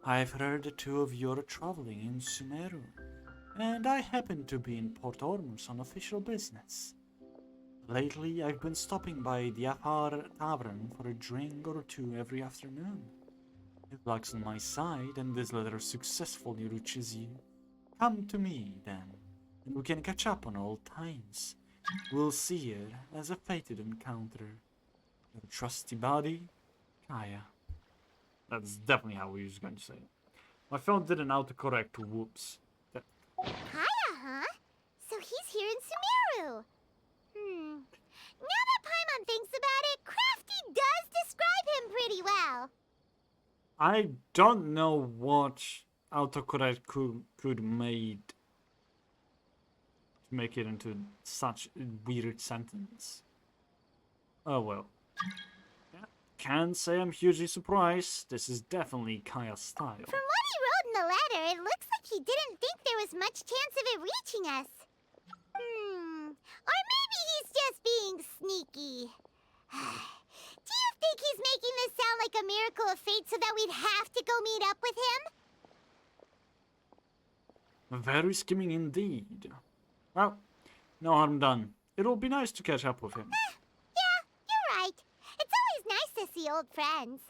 I've heard the two of you are traveling in Sumeru, and I happen to be in Port Ormus on official business. Lately, I've been stopping by the Afar Tavern for a drink or two every afternoon. If luck's on my side and this letter successfully reaches you, come to me then, and we can catch up on old times. We'll see it as a fated encounter. Your trusty buddy, Kaya. That's definitely how we was going to say it. My phone did an autocorrect to whoops. Kaya, huh? So he's here in Sumeru. Now that Paimon thinks about it, Crafty does describe him pretty well. I don't know what autocorrect could make it into such a weird sentence. Oh well. Yeah, can't say I'm hugely surprised. This is definitely Kaya's style. From what he wrote in the letter, it looks like he didn't think there was much chance of it reaching us. Or maybe he's just being sneaky. Do you think he's making this sound like a miracle of fate so that we'd have to go meet up with him? Very skimming indeed. Well, no harm done. It'll be nice to catch up with him. Yeah, you're right. It's always nice to see old friends.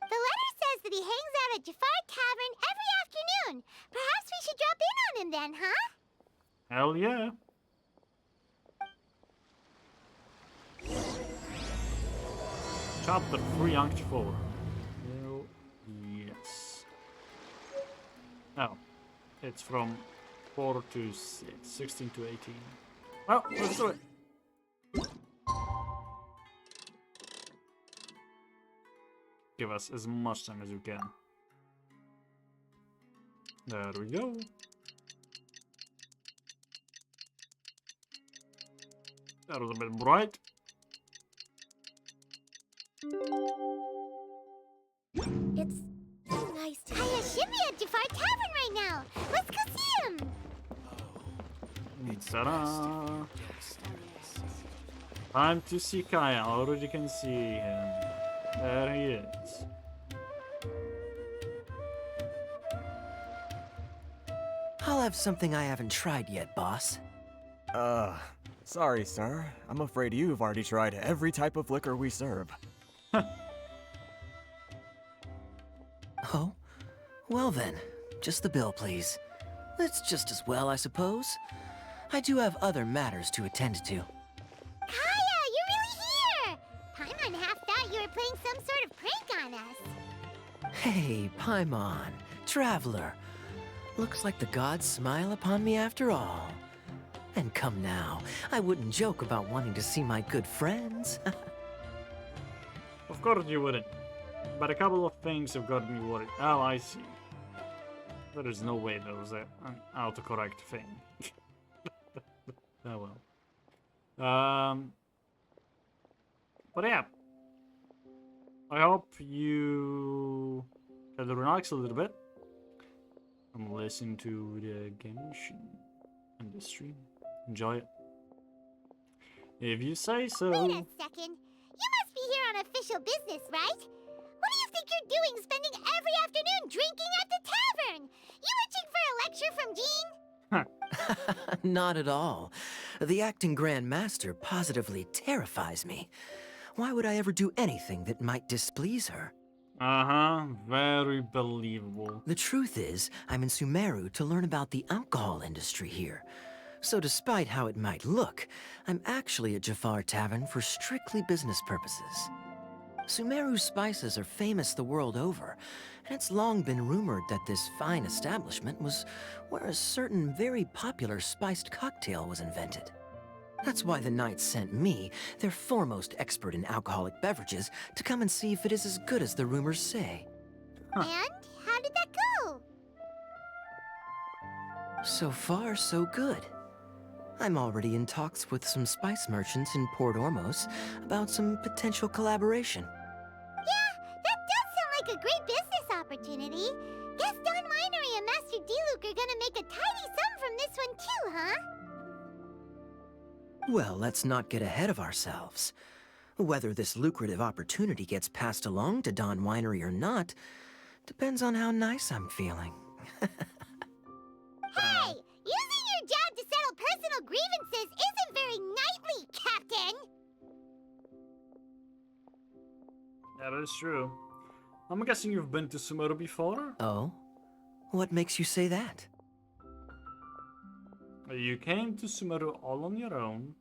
The letter says that he hangs out at Jafar Tavern every afternoon. Perhaps we should drop in on him then, huh? Hell yeah. Chapter 3, Act 4. Hell yes. Oh, it's from 4 to 6, 16 to 18. Well, let's do it. Give us as much time as you can. There we go. That was a bit bright. It's so nice to Kaya should be at Jafar Tavern right now. Let's go see him. Ta-da! Time to see Kaya. Already can see him. There he is. I'll have something I haven't tried yet, boss. Sorry, sir. I'm afraid you've already tried every type of liquor we serve. Oh? Well then, just the bill, please. It's just as well, I suppose. I do have other matters to attend to. Kaya, you're really here! Paimon half thought you were playing some sort of prank on us. Hey, Paimon, traveler. Looks like the gods smile upon me after all. And come now, I wouldn't joke about wanting to see my good friends. Of course you wouldn't. But a couple of things have got me worried. Oh, I see. There is no way there was an autocorrect thing. Oh well. But yeah. I hope you can relax a little bit and listen to the Genshin and the stream. Enjoy it. If you say so. Wait a second. You must be here on official business, right? What do you think you're doing spending every afternoon drinking at the tavern? You itching for a lecture from Jean? Not at all. The acting Grand Master positively terrifies me. Why would I ever do anything that might displease her? Uh-huh, very believable. The truth is, I'm in Sumeru to learn about the alcohol industry here. So despite how it might look, I'm actually at Jafar Tavern for strictly business purposes. Sumeru's spices are famous the world over, and it's long been rumored that this fine establishment was where a certain very popular spiced cocktail was invented. That's why the Knights sent me, their foremost expert in alcoholic beverages, to come and see if it is as good as the rumors say. And how did that go? So far, so good. I'm already in talks with some spice merchants in Port Ormos about some potential collaboration. Yeah, that does sound like a great business opportunity. Guess Don Winery and Master D-Luke are gonna make a tidy sum from this one too, huh? Well, let's not get ahead of ourselves. Whether this lucrative opportunity gets passed along to Don Winery or not depends on how nice I'm feeling. Hey! Using your job to settle personal grievances isn't very knightly, Captain! Yeah, that is true. I'm guessing you've been to Sumeru before? Oh? What makes you say that? You came to Sumeru all on your own,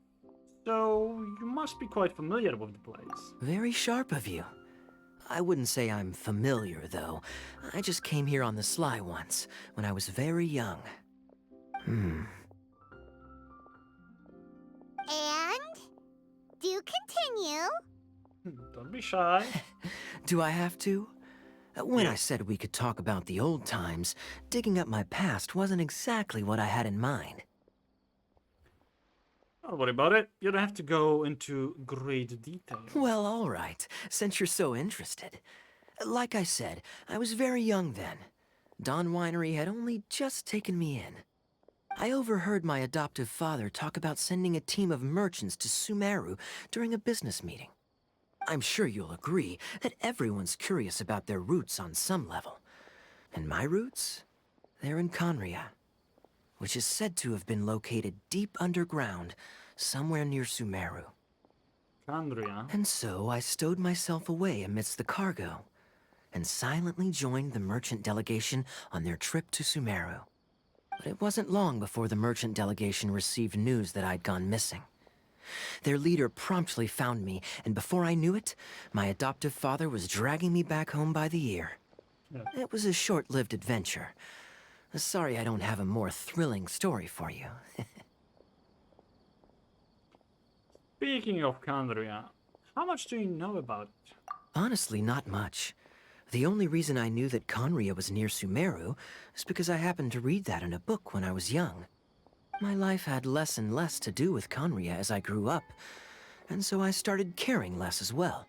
so you must be quite familiar with the place. Very sharp of you. I wouldn't say I'm familiar, though. I just came here on the sly once, when I was very young. And? Do continue. Don't be shy. Do I have to? When I said we could talk about the old times, digging up my past wasn't exactly what I had in mind. Don't worry about it. You don't have to go into great detail. Well, all right, since you're so interested. Like I said, I was very young then. Don Winery had only just taken me in. I overheard my adoptive father talk about sending a team of merchants to Sumeru during a business meeting. I'm sure you'll agree that everyone's curious about their roots on some level. And my roots? They're in Conria, which is said to have been located deep underground, somewhere near Sumeru. Candria. And so I stowed myself away amidst the cargo, and silently joined the merchant delegation on their trip to Sumeru. But it wasn't long before the merchant delegation received news that I'd gone missing. Their leader promptly found me, and before I knew it, my adoptive father was dragging me back home by the ear. Yeah. It was a short-lived adventure. Sorry I don't have a more thrilling story for you. Speaking of Candria, how much do you know about it? Honestly, not much. The only reason I knew that Conria was near Sumeru is because I happened to read that in a book when I was young. My life had less and less to do with Conria as I grew up, and so I started caring less as well.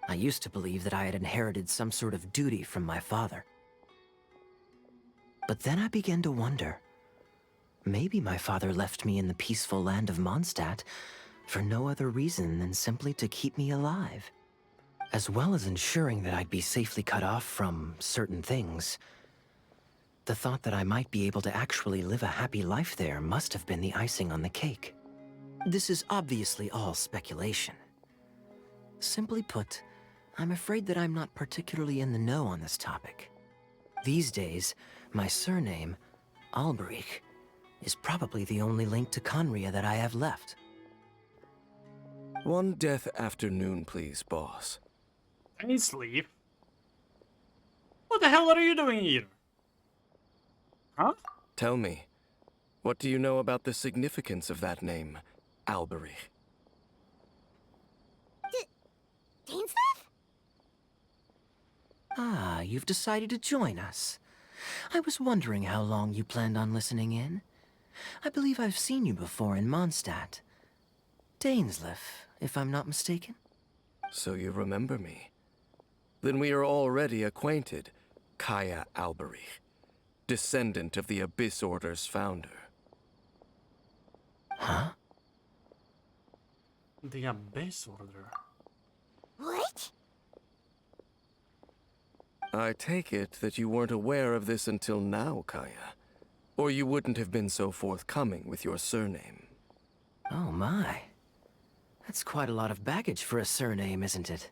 I used to believe that I had inherited some sort of duty from my father. But then I began to wonder. Maybe my father left me in the peaceful land of Mondstadt for no other reason than simply to keep me alive. As well as ensuring that I'd be safely cut off from certain things. The thought that I might be able to actually live a happy life there must have been the icing on the cake. This is obviously all speculation. Simply put, I'm afraid that I'm not particularly in the know on this topic. These days, my surname, Alberich, is probably the only link to Conria that I have left. One death afternoon, please, boss. I need sleep. What the hell are you doing here? Huh? Tell me, what do you know about the significance of that name, Alberich? Dainsleif? Ah, you've decided to join us. I was wondering how long you planned on listening in. I believe I've seen you before in Mondstadt. Dainsleif, if I'm not mistaken. So you remember me. Then we are already acquainted, Kaya Alberich, descendant of the Abyss Order's founder. Huh? The Abyss Order. What? I take it that you weren't aware of this until now, Kaya. Or you wouldn't have been so forthcoming with your surname. Oh my. That's quite a lot of baggage for a surname, isn't it?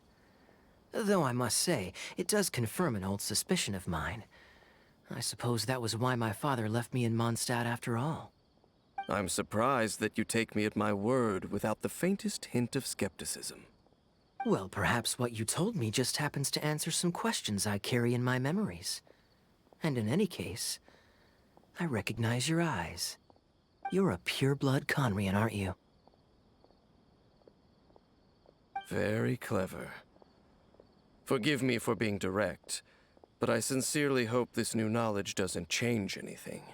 Though I must say, it does confirm an old suspicion of mine. I suppose that was why my father left me in Mondstadt after all. I'm surprised that you take me at my word without the faintest hint of skepticism. Well, perhaps what you told me just happens to answer some questions I carry in my memories. And in any case, I recognize your eyes. You're a pure-blood Conrian, aren't you? Very clever. Forgive me for being direct, but I sincerely hope this new knowledge doesn't change anything.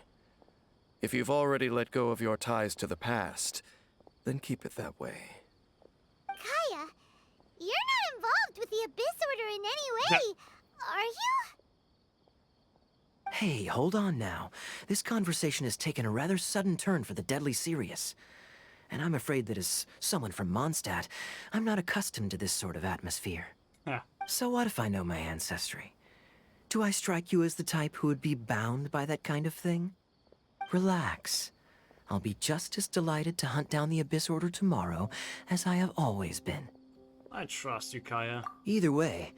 If you've already let go of your ties to the past, then keep it that way. Kaya, you're not involved with the Abyss Order in any way, are you? Hey, hold on now. This conversation has taken a rather sudden turn for the deadly serious. And I'm afraid that as someone from Mondstadt, I'm not accustomed to this sort of atmosphere. Yeah. So what if I know my ancestry? Do I strike you as the type who would be bound by that kind of thing? Relax. I'll be just as delighted to hunt down the Abyss Order tomorrow as I have always been. I trust you, Kaya. Either way,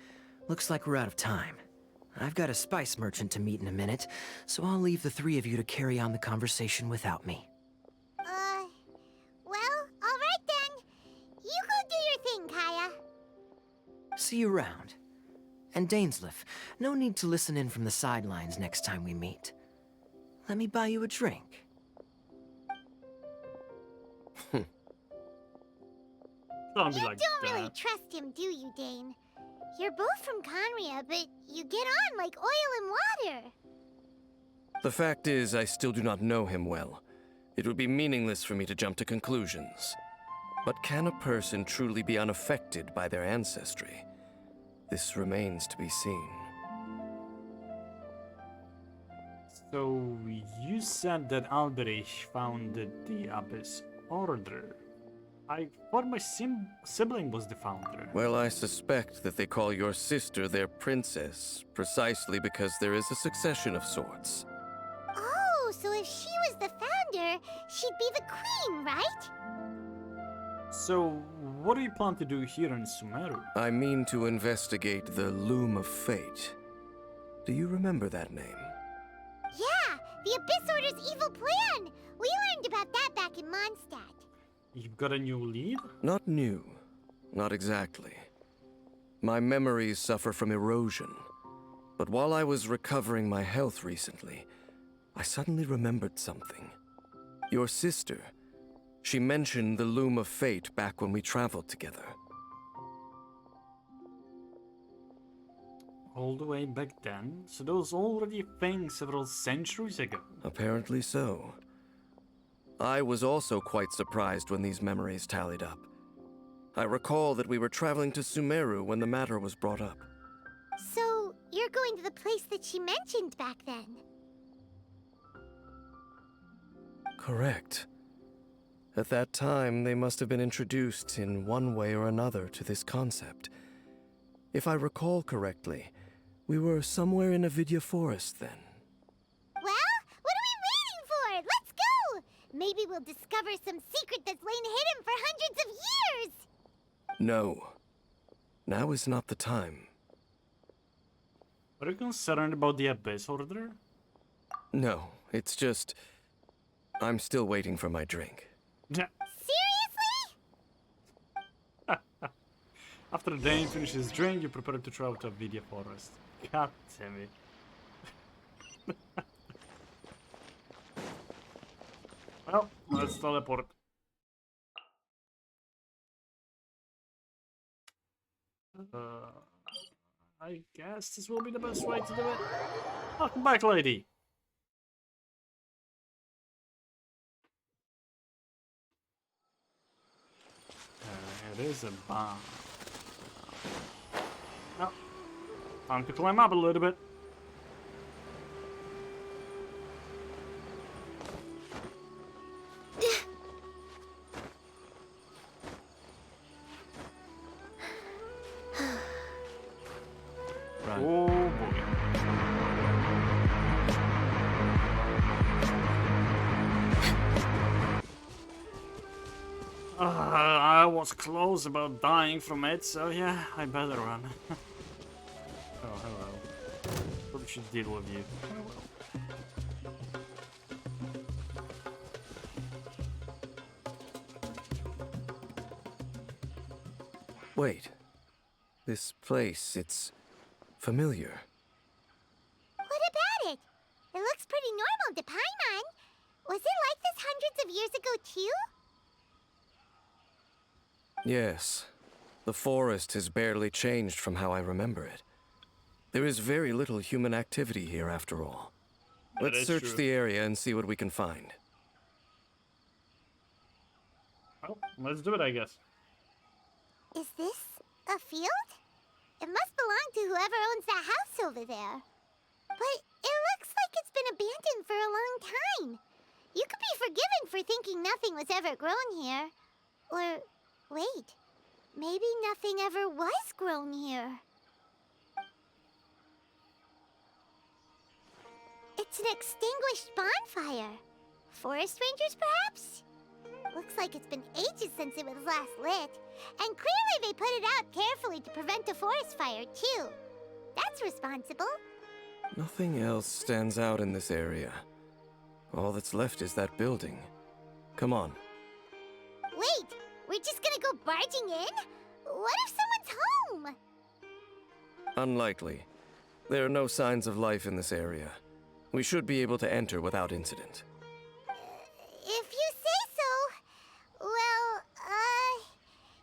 looks like we're out of time. I've got a spice merchant to meet in a minute, so I'll leave the three of you to carry on the conversation without me. Well, alright then. You go do your thing, Kaya. See you around. And Dainsleif, no need to listen in from the sidelines next time we meet. Let me buy you a drink. Don't be You like don't that. really trust him, do you, Dane? You're both from Conria, but you get on like oil and water. The fact is, I still do not know him well. It would be meaningless for me to jump to conclusions. But can a person truly be unaffected by their ancestry? This remains to be seen. So, you said that Alberich founded the Abyss Order. I thought my sibling was the founder. Well, I suspect that they call your sister their princess, precisely because there is a succession of sorts. Oh, so if she was the founder, she'd be the queen, right? So, what do you plan to do here in Sumeru? I mean to investigate the Loom of Fate. Do you remember that name? Yeah, the Abyss Order's evil plan. We learned about that back in Mondstadt. You've got a new lead? Not new. Not exactly. My memories suffer from erosion. But while I was recovering my health recently, I suddenly remembered something. Your sister. She mentioned the Loom of Fate back when we traveled together. All the way back then? So that was already a thing several centuries ago. Apparently so. I was also quite surprised when these memories tallied up. I recall that we were traveling to Sumeru when the matter was brought up. So, you're going to the place that she mentioned back then? Correct. At that time, they must have been introduced in one way or another to this concept. If I recall correctly, we were somewhere in Avidya Forest then. Well, what are we waiting for? Let's go! Maybe we'll discover some secret that's lain hidden for hundreds of years! No. Now is not the time. Are you concerned about the Abyss Order? No, it's just... I'm still waiting for my drink. Yeah. Seriously? After Dane finishes his drink, you prepare to travel to Avidya Forest. God damn it. Well, let's teleport. I guess this will be the best way to do it. Welcome back, lady. It is a bomb. Oh, time to climb up a little bit. Right. Oh boy. I was close about dying from it, so yeah, I better run. Oh, hello. Probably should deal with you. Oh well. Wait. This place, it's familiar. What about it? It looks pretty normal to Paimon. Was it like this hundreds of years ago, too? Yes. The forest has barely changed from how I remember it. There is very little human activity here after all. Let's is search true. the area and see what we can find. Well, let's do it, I guess. Is this a field? It must belong to whoever owns that house over there. But it looks like it's been abandoned for a long time. You could be forgiven for thinking nothing was ever grown here. Or, wait, maybe nothing ever was grown here. It's an extinguished bonfire. Forest rangers, perhaps? Looks like it's been ages since it was last lit. And clearly they put it out carefully to prevent a forest fire, too. That's responsible. Nothing else stands out in this area. All that's left is that building. Come on. Wait, we're just gonna go barging in? What if someone's home? Unlikely. There are no signs of life in this area. We should be able to enter without incident. If you say so. Well,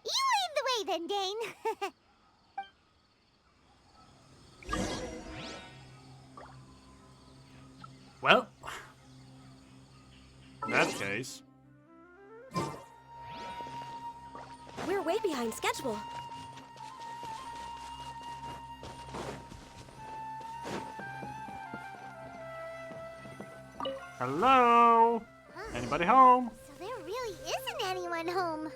you lead the way then, Dane. Well, in that case, We're way behind schedule. hello? Anybody home? So there really isn't anyone home.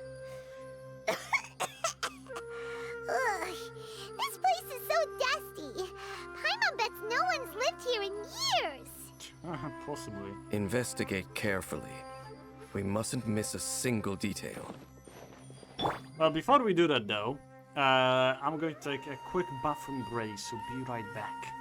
Ugh, this place is so dusty. Paimon bets no one's lived here in years. Possibly. Investigate carefully. We mustn't miss a single detail. Well, before we do that though, I'm going to take a quick bathroom break, so be right back.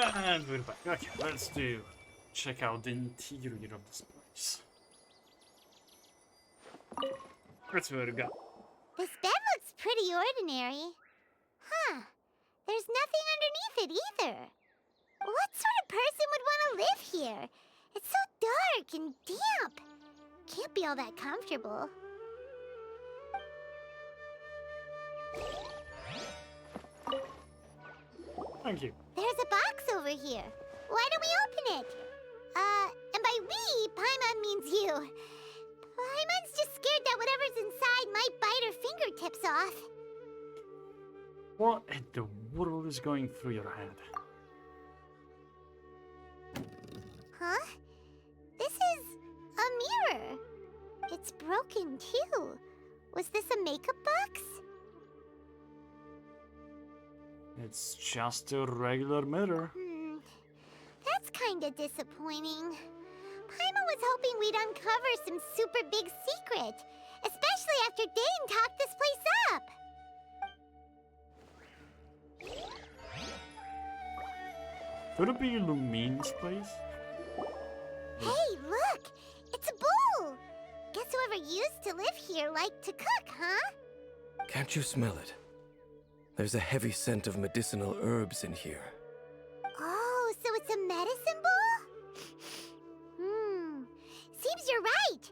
And we're back. Okay, let's check out the interior of this place. Let's see what we got. This bed looks pretty ordinary. Huh. There's nothing underneath it either. What sort of person would want to live here? It's so dark and damp. Can't be all that comfortable. Thank you. There's a box over here. Why don't we open it? And by we, Paimon means you. Paimon's just scared that whatever's inside might bite her fingertips off. What in the world is going through your head? Huh? This is a mirror. It's broken too. Was this a makeup box? It's just a regular mirror. That's kinda disappointing. Paimon was hoping we'd uncover some super big secret, especially after Dane talked this place up. Could it be Lumine's place? Hey, look! It's a bull! Guess whoever used to live here liked to cook, huh? Can't you smell it? There's a heavy scent of medicinal herbs in here. Oh, so it's a medicine bull? Seems you're right.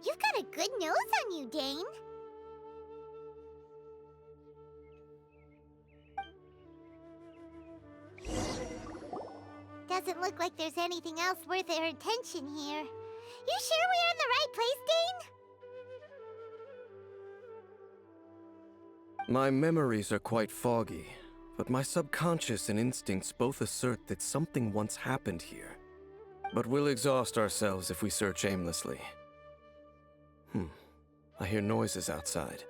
You've got a good nose on you, Dane. Doesn't look like there's anything else worth our attention here. You sure we're in the right place, Dane? My memories are quite foggy, but my subconscious and instincts both assert that something once happened here. But we'll exhaust ourselves if we search aimlessly. I hear noises outside.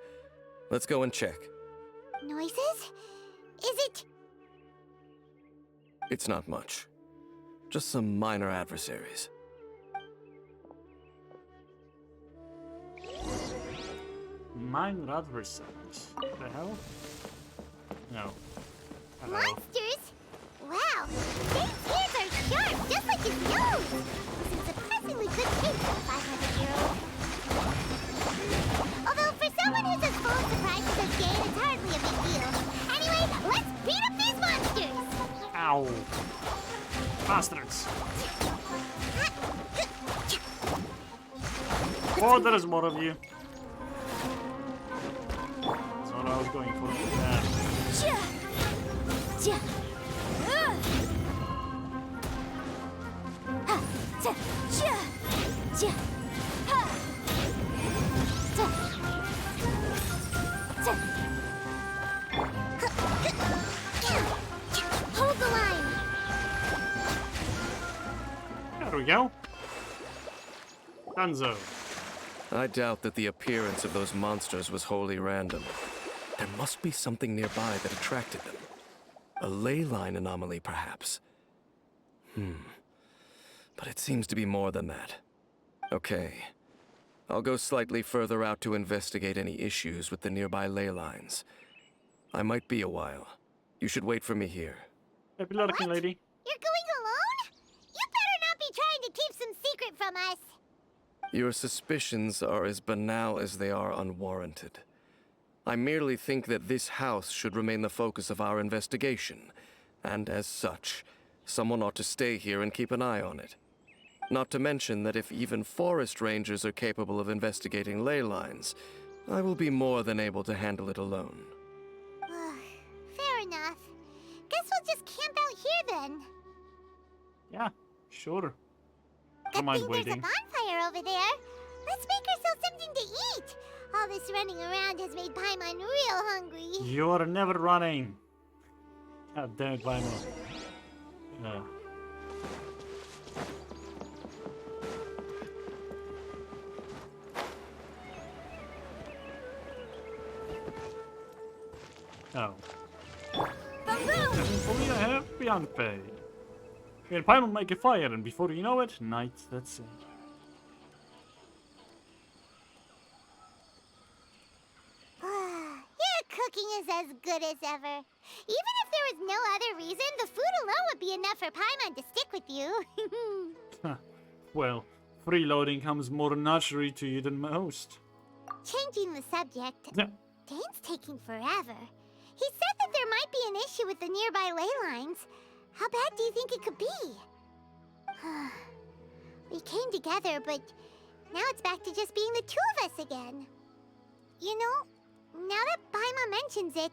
Let's go and check. Noises? Is it... It's not much. Just some minor adversaries. Minor adversaries. The hell? No. Hello. monsters? Wow, Dane's ears are sharp, just like his nose! He's in surprisingly good shape for a 500-year-old. Although, for someone who's as full of surprises as Dane, it's hardly a big deal. Anyway, let's beat up these monsters! Ow. Bastards. Oh, there is more of you. That's what I was going for. Hold the line! There we go. Dunzo. I doubt that the appearance of those monsters was wholly random. There must be something nearby that attracted them. A ley line anomaly, perhaps. But it seems to be more than that. Okay. I'll go slightly further out to investigate any issues with the nearby ley lines. I might be a while. You should wait for me here. Happy lurking, What? lady. You're going alone? You better not be trying to keep some secret from us. Your suspicions are as banal as they are unwarranted. I merely think that this house should remain the focus of our investigation, and as such, someone ought to stay here and keep an eye on it. Not to mention that if even forest rangers are capable of investigating ley lines, I will be more than able to handle it alone. Fair enough. Guess we'll just camp out here then. Yeah, sure. Good Don't mind thing there's a waiting. bonfire over there. Let's make ourselves something to eat. All this running around has made Paimon real hungry. You're never running. God damn it, Paimon. Yeah. Oh. Thankfully, I have beyond pay. And Paimon make a fire, and before you know it, night, that's it. Your cooking is as good as ever. Even if there was no other reason, the food alone would be enough for Paimon to stick with you. Well, freeloading comes more naturally to you than most. Changing the subject, Yeah. Dane's taking forever. He said that there might be an issue with the nearby ley lines. How bad do you think it could be? We came together, but now it's back to just being the two of us again. You know, now that Paimon mentions it,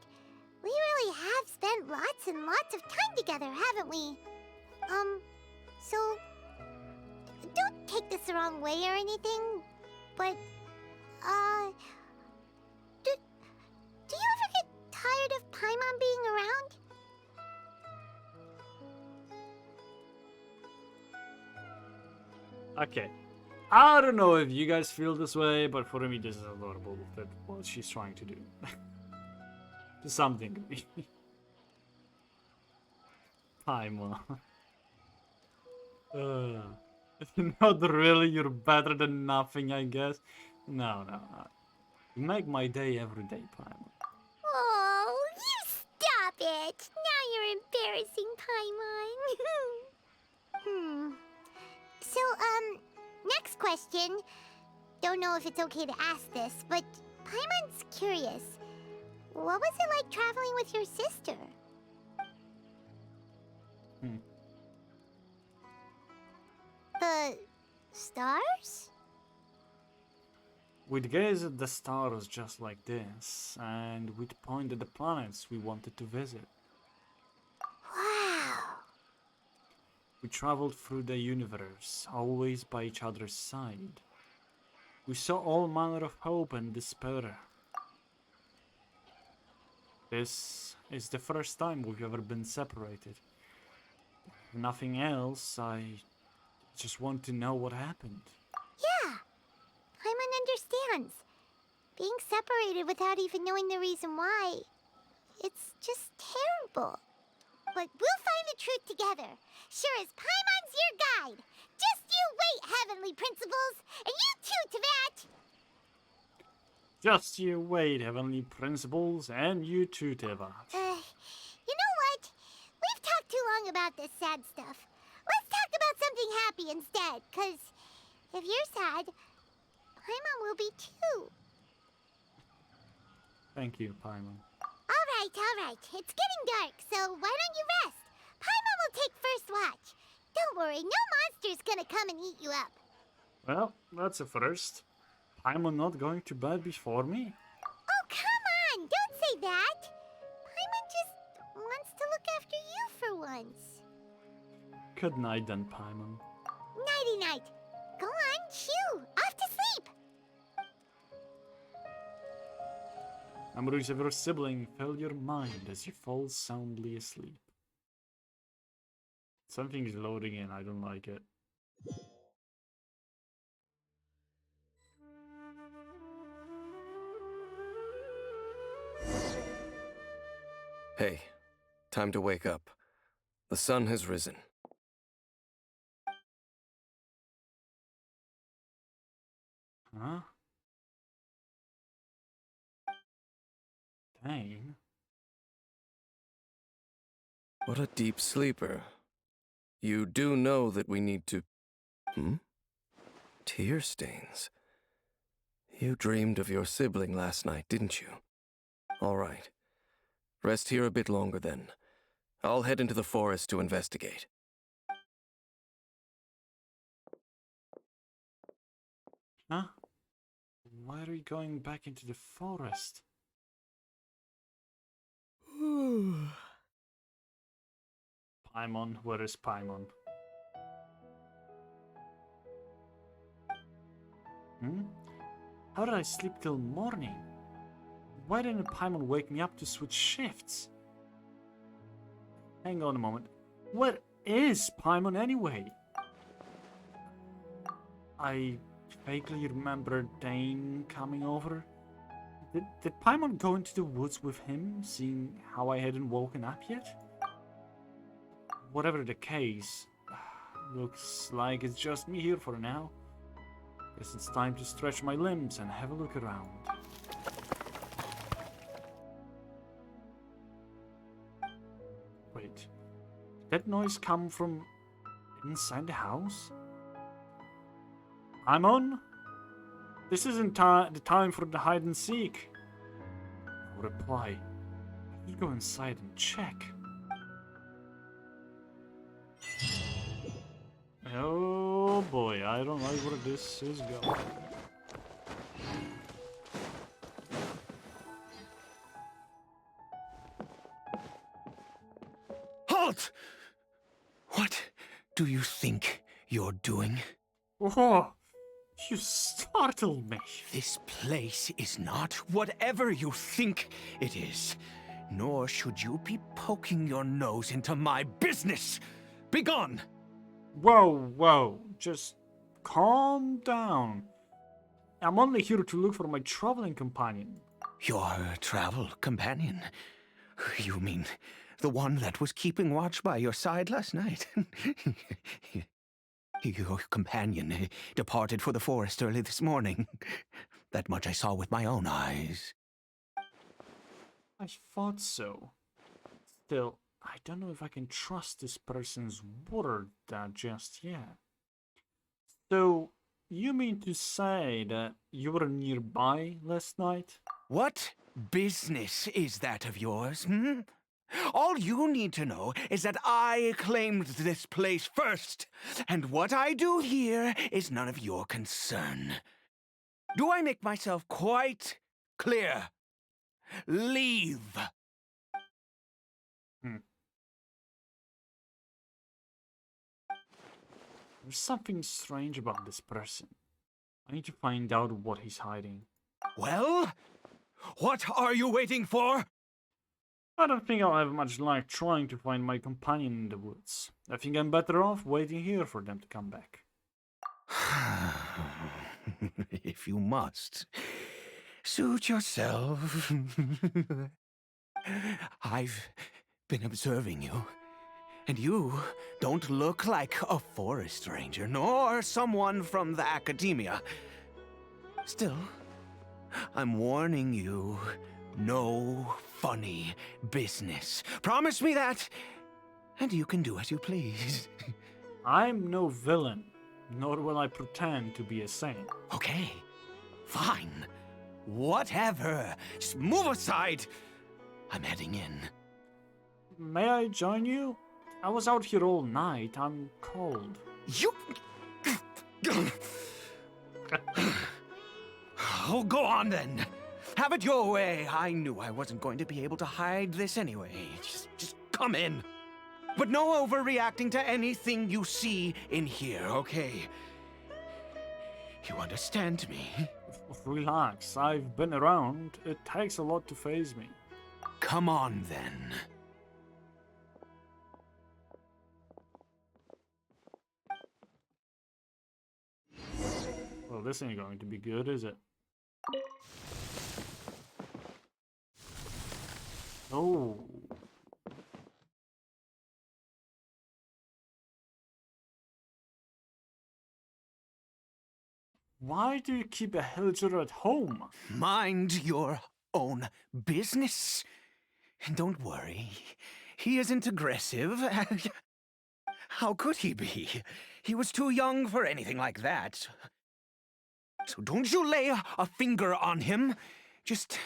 we really have spent lots and lots of time together, haven't we? So, don't take this the wrong way or anything, but, do you ever get tired of Paimon being around? Okay. I don't know if you guys feel this way, but for me this is adorable that what she's trying to do. Something. Paimon. Not really, you're better than nothing, I guess. No, no, no. You make my day every day, Paimon. Oh, you stop it! Now you're embarrassing, Paimon. So, next question. Don't know if it's okay to ask this, but Paimon's curious. What was it like traveling with your sister? The stars? We'd gaze at the stars just like this, and we'd point at the planets we wanted to visit. Wow. We traveled through the universe, always by each other's side. We saw all manner of hope and despair. This is the first time we've ever been separated. If nothing else, I just want to know what happened. Yeah. Paimon understands. Being separated without even knowing the reason why. It's just terrible. But we'll find the truth together. Sure as Paimon's your guide. Just you wait, Heavenly Principles. And you too, Tavat. Just you wait, Heavenly Principles, and you too, Tevat. You know what? We've talked too long about this sad stuff. Let's talk about something happy instead, 'cause if you're sad, Paimon will be too. Thank you, Paimon. All right. It's getting dark, so why don't you rest? Paimon will take first watch. Don't worry, no monster's gonna come and eat you up. Well, that's a first. Paimon not going to bed before me? Oh, come on! Don't say that! Paimon just wants to look after you for once. Good night then, Paimon. Nighty-night. Go on, chew. Off to sleep. Memories of your sibling fill your mind as you fall soundly asleep. Something is loading in, I don't like it. Hey, time to wake up. The sun has risen. Huh? Dang. What a deep sleeper. You do know that we need to... Tear stains. You dreamed of your sibling last night, didn't you? All right. Rest here a bit longer then. I'll head into the forest to investigate. Huh? Why are you going back into the forest? Paimon, where is Paimon? How did I sleep till morning? Why didn't Paimon wake me up to switch shifts? Hang on a moment. Where is Paimon anyway? I vaguely remember Dane coming over. Did Paimon go into the woods with him, seeing how I hadn't woken up yet? Whatever the case, looks like it's just me here for now. Guess it's time to stretch my limbs and have a look around. Wait, did that noise come from inside the house? Paimon? This isn't the time for the hide and seek. No reply. I should go inside and check. Oh boy, I don't like where this is going. Halt! What do you think you're doing? Oh, you startled me. This place is not whatever you think it is. Nor should you be poking your nose into my business. Begone! Whoa, just calm down. I'm only here to look for my traveling companion. Your travel companion? You mean The one that was keeping watch by your side last night. Your companion departed for the forest early this morning. That much I saw with my own eyes. I thought so. Still, I don't know if I can trust this person's word just yet. So, you mean to say that you were nearby last night? What business is that of yours, hmm? All you need to know is that I claimed this place first, and what I do here is none of your concern. Do I make myself quite clear? Leave. There's something strange about this person. I need to find out what he's hiding. Well, what are you waiting for? I don't think I'll have much luck trying to find my companion in the woods. I think I'm better off waiting here for them to come back. If you must, suit yourself. I've been observing you, and you don't look like a forest ranger, nor someone from the academia. Still, I'm warning you, no funny business. Promise me that, and you can do as you please. I'm no villain, nor will I pretend to be a saint. Okay, fine. Whatever. Just move aside. I'm heading in. May I join you? I was out here all night. I'm cold. You... Oh, go on then. Have it your way. I knew I wasn't going to be able to hide this anyway. Just come in. But no overreacting to anything you see in here, okay? You understand me? Relax, I've been around. It takes a lot to faze me. Come on then. Well, this ain't going to be good, is it? Oh. Why do you keep a Hilger at home? Mind your own business. Don't worry. He isn't aggressive. How could he be? He was too young for anything like that. So don't you lay a finger on him. Just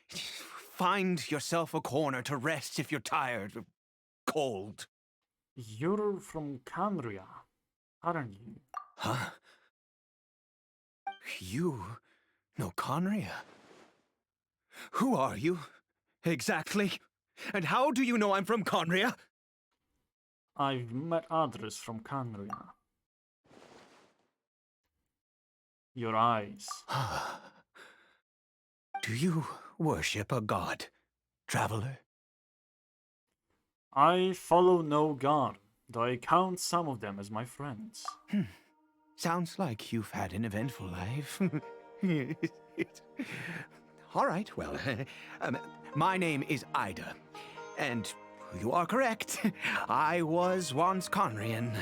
find yourself a corner to rest if you're tired or cold. You're from Canria, aren't you? Huh? You know Conria? Who are you, exactly? And how do you know I'm from Conria? I've met others from Canria. Your eyes. Do you worship a god, traveler? I follow no god, though I count some of them as my friends. Sounds like you've had an eventful life. All right, well, my name is Ida, and you are correct. I was once Conrian.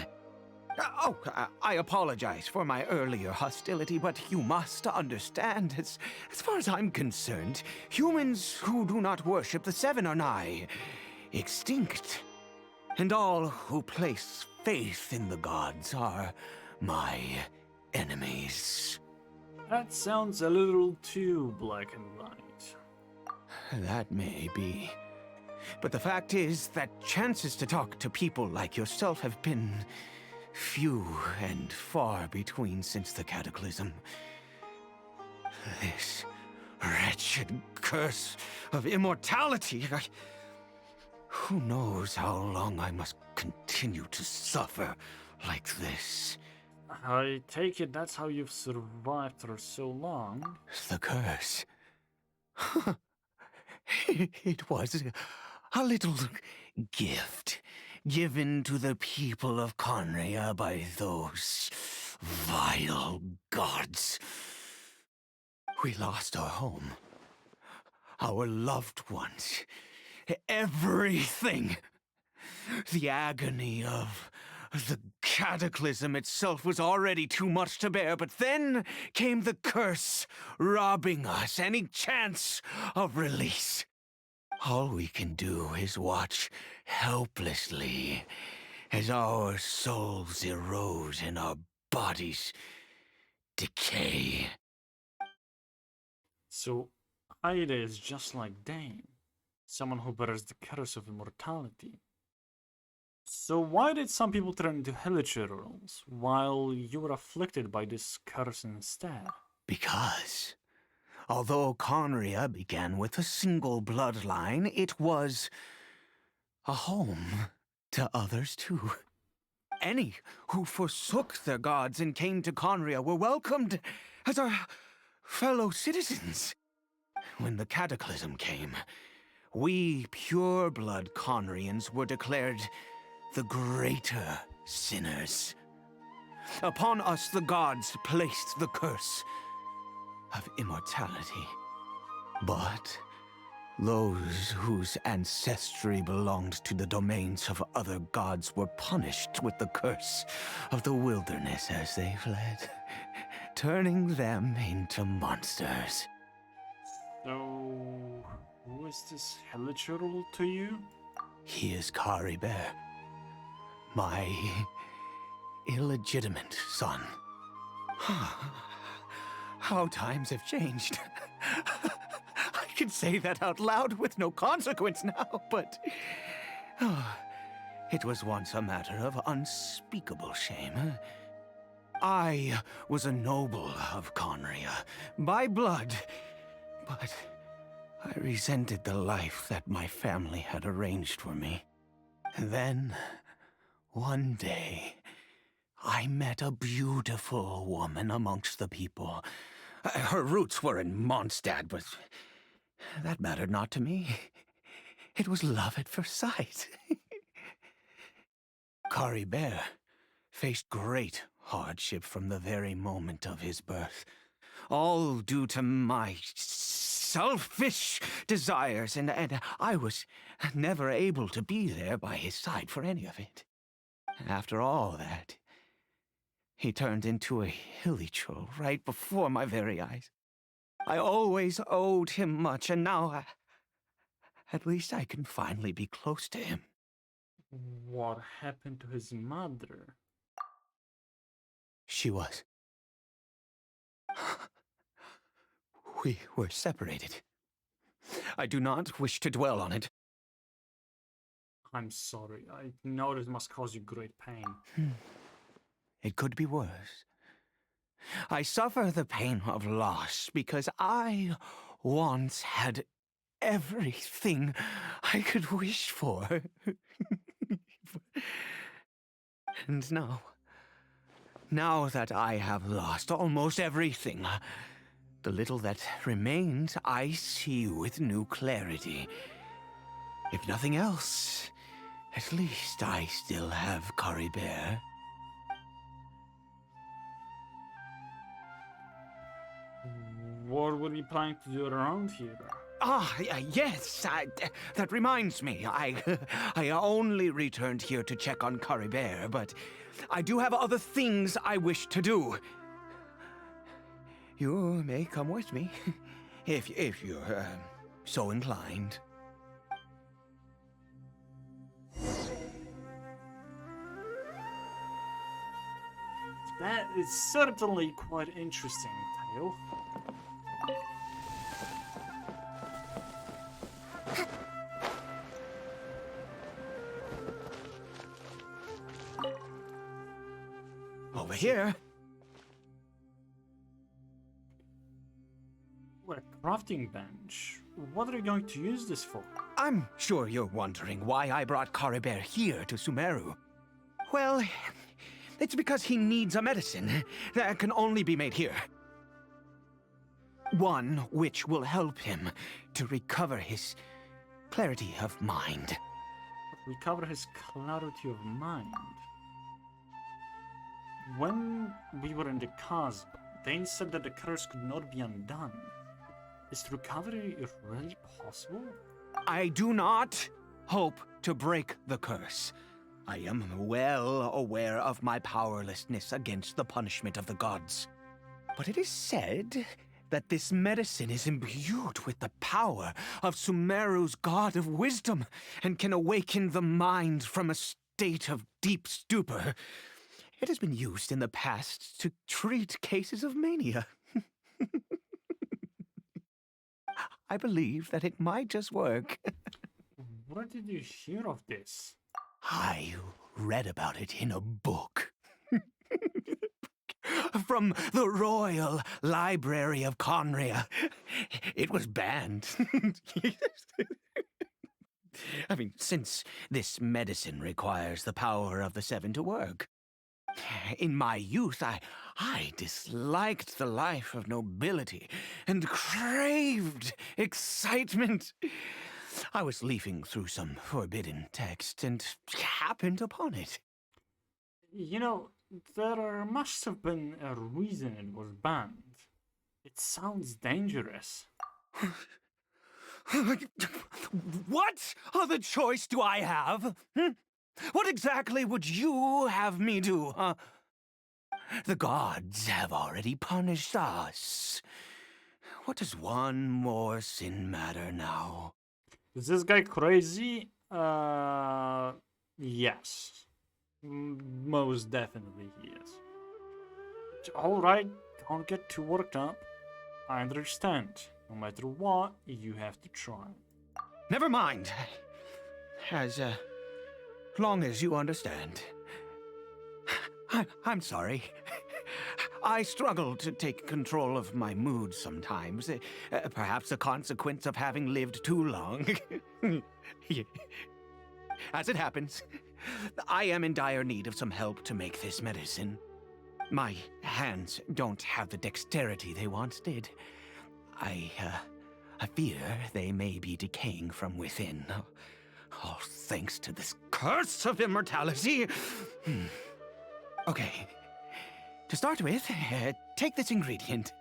I apologize for my earlier hostility, but you must understand, as far as I'm concerned, humans who do not worship the Seven are nigh extinct. And all who place faith in the gods are my enemies. That sounds a little too black and white. That may be. But the fact is that chances to talk to people like yourself have been few and far between since the cataclysm. This wretched curse of immortality. Who knows how long I must continue to suffer like this? I take it that's how you've survived for so long. The curse. It was a little gift given to the people of Conria by those vile gods. We lost our home, our loved ones, everything. The agony of the cataclysm itself was already too much to bear, but then came the curse, robbing us any chance of release. All we can do is watch helplessly as our souls erode and our bodies decay. So, Ida is just like Dane, someone who bears the curse of immortality. So why did some people turn into Helichurls, while you were afflicted by this curse instead? Because, although Conria began with a single bloodline, it was a home to others too. Any who forsook their gods and came to Conria were welcomed as our fellow citizens. When the cataclysm came, we pure-blood Conrians were declared the greater sinners. Upon us the gods placed the curse of immortality. But those whose ancestry belonged to the domains of other gods were punished with the curse of the wilderness as they fled, turning them into monsters. So, who is this Helichurl to you? He is Kari Bear, my illegitimate son. How times have changed. I can say that out loud with no consequence now, but it was once a matter of unspeakable shame. I was a noble of Conria, by blood, but I resented the life that my family had arranged for me. And then, one day, I met a beautiful woman amongst the people. Her roots were in Mondstadt, but that mattered not to me. It was love at first sight. Kari Bear faced great hardship from the very moment of his birth, all due to my selfish desires, and I was never able to be there by his side for any of it. After all that, he turned into a Hilichurl right before my very eyes. I always owed him much, and now at least I can finally be close to him. What happened to his mother? She was. We were separated. I do not wish to dwell on it. I'm sorry. I know this must cause you great pain. It could be worse. I suffer the pain of loss because I once had everything I could wish for. And now that I have lost almost everything, the little that remains I see with new clarity. If nothing else, at least I still have Kari Bear. What were you planning to do around here? Yes, that reminds me. I only returned here to check on Kari Bear, but I do have other things I wish to do. You may come with me, if you're so inclined. That is certainly quite interesting, Tail. Over here. What a crafting bench. What are you going to use this for? I'm sure you're wondering why I brought Kari Bear here to Sumeru. Well, it's because he needs a medicine that can only be made here. One which will help him to recover his clarity of mind. Recover his clarity of mind. When we were in the chasm, Dane said that the curse could not be undone. Is recovery really possible? I do not hope to break the curse. I am well aware of my powerlessness against the punishment of the gods. But it is said that this medicine is imbued with the power of Sumeru's god of wisdom and can awaken the mind from a state of deep stupor. It has been used in the past to treat cases of mania. I believe that it might just work. Where did you hear of this? I read about it in a book. From the Royal Library of Conria. It was banned. I mean, since this medicine requires the power of the Seven to work. In my youth, I disliked the life of nobility and craved excitement. I was leafing through some forbidden text and happened upon it. You know, there must have been a reason it was banned. It sounds dangerous. What other choice do I have? What exactly would you have me do, huh? The gods have already punished us. What does one more sin matter now? Is this guy crazy? Yes. Most definitely he is. Alright, don't get too worked up. I understand. No matter what, you have to try. Never mind. As long as you understand. I'm sorry. I struggle to take control of my mood sometimes. Perhaps a consequence of having lived too long. As it happens, I am in dire need of some help to make this medicine. My hands don't have the dexterity they once did. I fear they may be decaying from within. All thanks to this curse of immortality. Okay. To start with, take this ingredient.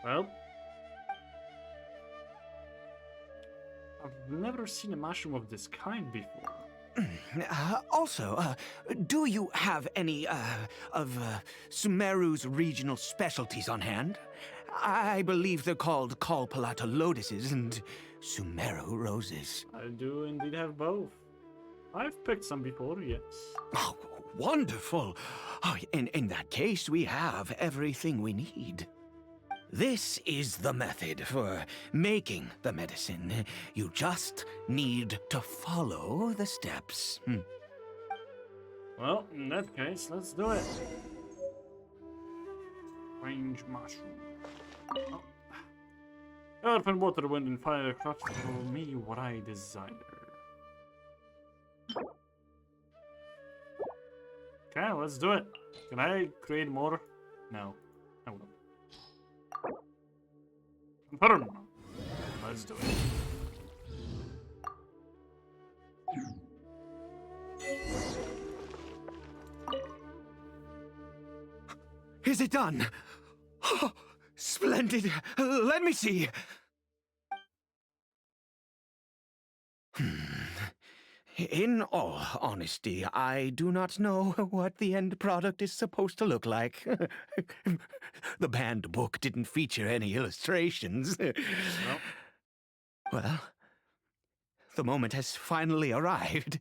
Well, I've never seen a mushroom of this kind before. Also, do you have any, of Sumeru's regional specialties on hand? I believe they're called Kalpalata lotuses and Sumeru roses. I do indeed have both. I've picked some before, yes. Oh, wonderful! Oh, in that case, we have everything we need. This is the method for making the medicine. You just need to follow the steps. Well, in that case, let's do it. Strange mushroom. Oh. Earth and water, wind and fire craft for me what I desire. Okay, let's do it. Can I create more? No. I will. Confirm. Let's do it. Is it done? Oh, splendid. Let me see. In all honesty, I do not know what the end product is supposed to look like. The banned book didn't feature any illustrations. Nope. Well, the moment has finally arrived.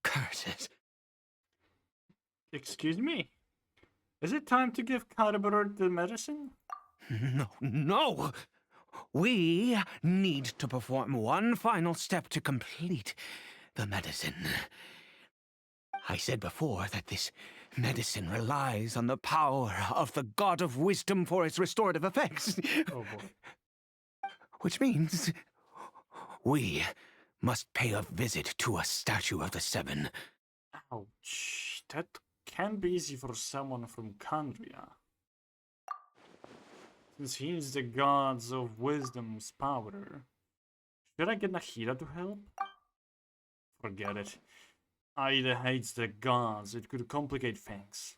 Curses. Excuse me? Is it time to give Cadabert the medicine? No! We need to perform one final step to complete the medicine. I said before that this medicine relies on the power of the god of wisdom for its restorative effects. Oh boy. Which means we must pay a visit to a statue of the Seven. Ouch. That can be easy for someone from Candria. Since he's the gods of wisdom's power. Should I get Nahida to help? Forget it. Aida hates the gods. It could complicate things.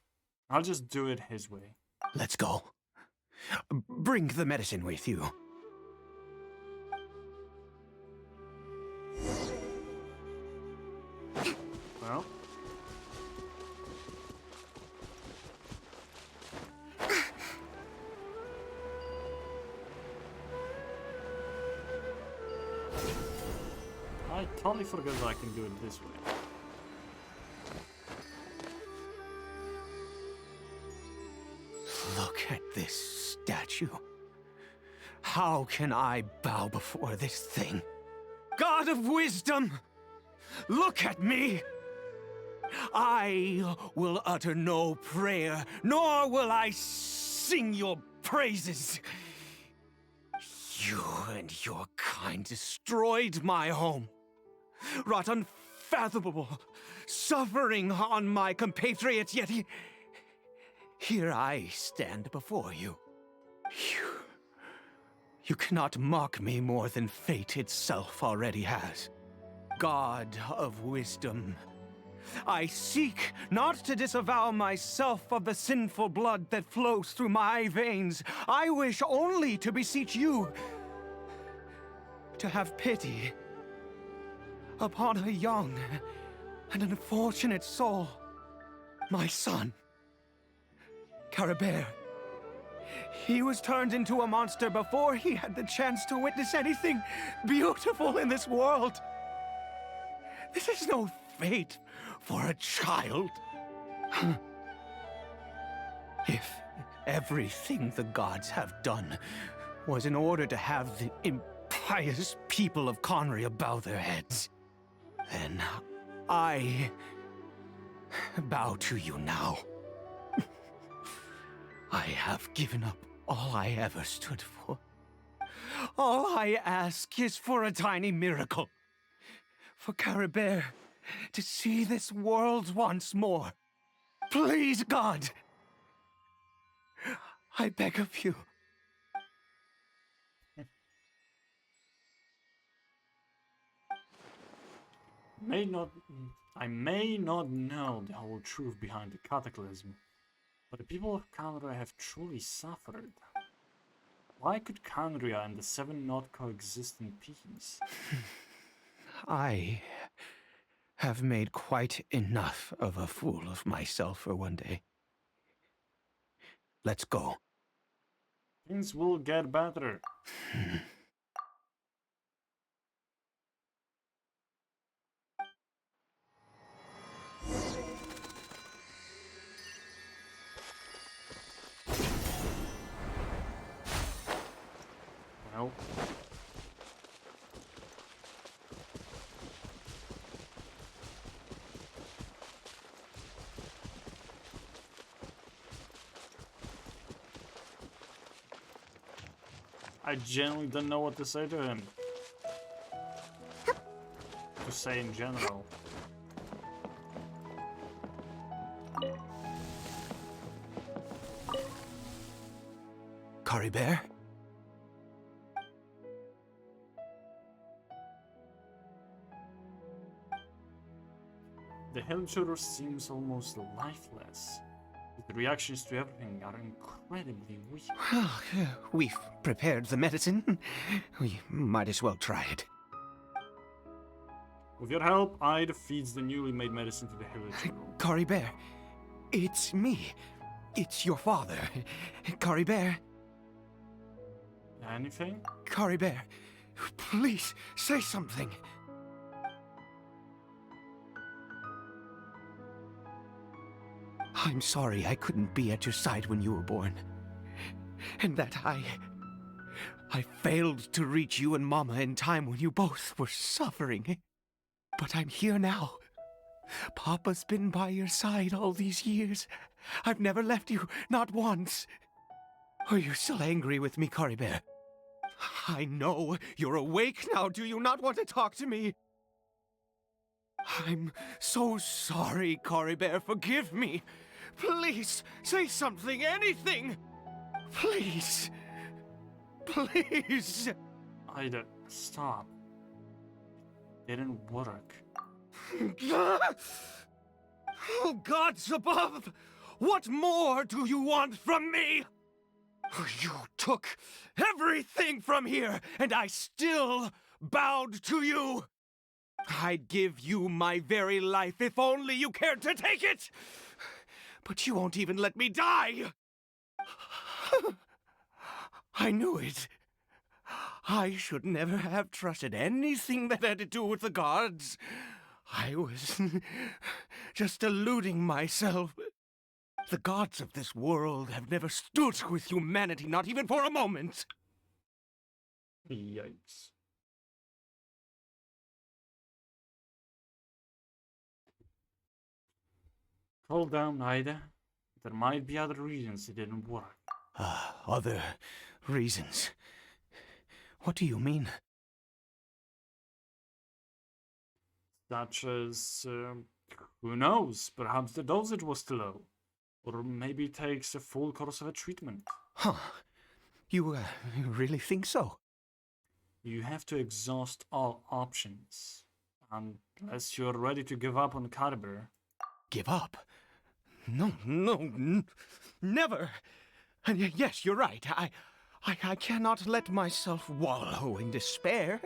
I'll just do it his way. Let's go. Bring the medicine with you. Well. I totally forgot that I can do it this way. Look at this statue. How can I bow before this thing? God of wisdom! Look at me! I will utter no prayer, nor will I sing your praises. You and your kind destroyed my home, wrought unfathomable suffering on my compatriots, yet here I stand before you. You cannot mock me more than fate itself already has. God of wisdom, I seek not to disavow myself of the sinful blood that flows through my veins. I wish only to beseech you to have pity upon a young and unfortunate soul, my son, Caribert. He was turned into a monster before he had the chance to witness anything beautiful in this world. This is no fate for a child. If everything the gods have done was in order to have the impious people of Conria bow their heads, then I bow to you now. I have given up all I ever stood for. All I ask is for a tiny miracle. For Caribert to see this world once more. Please, God! I beg of you. I may not know the whole truth behind the cataclysm, but the people of Canria have truly suffered. Why could Canria and the Seven not coexist in peace? I have made quite enough of a fool of myself for one day. Let's go. Things will get better. Well. I genuinely don't know what to say to him. To say in general. Caribert? The Hellshooter seems almost lifeless. The reactions to everything are incredibly weak. Well, we've prepared the medicine. We might as well try it. With your help, Ida feeds the newly made medicine to the Hellshooter. Caribert, it's me. It's your father. Caribert. Anything? Caribert, please say something. I'm sorry I couldn't be at your side when you were born. And that I failed to reach you and Mama in time when you both were suffering. But I'm here now. Papa's been by your side all these years. I've never left you, not once. Are you still angry with me, Caribert? I know you're awake now. Do you not want to talk to me? I'm so sorry, Caribert. Forgive me. Please, say something, anything. Please. Please. Ida, stop. It didn't work. Oh, gods above! What more do you want from me? You took everything from here, and I still bowed to you. I'd give you my very life if only you cared to take it. But you won't even let me die. I knew it. I should never have trusted anything that had to do with the gods. I was just deluding myself. The gods of this world have never stood with humanity, not even for a moment. Yikes. Calm down, Ida. There might be other reasons it didn't work. Other reasons. What do you mean? Such as, who knows? Perhaps the dosage was too low. Or maybe it takes a full course of a treatment. Huh. You really think so? You have to exhaust all options. Unless you're ready to give up on Carver. Give up? No, never. And yes, you're right. I cannot let myself wallow in despair.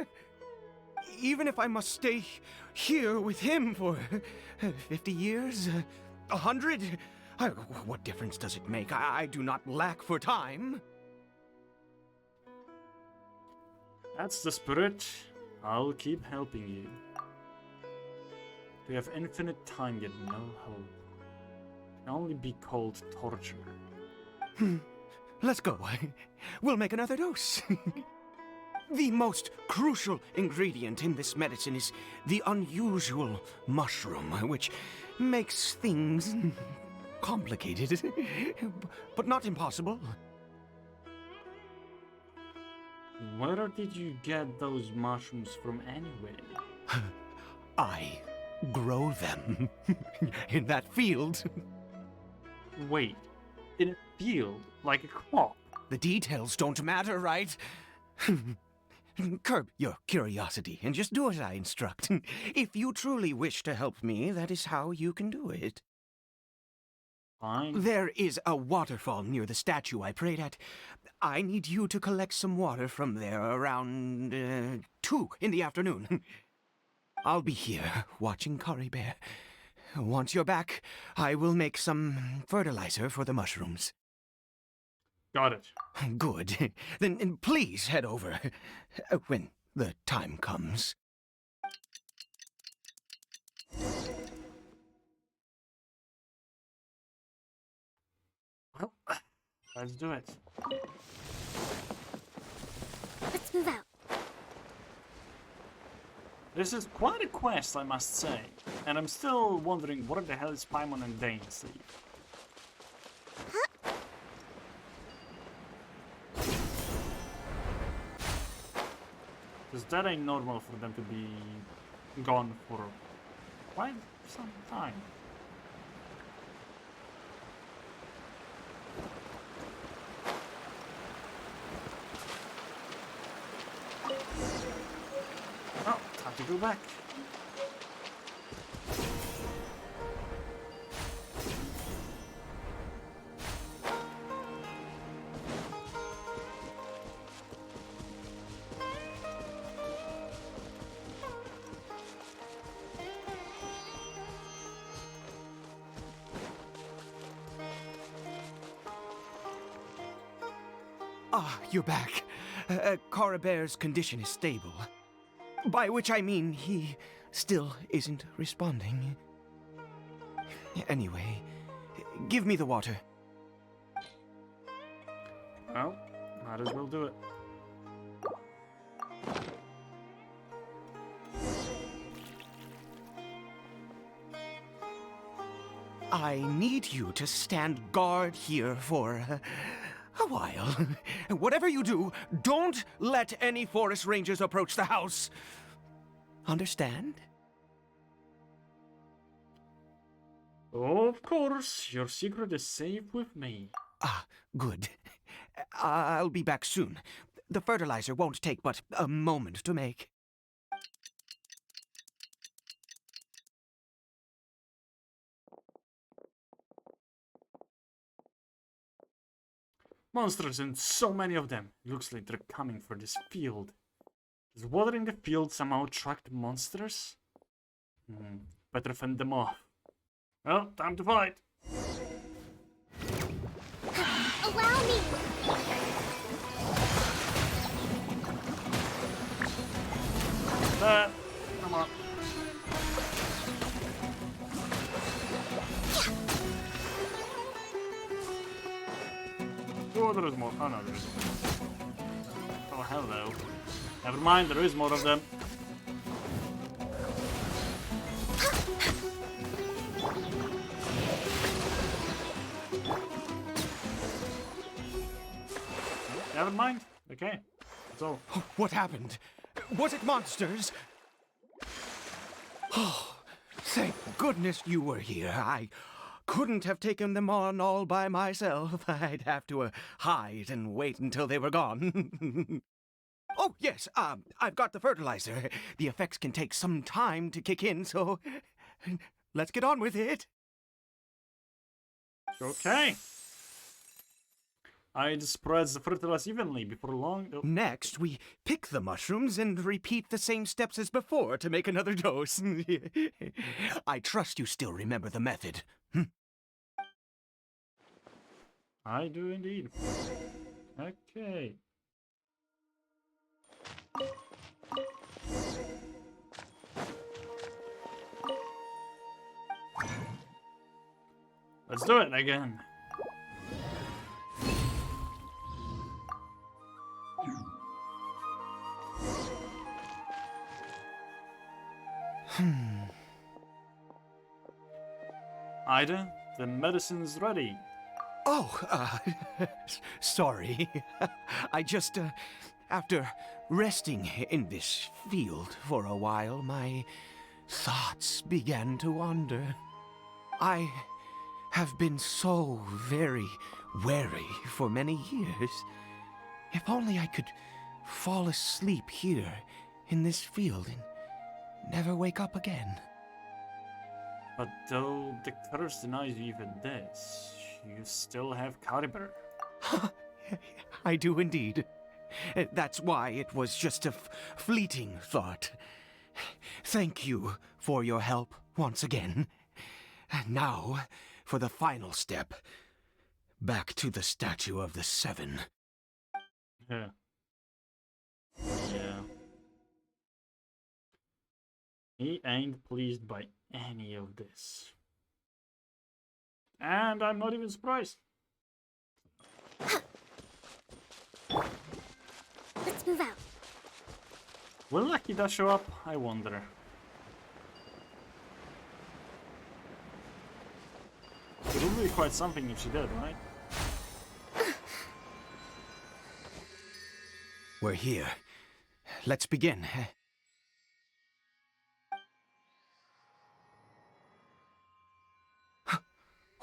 Even if I must stay here with him for 50 years, 100, what difference does it make? I do not lack for time. That's the spirit. I'll keep helping you. We have infinite time yet no hope. It can only be called torture. Let's go. We'll make another dose. The most crucial ingredient in this medicine is the unusual mushroom, which makes things complicated, but not impossible. Where did you get those mushrooms from anyway? I grow them in that field. Wait, in a field, like a crop? The details don't matter, right? Curb your curiosity and just do as I instruct. If you truly wish to help me, that is how you can do it. Fine. There is a waterfall near the statue I prayed at. I need you to collect some water from there around 2 in the afternoon. I'll be here watching Curry Bear. Once you're back, I will make some fertilizer for the mushrooms. Got it. Good. Then please head over when the time comes. Well, let's do it. Let's move out. This is quite a quest, I must say. And I'm still wondering where the hell is Paimon and Dane sleep. Because that ain't normal for them to be gone for quite some time. Oh, time to go back. Ah, you're back. Coribear's condition is stable. By which I mean he still isn't responding. Anyway, give me the water. Well, might as well do it. I need you to stand guard here for a while. Whatever you do, don't let any forest rangers approach the house. Understand? Of course, your secret is safe with me. Ah, good. I'll be back soon. The fertilizer won't take but a moment to make. Monsters and so many of them. Looks like they're coming for this field. Does watering the field somehow attract monsters? Better fend them off. Well, time to fight. Allow me! There. Come on. Oh, there is more. Oh, no, there isn't. Oh, hello. Never mind, there is more of them. Never mind. Okay. That's all. What happened? Was it monsters? Oh, thank goodness you were here. I couldn't have taken them on all by myself. I'd have to hide and wait until they were gone. Oh, yes, I've got the fertilizer. The effects can take some time to kick in, so let's get on with it. Okay. I'd spread the fertilizer evenly before long. Oh. Next, we pick the mushrooms and repeat the same steps as before to make another dose. I trust you still remember the method. I do indeed. Okay. Let's do it again. Ida, the medicine's ready. Oh, sorry. I just, after resting in this field for a while, my thoughts began to wander. I have been so very wary for many years. If only I could fall asleep here in this field and never wake up again. But though the curse denies you even this, you still have Caliber. I do indeed. That's why it was just a fleeting thought. Thank you for your help once again. And now, for the final step. Back to the Statue of the Seven. Yeah. Yeah. He ain't pleased by any of this. And I'm not even surprised. Let's move out. Will Akita show up? I wonder. It would be quite something if she did, right? We're here. Let's begin.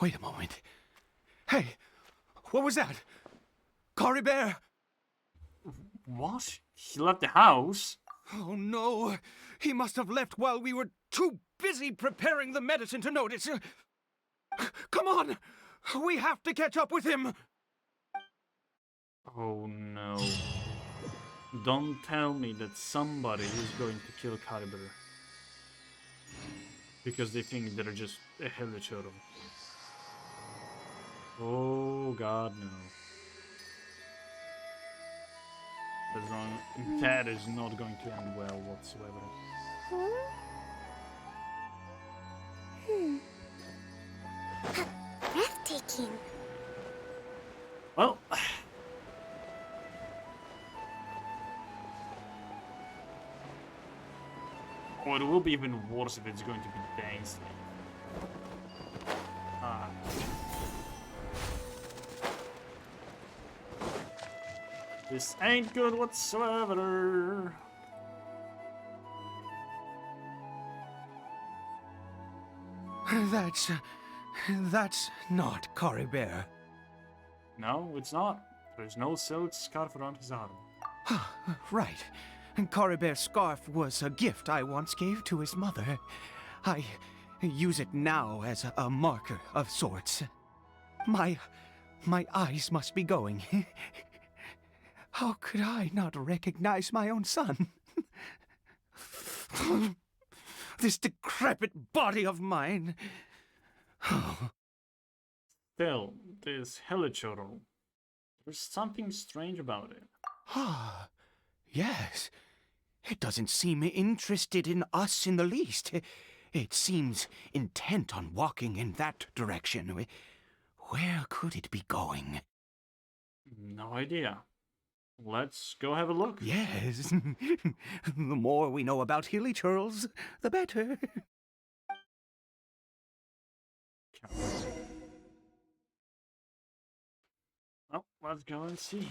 Wait a moment. Hey, what was that? Cory Bear! What? He left the house? Oh no! He must have left while we were too busy preparing the medicine to notice. Come on! We have to catch up with him! Oh no. Don't tell me that somebody is going to kill Caliber. Because they think they're just a Helichoro. Oh god, no. That is not going to end well whatsoever. Breathtaking. Well... Or it will be even worse if it's going to be dancing. This ain't good whatsoever. That's not Cory Bear. No, it's not. There's no silk scarf around his arm. Right. Cory Bear's scarf was a gift I once gave to his mother. I use it now as a marker of sorts. My my eyes must be going. How could I not recognize my own son? This decrepit body of mine. Still, this helichurl. There's something strange about it. Ah, yes. It doesn't seem interested in us in the least. It seems intent on walking in that direction. Where could it be going? No idea. Let's go have a look. Yes. The more we know about hilly churls, the better. Well, let's go and see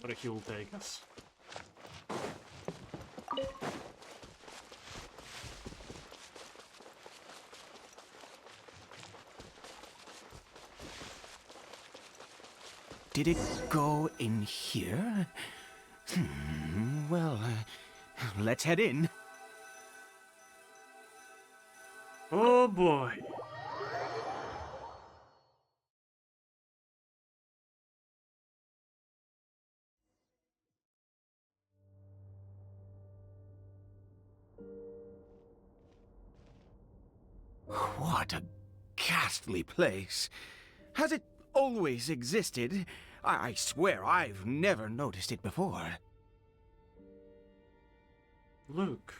where he will take us. Did it go in here? Well, let's head in. Oh boy. What a ghastly place. Has it always existed? I swear I've never noticed it before. Look.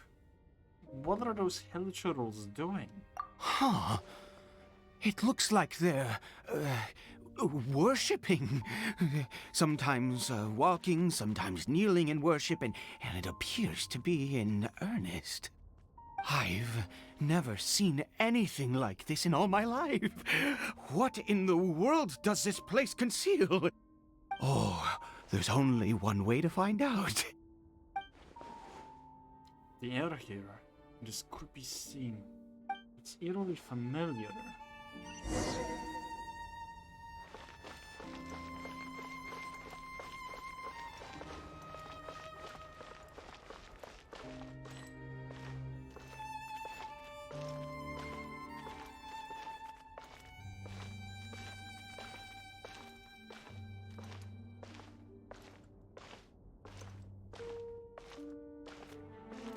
What are those helichurls doing? Huh. It looks like they're, worshipping. Sometimes walking, sometimes kneeling in worship, and it appears to be in earnest. I've never seen anything like this in all my life. What in the world does this place conceal? Oh, there's only one way to find out. The air here, this creepy scene, it's eerily familiar.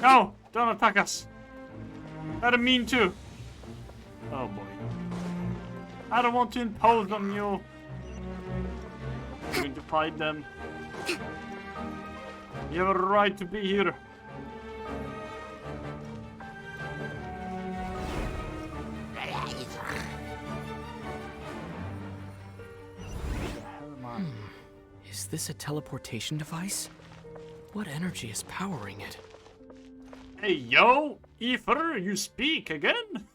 No! Don't attack us! I didn't mean to! Oh boy. I don't want to impose on you! I'm going to fight them. You have a right to be here. Is this a teleportation device? What energy is powering it? Hey yo! Ether, you speak again?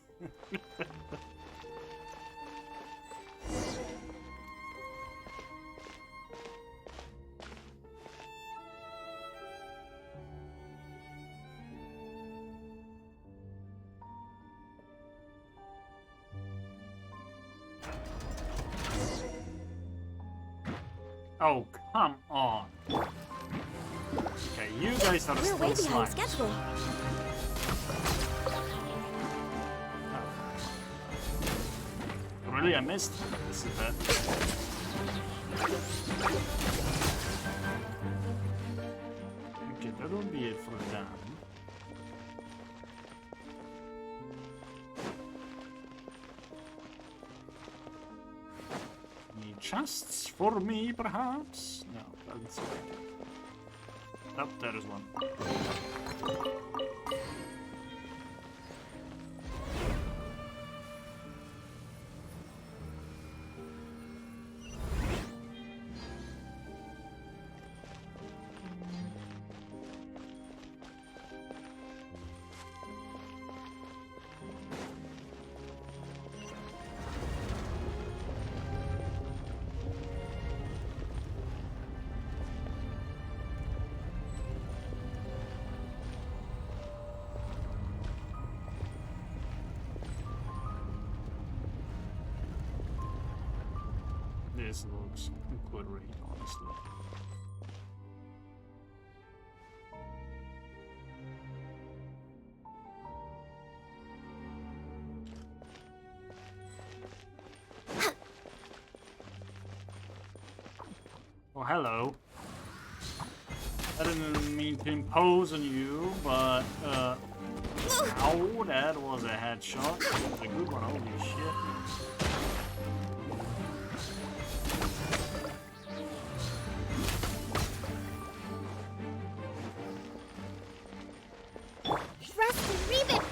Oh, come on. Okay, you guys are We're still way behind slime. schedule. Really, I missed? This is bad. Okay, that'll be it for them. Any chests for me, perhaps? No, that's okay. Oh, there is one. This looks great, honestly. Oh, hello. I didn't mean to impose on you, but, ow, that was a headshot. That was a good one, holy shit. Thrust and reeve it!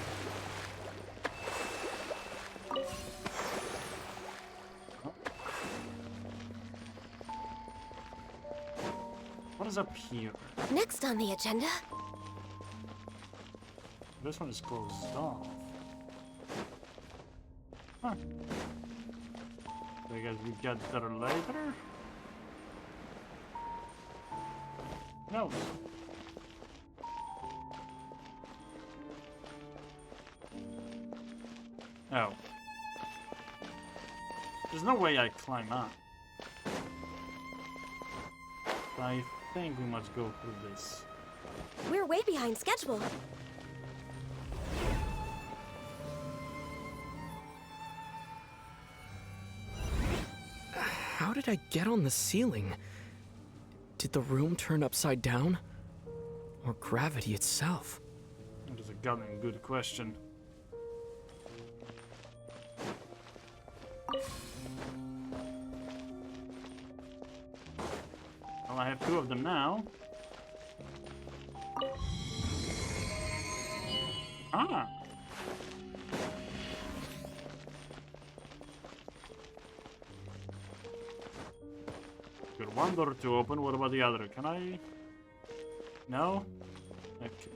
What is up here? Next on the agenda. This one is closed off. Huh. I guess we get there later? No. Oh. There's no way I climb up. I think we must go through this. We're way behind schedule. How did I get on the ceiling? Did the room turn upside down? Or gravity itself? That is a goddamn good question. Well, I have two of them now. Ah! Got one door to open, what about the other? Can I? No? Okay.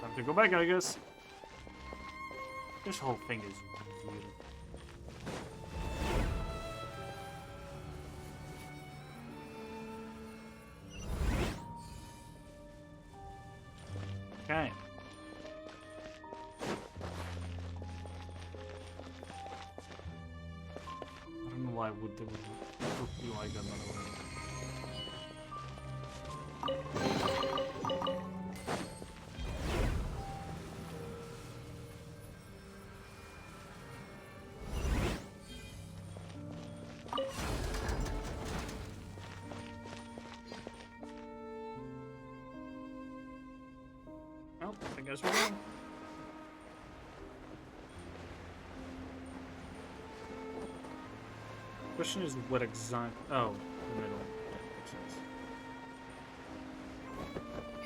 Time to go back, I guess. This whole thing is weird. Okay. I don't know why would they would feel like that, by the way. Well, I guess we're done. Question is what exact? Oh, the middle. Yeah, makes sense.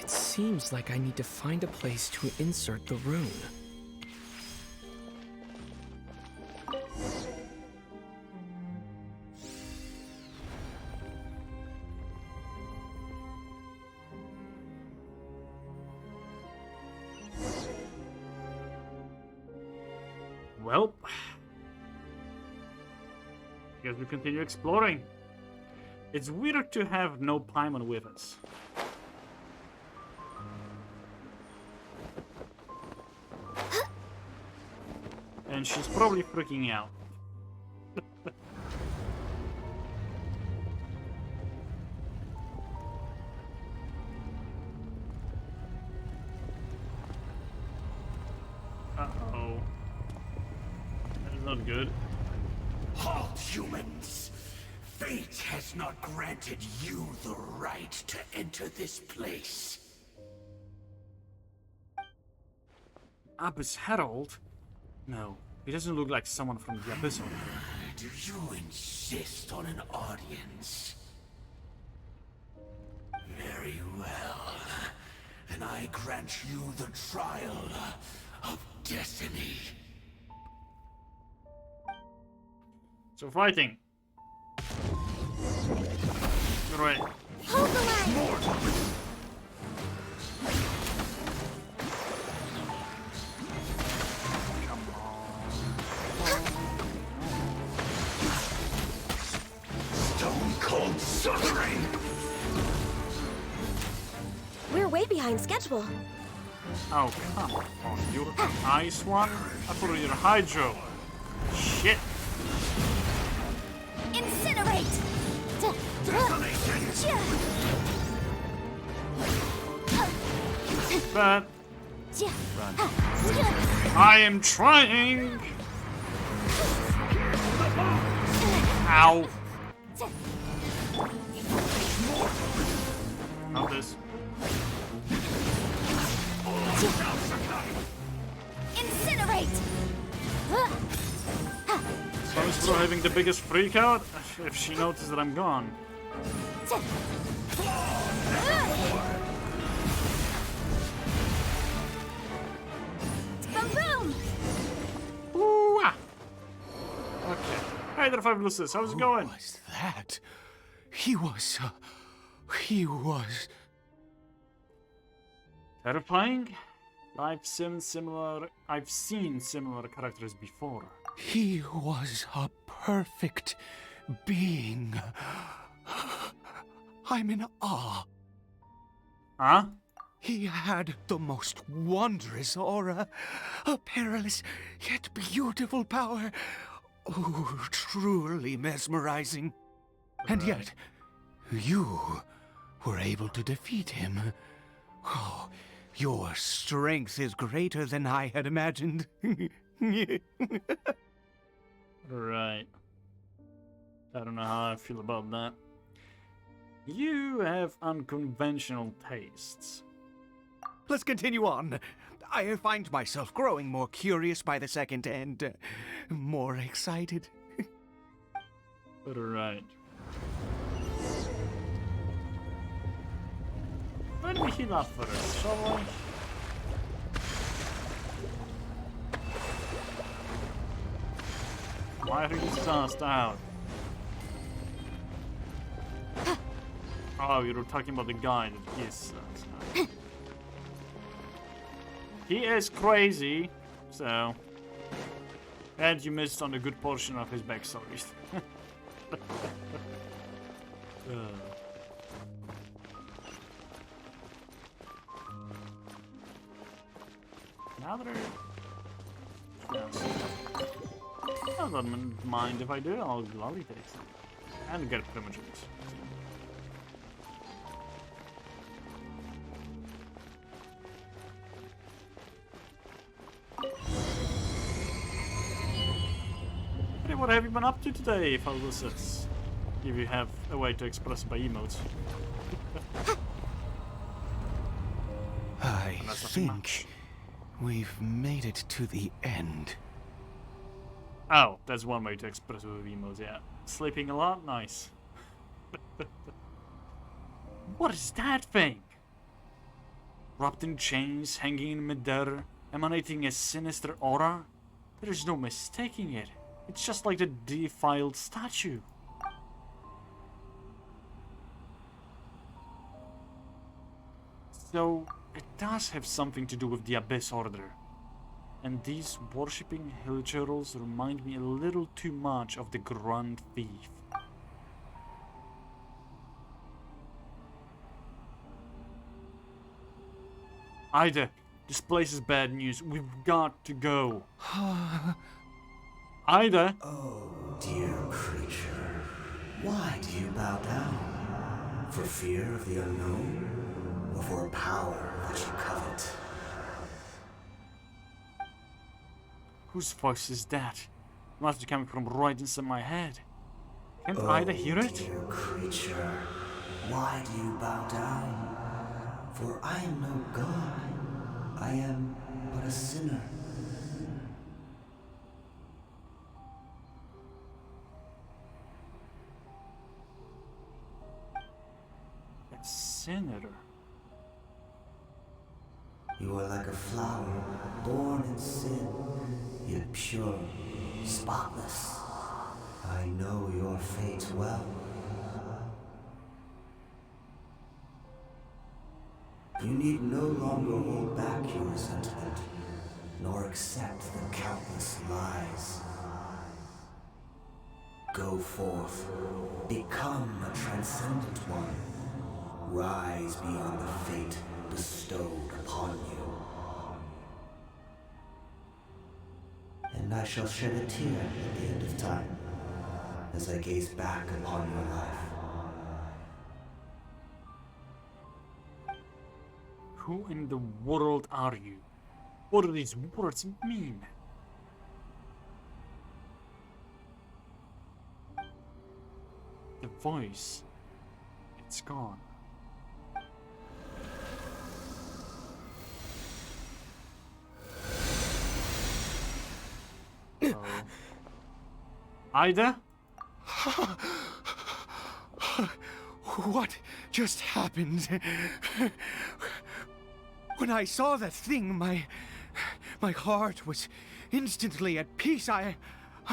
It seems like I need to find a place to insert the rune. Well, I guess we continue exploring. It's weird to have no Paimon with us. And she's probably freaking out. Uh-oh. That is not good. Halt, humans! Fate has not granted you the right to enter this place. Abyss Herald? No, he doesn't look like someone from the Abyss. Do you insist on an audience? Very well. Then I grant you the trial of destiny. So fighting. Right. Hold the line! Come on. Stone cold suffering! We're way behind schedule. Oh, come on. You're an ice one? I thought you were hydro. Shit. Incinerate! But I am trying. Ow! Not this. Incinerate! Someone's still having the biggest freak out if she notices that I'm gone. Boom! Ooh, ah. Okay. Hey there, Fabulouses. How's it going? What was that? He was... Terrifying? I've seen similar characters before. He was a perfect being. I'm in awe. Huh? He had the most wondrous aura, a perilous yet beautiful power. Oh, truly mesmerizing. And yet, you were able to defeat him. Oh, your strength is greater than I had imagined. Right. I don't know how I feel about that. You have unconventional tastes. Let's continue on. I find myself growing more curious by the second and more excited. Right. Let me heal up first, shall we? Why are you sussed out? Oh, you were talking about the guy that is he is crazy, so... And you missed on a good portion of his backstory. Now that yes. I don't mind if I do, I'll gladly take some. And get primogens. Hey, what have you been up to today, Fabulouses? If you have a way to express it by emotes. I think we've made it to the end. Oh, that's one way to express it with emotes, yeah. Sleeping a lot? Nice. What is that thing? Wrapped in chains, hanging in midair, emanating a sinister aura? There is no mistaking it. It's just like the defiled statue. So, it does have something to do with the Abyss Order. And these worshipping hillchurls remind me a little too much of the Grand Thief. Ida, this place is bad news. We've got to go. Ida? Oh, dear creature. Why do you bow down? For fear of the unknown? Or for power that you covet? Whose voice is that? It must be coming from right inside my head. Can't Ida hear it? Dear creature, why do you bow down? For I am no god. I am but a sinner. A sinner. You are like a flower, born in sin, yet pure, spotless. I know your fate well. You need no longer hold back your resentment, nor accept the countless lies. Go forth, become a transcendent one. Rise beyond the fate bestowed upon you. And I shall shed a tear at the end of time, as I gaze back upon your life. Who in the world are you? What do these words mean? the voice. It's gone. So, Ida? What just happened? When I saw that thing, my heart was instantly at peace. I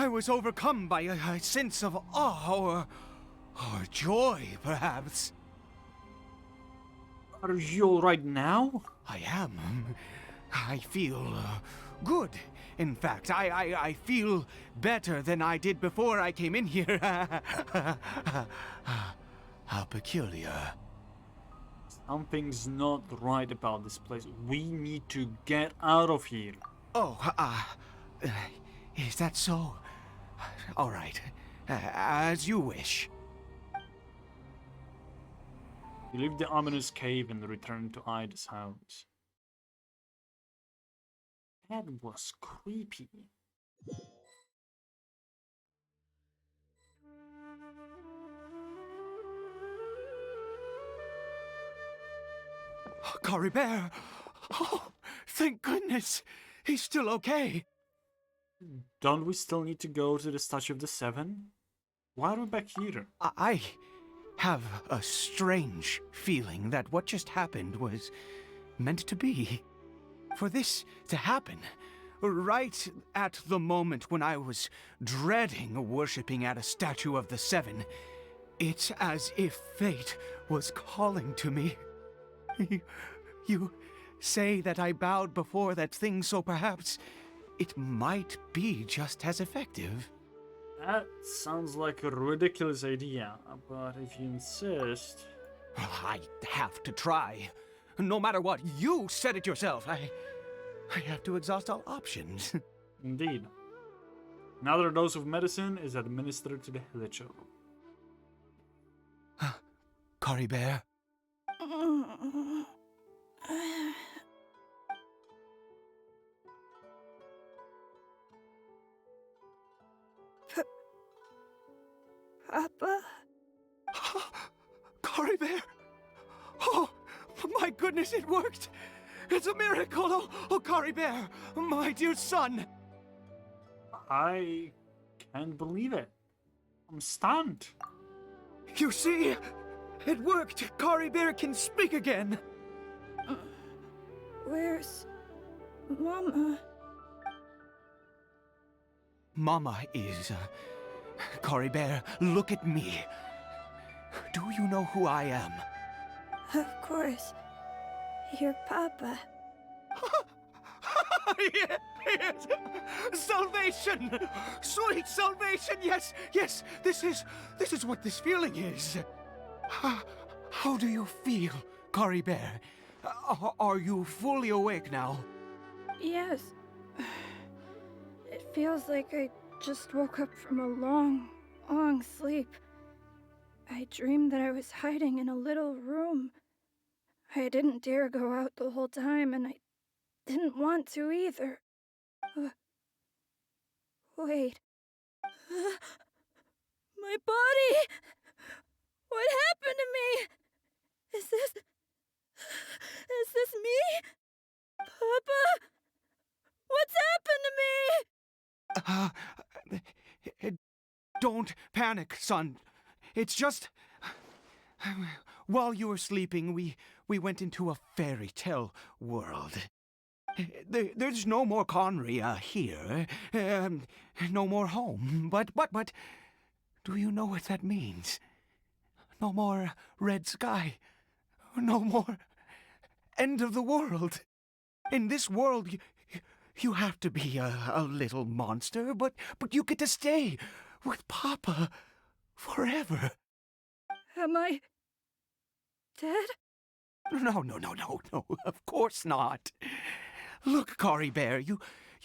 was overcome by a sense of awe or joy, perhaps. Are you alright now? I am. I feel good. In fact, I feel better than I did before I came in here. How peculiar. Something's not right about this place. We need to get out of here. Oh, is that so? All right. As you wish. You leave the ominous cave and return to Ida's house. That was creepy. Cory Bear! Oh, thank goodness! He's still okay. Don't we still need to go to the Statue of the Seven? Why are we back here? I have a strange feeling that what just happened was meant to be. For this to happen, right at the moment when I was dreading worshipping at a statue of the Seven, it's as if fate was calling to me. You say that I bowed before that thing, so perhaps it might be just as effective. That sounds like a ridiculous idea, but if you insist... I have to try. No matter what, you said it yourself. I have to exhaust all options. Indeed. Another dose of medicine is administered to the Hilicho. Cory Bear? Papa? Cory Bear? Oh, my goodness, it worked! It's a miracle! Oh, Cory Bear, my dear son! I can't believe it. I'm stunned. You see? It worked! Cory Bear can speak again! Where's Mama? Mama is... Cory Bear, look at me. Do you know who I am? Of course. Your Papa. Yes! Salvation! Sweet salvation! Yes, yes! This is what this feeling is. How do you feel, Cory Bear? Are you fully awake now? Yes. It feels like I just woke up from a long, long sleep. I dreamed that I was hiding in a little room. I didn't dare go out the whole time, and I didn't want to either. Wait. My body! What happened to me? Is this me? Papa? What's happened to me? Don't panic, son. It's just... While you were sleeping, we went into a fairy tale world. There's no more Conria here. No more home. But... Do you know what that means? No more red sky. No more end of the world. In this world, you have to be a little monster, but you get to stay with Papa forever. Am I dead? No, of course not. Look, Cory Bear, you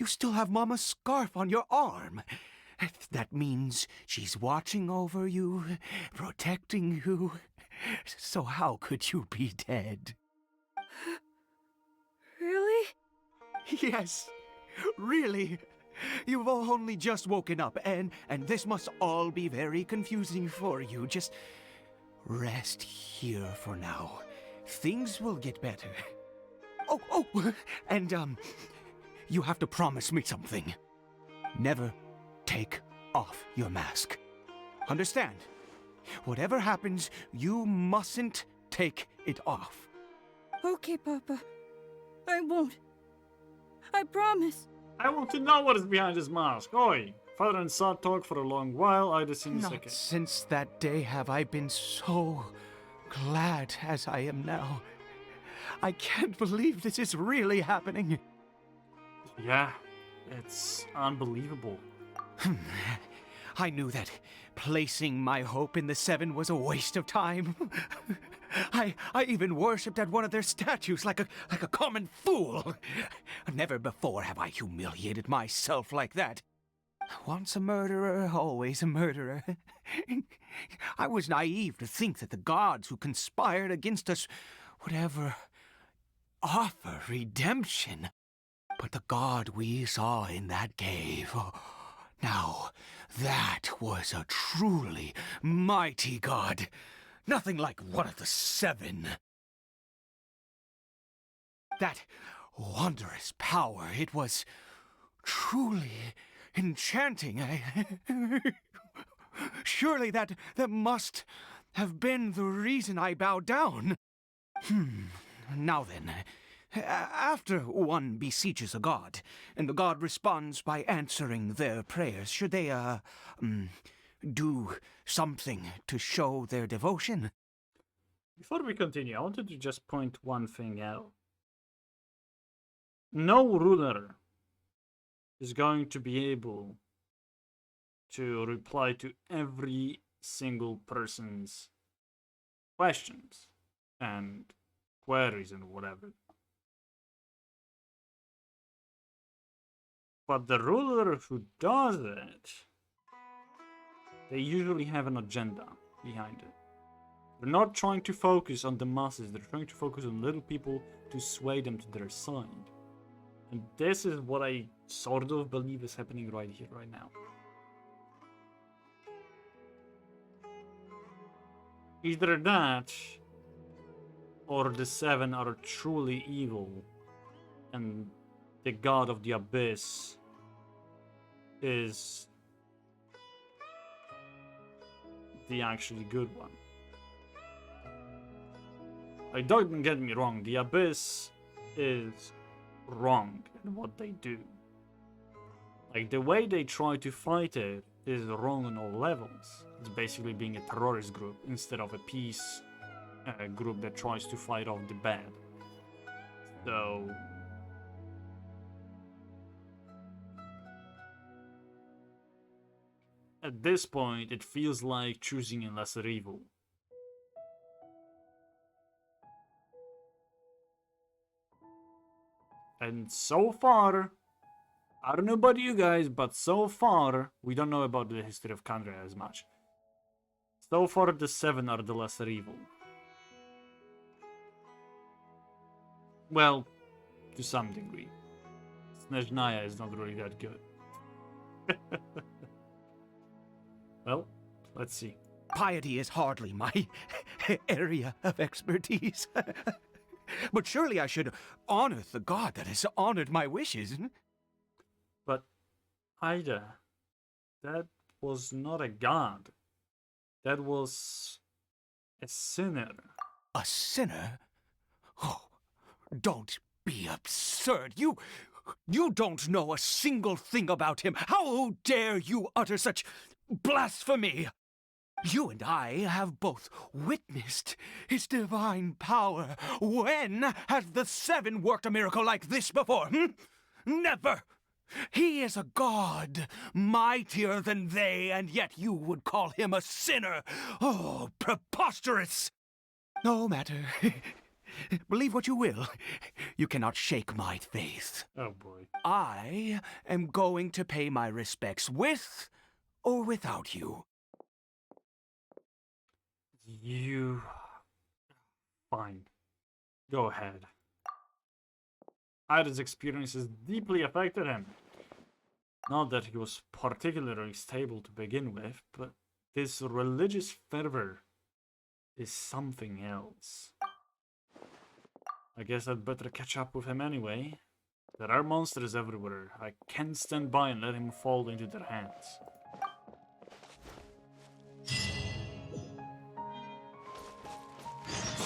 still have Mama's scarf on your arm. That means she's watching over you, protecting you. So how could you be dead? Really? Yes, really. You've only just woken up, and this must all be very confusing for you. Just rest here for now. Things will get better. Oh, and, you have to promise me something. Never take off your mask. Understand? Whatever happens, you mustn't take it off. Okay, Papa. I won't. I promise. I want to know what is behind this mask. Oi! Father and son talk for a long while. Ida seems Not like a... since that day have I been so glad as I am now. I can't believe this is really happening. Yeah, it's unbelievable. I knew that placing my hope in the Seven was a waste of time. I even worshipped at one of their statues like a common fool. Never before have I humiliated myself like that. Once a murderer, always a murderer. I was naive to think that the gods who conspired against us would ever offer redemption. But the god we saw in that cave, now that was a truly mighty god. Nothing like one of the Seven. That wondrous power, it was truly enchanting. Surely that must have been the reason I bowed down. Now then, after one beseeches a god, and the god responds by answering their prayers, should they, do something to show their devotion? Before we continue, I wanted to just point one thing out. No ruler is going to be able to reply to every single person's questions and queries and whatever. But the ruler who does it, they usually have an agenda behind it. They're not trying to focus on the masses, they're trying to focus on little people to sway them to their side. And this is what I sort of believe is happening right here, right now. Either that, or the Seven are truly evil, and the god of the abyss is the actually good one. Like, don't get me wrong, the abyss is wrong in what they do. Like, the way they try to fight it is wrong on all levels. It's basically being a terrorist group instead of a peace group that tries to fight off the bad. So at this point, it feels like choosing a lesser evil. And so far, I don't know about you guys, but so far, we don't know about the history of Kandra as much. So far, the Seven are the lesser evil. Well, to some degree. Snezhnaya is not really that good. Well, let's see. Piety is hardly my area of expertise. But surely I should honor the god that has honored my wishes. But, Ida, that was not a god. That was a sinner. A sinner? Oh, don't be absurd. You don't know a single thing about him. How dare you utter such blasphemy? You and I have both witnessed his divine power. When has the Seven worked a miracle like this before? Never! He is a god, mightier than they, and yet you would call him a sinner. Oh, preposterous! No matter. Believe what you will. You cannot shake my faith. Oh boy. I am going to pay my respects with or without you. You... Fine. Go ahead. Ida's experiences deeply affected him. Not that he was particularly stable to begin with, but this religious fervor is something else. I guess I'd better catch up with him anyway. There are monsters everywhere. I can't stand by and let him fall into their hands.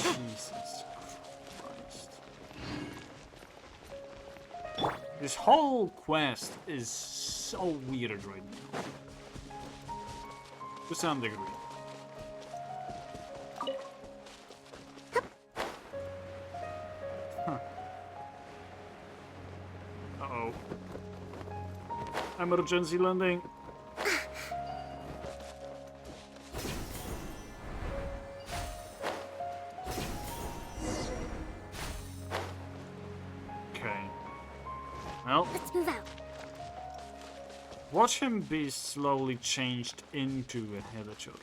Jesus Christ. This whole quest is so weird right now. To some degree. Huh. Uh-oh. Emergency landing. Okay. Well, Let's move out. watch him be slowly changed into a helichurl.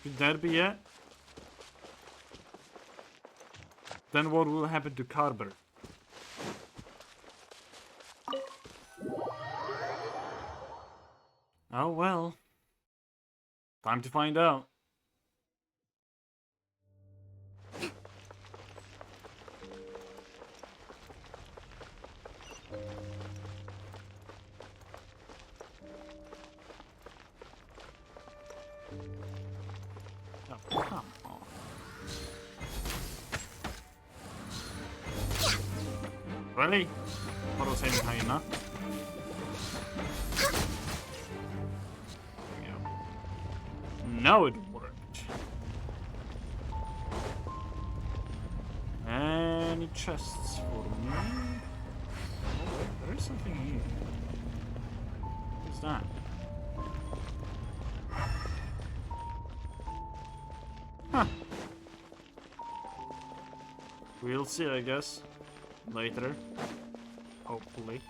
Could that be it? Then what will happen to Carver? Oh well. Time to find out. Oh, come on. Really? What was aiming high enough? There we go. Now it worked. Any chests for me? Oh wait, there is something here. What's that? Huh. We'll see, I guess. Later. Hopefully.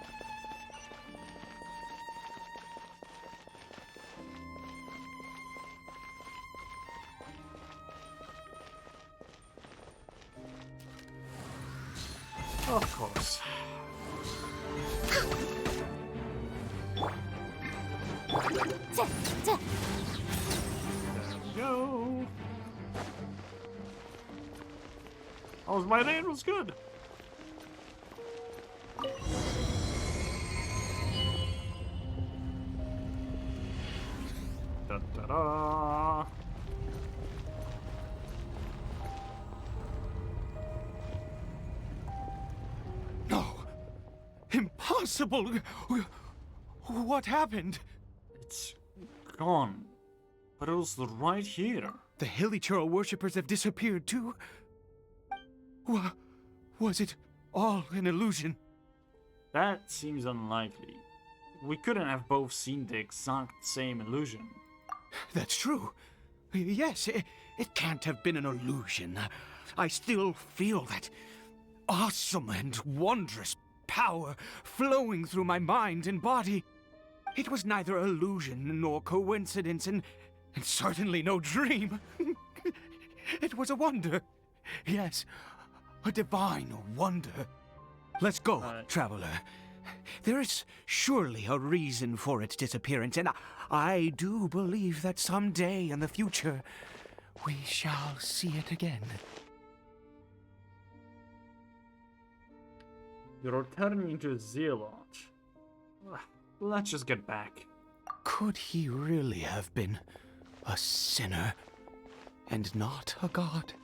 Of course. There we go. Oh, my name was good. Da da da. No! Impossible! What happened? It's gone. But it was right here. The Hilichurl worshippers have disappeared too? Was it all an illusion? That seems unlikely. We couldn't have both seen the exact same illusion. That's true. Yes, it can't have been an illusion. I still feel that awesome and wondrous power flowing through my mind and body. It was neither illusion nor coincidence, and certainly no dream. It was a wonder. Yes, a divine wonder. Let's go, traveler. There is surely a reason for its disappearance, and I do believe that someday in the future we shall see it again. You're turning into a zealot. Let's just get back. Could he really have been a sinner and not a god?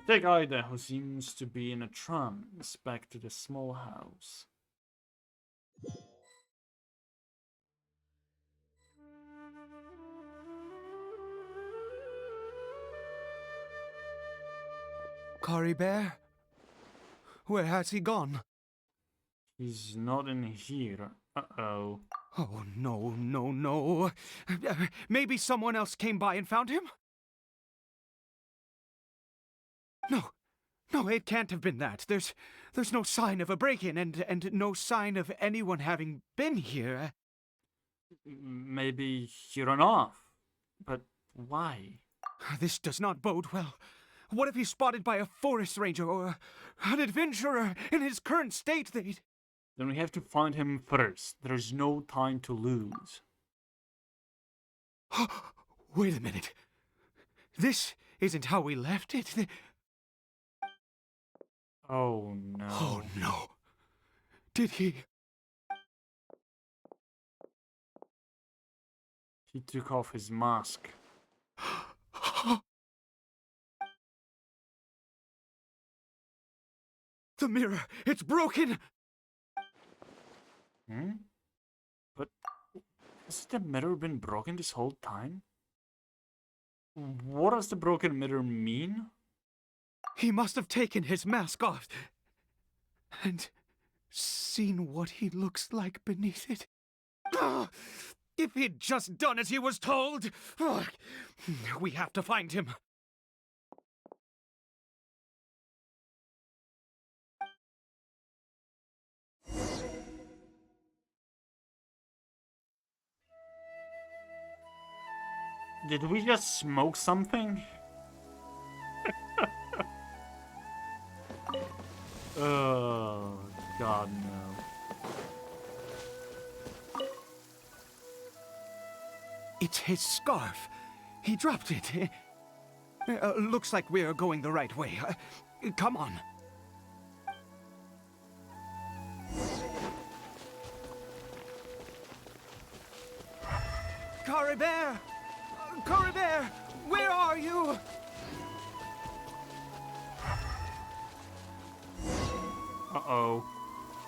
Take Ida, who seems to be in a trance, back to the small house. Kari Bear? Where has he gone? He's not in here. Uh-oh. Oh, no, no, no. Maybe someone else came by and found him? No, it can't have been that. There's no sign of a break-in and no sign of anyone having been here. Maybe he ran off. But why? This does not bode well. What if he's spotted by a forest ranger or an adventurer in his current state? Then we have to find him first. There's no time to lose. Wait a minute. This isn't how we left it. Oh no. Oh no. Did he? He took off his mask. The mirror! It's broken! Hmm? But has the mirror been broken this whole time? What does the broken mirror mean? He must have taken his mask off and seen what he looks like beneath it. Ah, if he'd just done as he was told! Ah, we have to find him. Did we just smoke something? Oh, God, no. It's his scarf. He dropped it. Looks like we're going the right way. Come on. Caribert! Caribert! Where are you? Uh-oh.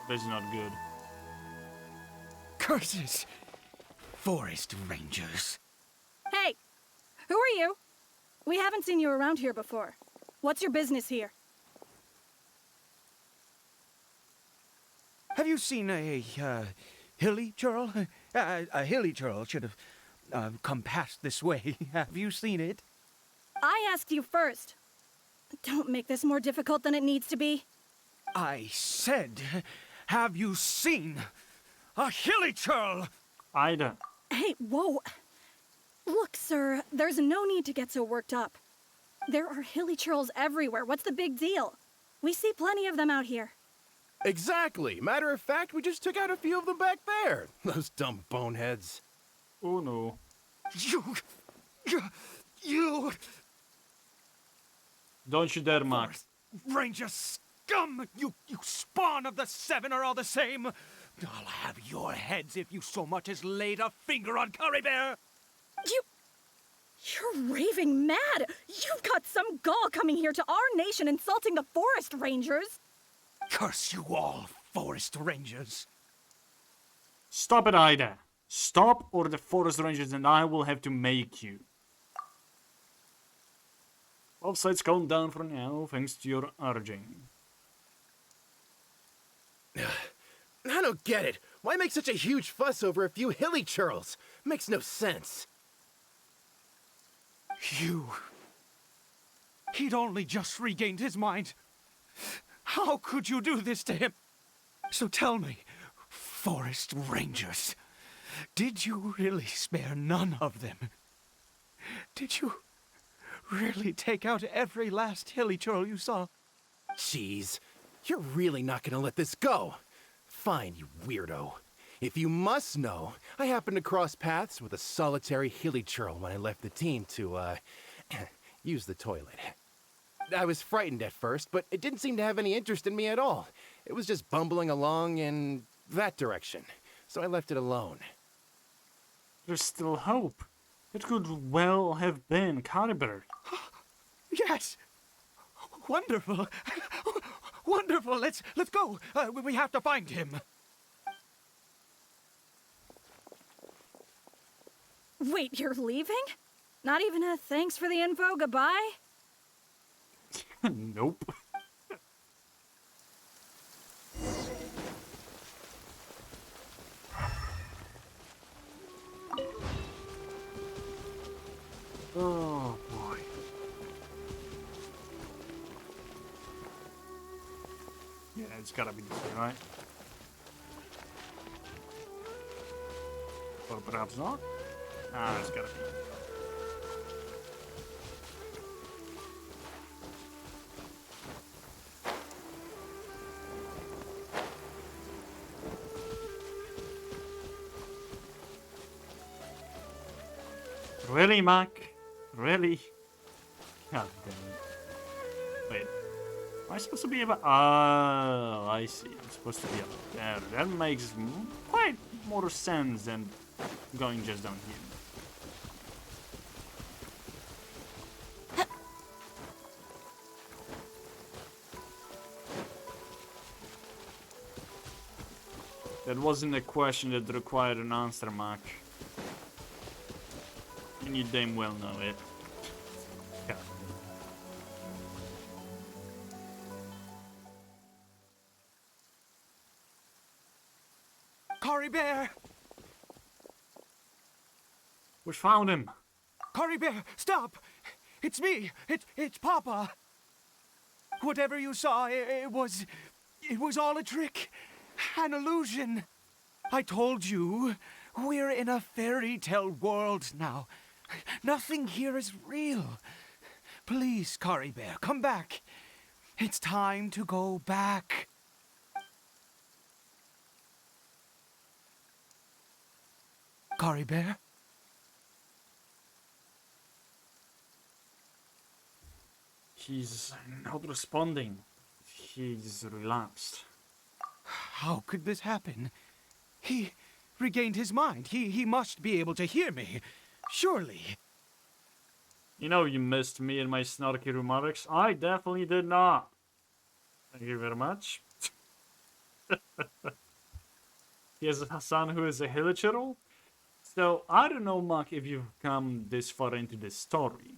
This is not good. Curses! Forest rangers. Hey! Who are you? We haven't seen you around here before. What's your business here? Have you seen a hilly churl? A hilly churl should have come past this way. Have you seen it? I asked you first. Don't make this more difficult than it needs to be. I said, have you seen a hilly churl? Ida. Hey, whoa. Look, sir, there's no need to get so worked up. There are hilly churls everywhere. What's the big deal? We see plenty of them out here. Exactly. Matter of fact, we just took out a few of them back there. Those dumb boneheads. Oh no. You... Don't you dare, Max. Ranger scum! You spawn of the Seven are all the same! I'll have your heads if you so much as laid a finger on Caribert! You're raving mad! You've got some gall coming here to our nation insulting the forest rangers! Curse you all, forest rangers! Stop it, Ida. Stop, or the forest rangers and I will have to make you. Offsite's calmed down for now, thanks to your urging. I don't get it. Why make such a huge fuss over a few hilly churls? Makes no sense. He'd only just regained his mind. How could you do this to him? So tell me, forest rangers, did you really spare none of them? Did you really take out every last hilly churl you saw? Jeez, you're really not gonna let this go. Fine, you weirdo. If you must know, I happened to cross paths with a solitary hilly churl when I left the team to, use the toilet. I was frightened at first, but it didn't seem to have any interest in me at all. It was just bumbling along in that direction, so I left it alone. There's still hope. It could well have been Caribert. Yes! Wonderful! Wonderful! Let's go! We have to find him! Wait, you're leaving? Not even a thanks for the info, goodbye? Nope. Oh boy. Yeah, it's gotta be this way, right? Or perhaps not? Ah, it's gotta be. Really, Mac? Really? God damn it. Wait. Am I supposed to be about... Oh, I see. I'm supposed to be up there. That makes quite more sense than going just down here. That wasn't a question that required an answer, Mac. And you damn well know it. God. Cory Bear! We found him. Cory Bear, stop! It's me! It's Papa! Whatever you saw, it was all a trick. An illusion. I told you, we're in a fairy tale world now. Nothing here is real. Please, Cory Bear, come back. It's time to go back. Cory Bear? He's not responding. He's relapsed. How could this happen? He regained his mind. He must be able to hear me. Surely. You know you missed me and my snarky remarks. I definitely did not. Thank you very much. He has a son who is a hilichurl. So, I don't know, Mark, if you've come this far into this story.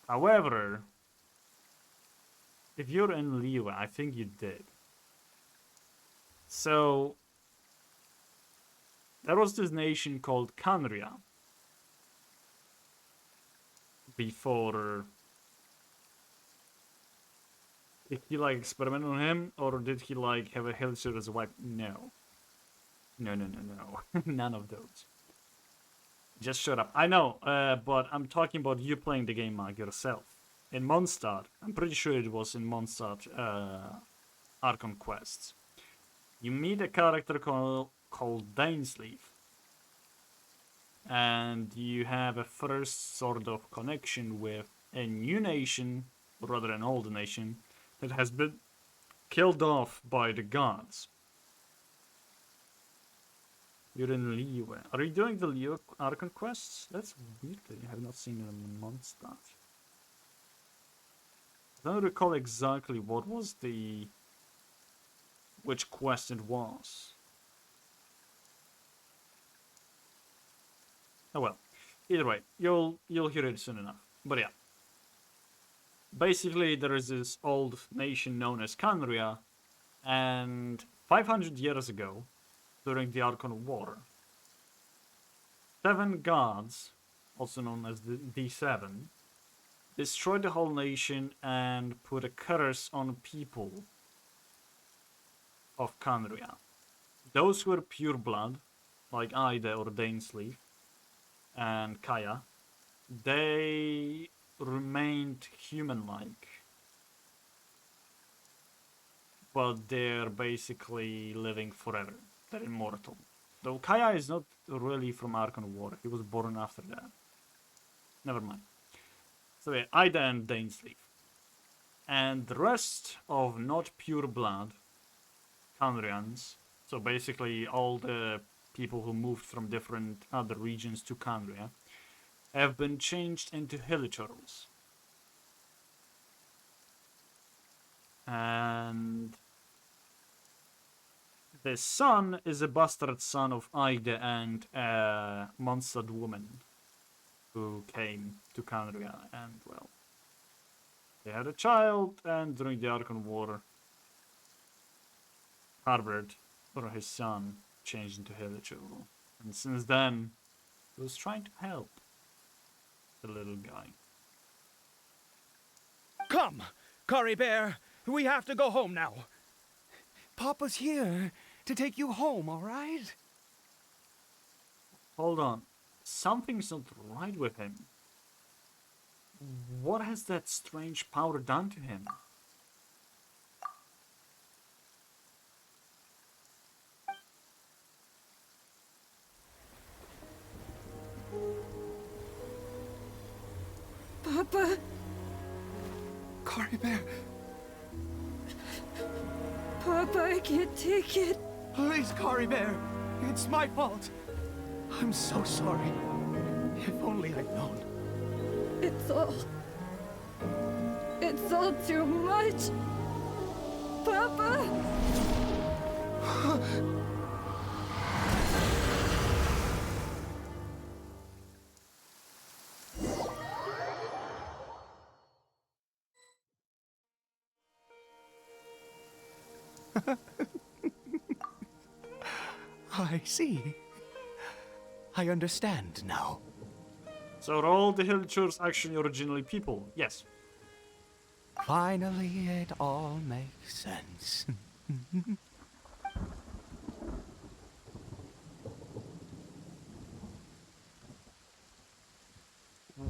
However, if you're in Liyue, I think you did. So, there was this nation called Khaenri'ah. Before... Did he, like, experiment on him? Or did he, like, have a hilichurl as a wife? No. No. None of those. Just shut up. I know, but I'm talking about you playing the game, Mark, yourself. In Mondstadt. I'm pretty sure it was in Mondstadt Archon Quests. You meet a character called Dainsleif. And you have a first sort of connection with a new nation, or rather an old nation, that has been killed off by the gods. You're in Liyue. Are you doing the Liyue Archon quests? That's weird that you have not seen them in Mondstadt. I don't recall exactly what was which quest it was. Oh well. Either way, you'll hear it soon enough. But yeah. Basically, there is this old nation known as Khaenri'ah, and 500 years ago, during the Archon War, 7 gods, also known as the D7, destroyed the whole nation and put a curse on people of Khaenri'ah. Those who were pure blood, like Ida or Dainsleif and Kaya, they remained human-like. But they're basically living forever. They're immortal. Though Kaya is not really from Archon War. He was born after that. Never mind. So yeah, Ida and Dainsleif. And the rest of not pure blood Khaenri'ahs, so basically all the people who moved from different other regions to Khaenri'ah, have been changed into hilichurls. And the son is a bastard son of Ida and a Mondstadt woman who came to Khaenri'ah, and well, they had a child, and during the Archon War, Harbert, or his son, changed into hilichurl. And since then, he was trying to help the little guy. Come, Cory Bear. We have to go home now. Papa's here to take you home, all right? Hold on. Something's not right with him. What has that strange power done to him? Papa! Caribert, Papa, I can't take it. please, Caribert. It's my fault. I'm so sorry. If only I'd known. It's all too much. Papa! I see. I understand now. So are all the Hillchers actually originally people? Yes. Finally, it all makes sense.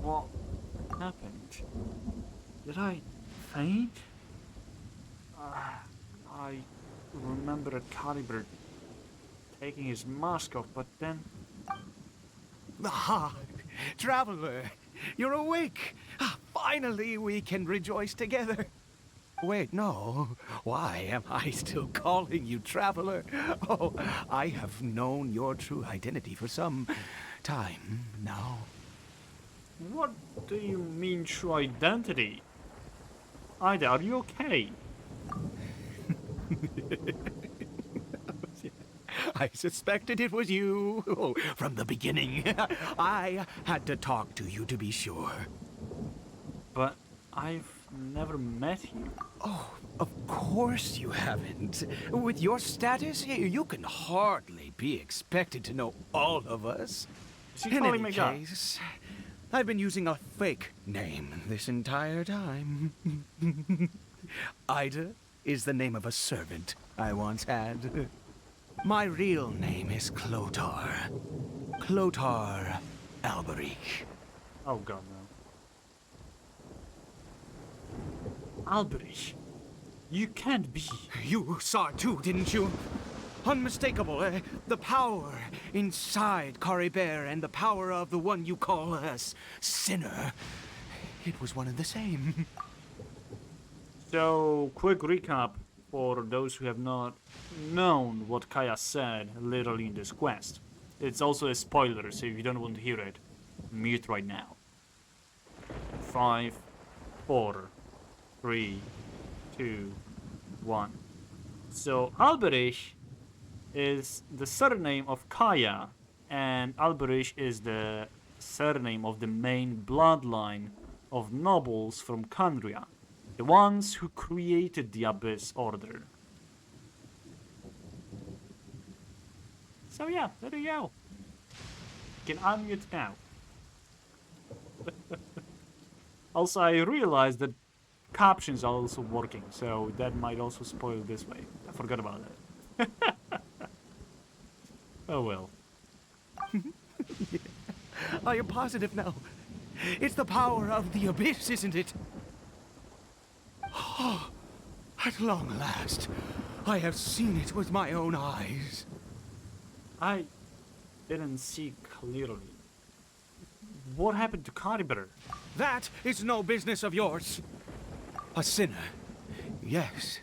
What happened? Did I faint? I remember Caliber taking his mask off, but then... Ah, Traveler, you're awake. Finally, we can rejoice together. Wait, no. Why am I still calling you Traveler? Oh, I have known your true identity for some time now. What do you mean true identity? Ida, are you okay? I suspected it was you. Oh, from the beginning. I had to talk to you to be sure. But I've never met you. Oh, of course you haven't. With your status, you can hardly be expected to know all of us. Is he In calling any me God? case, I've been using a fake name this entire time. Ida is the name of a servant I once had. My real name is Clotar. Clotar Alberich. Oh god, no. Alberich, you can't be. You saw it too, didn't you? Unmistakable, the power inside Caribert and the power of the one you call a sinner. It was one and the same. So, quick recap for those who have not known what Kaya said literally in this quest. It's also a spoiler, so if you don't want to hear it, mute right now. 5, 4, 3, 2, 1. So, Alberich is the surname of Kaya, and Alberich is the surname of the main bloodline of nobles from Kandria, the ones who created the Abyss Order. So yeah, there you go. You can unmute now. Also, I realized that captions are also working, so that might also spoil this way. I forgot about that. Oh well. Yeah. I am positive now. It's the power of the Abyss, isn't it? Oh, at long last, I have seen it with my own eyes. I didn't see clearly. What happened to Caribert? That is no business of yours. A sinner. Yes.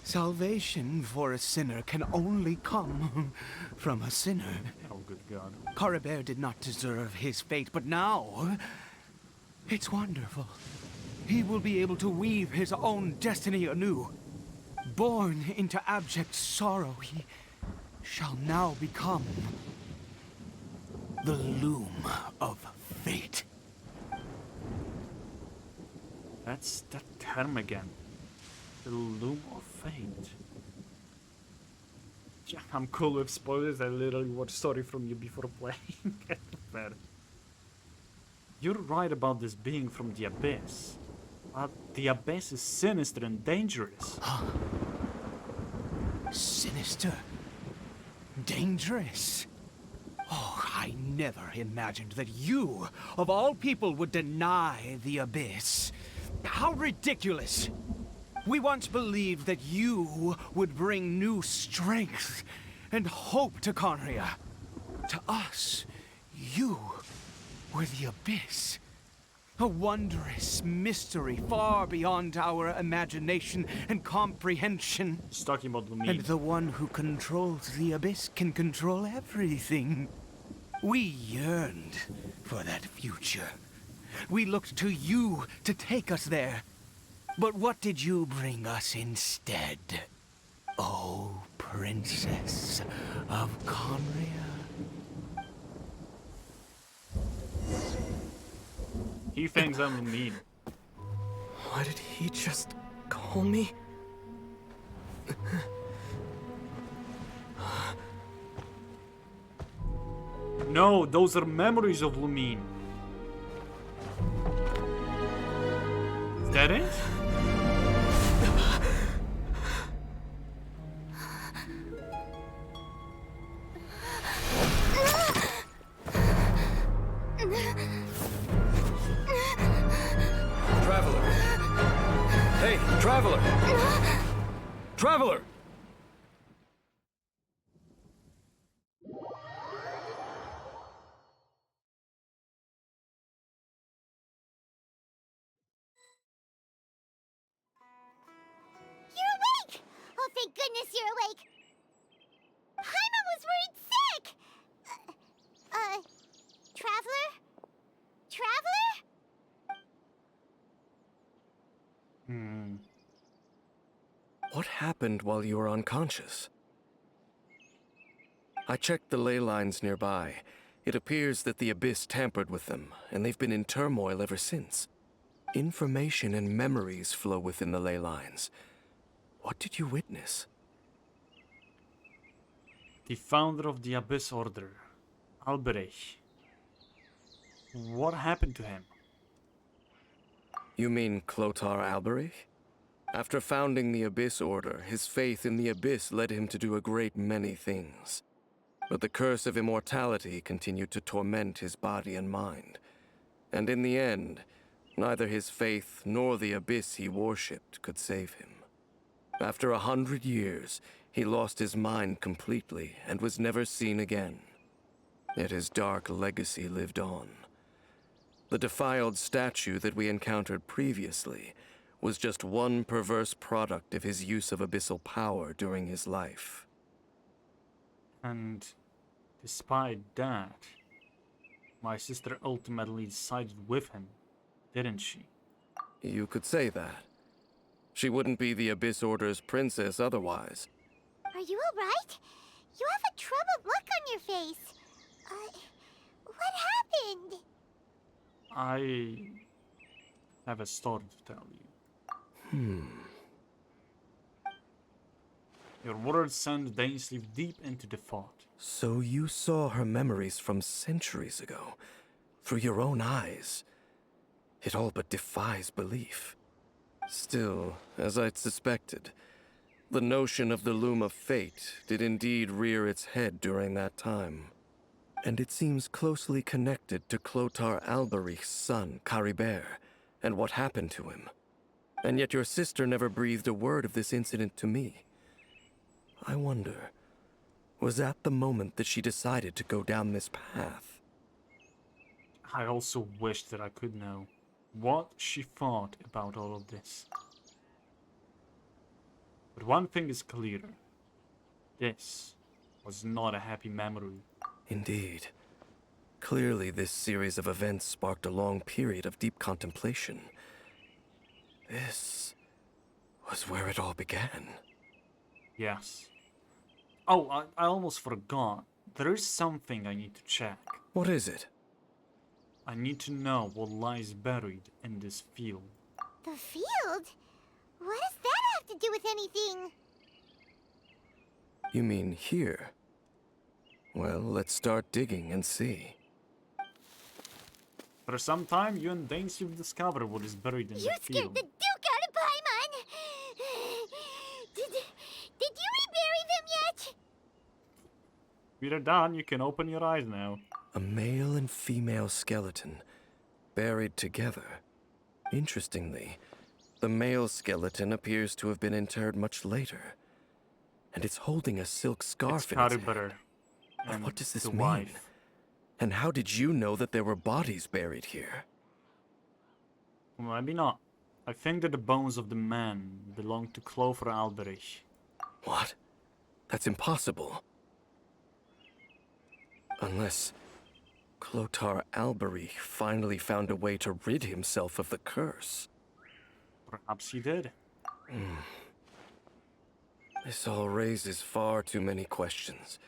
Salvation for a sinner can only come from a sinner. Oh, good God. Caribert did not deserve his fate, but now... it's wonderful. He will be able to weave his own destiny anew. Born into abject sorrow, he shall now become the loom of fate. That's that term again. The loom of fate. Yeah, I'm cool with spoilers. I literally watched story from you before playing. Fair. You're right about this being from the Abyss. But the Abyss is sinister and dangerous. Sinister? Dangerous? Oh, I never imagined that you, of all people, would deny the Abyss. How ridiculous! We once believed that you would bring new strength and hope to Conria. To us, you were the Abyss. A wondrous mystery far beyond our imagination and comprehension. He's talking about Lumine. And the one who controls the abyss can control everything. We yearned for that future. We looked to you to take us there. But what did you bring us instead? Oh, Princess of Conria. He thinks I'm Lumine. Why did he just call me? No, those are memories of Lumine. Is that it? Traveler! Hey, Traveler! Traveler! You're awake! Oh, thank goodness you're awake! Paimon was worried sick! Traveler? Traveler? What happened while you were unconscious? I checked the ley lines nearby. It appears that the Abyss tampered with them, and they've been in turmoil ever since. Information and memories flow within the ley lines. What did you witness? The founder of the Abyss Order, Alberich. What happened to him? You mean Clotar Alberich? After founding the Abyss Order, his faith in the Abyss led him to do a great many things. But the curse of immortality continued to torment his body and mind. And in the end, neither his faith nor the Abyss he worshipped could save him. After 100 years, he lost his mind completely and was never seen again. Yet his dark legacy lived on. The defiled statue that we encountered previously was just one perverse product of his use of abyssal power during his life. And despite that, my sister ultimately sided with him, didn't she? You could say that. She wouldn't be the Abyss Order's princess otherwise. Are you alright? You have a troubled look on your face. What happened? I have a story to tell you. Your words send Dainsleif deep into the thought. So you saw her memories from centuries ago, through your own eyes. It all but defies belief. Still, as I'd suspected, the notion of the Loom of Fate did indeed rear its head during that time. And it seems closely connected to Clotar Alberich's son, Caribert, and what happened to him. And yet your sister never breathed a word of this incident to me. I wonder, was that the moment that she decided to go down this path? I also wish that I could know what she thought about all of this. But one thing is clear. This was not a happy memory. Indeed. Clearly, this series of events sparked a long period of deep contemplation. This was where it all began. Yes. Oh, I almost forgot. There is something I need to check. What is it? I need to know what lies buried in this field. The field? What does that have to do with anything? You mean here? Well, let's start digging and see. For some time, you and Dainsleif discover what is buried in the You field. scared the Duke out of Paimon! Did you rebury them yet? We're done. You can open your eyes now. A male and female skeleton, buried together. Interestingly, the male skeleton appears to have been interred much later. And it's holding a silk scarf in its hand. Caribert. But what does this the mean? wife. And how did you know that there were bodies buried here? Maybe not. I think that the bones of the man belong to Clover Alberich. What? That's impossible. Unless Clotar Alberich finally found a way to rid himself of the curse. Perhaps he did. This all raises far too many questions.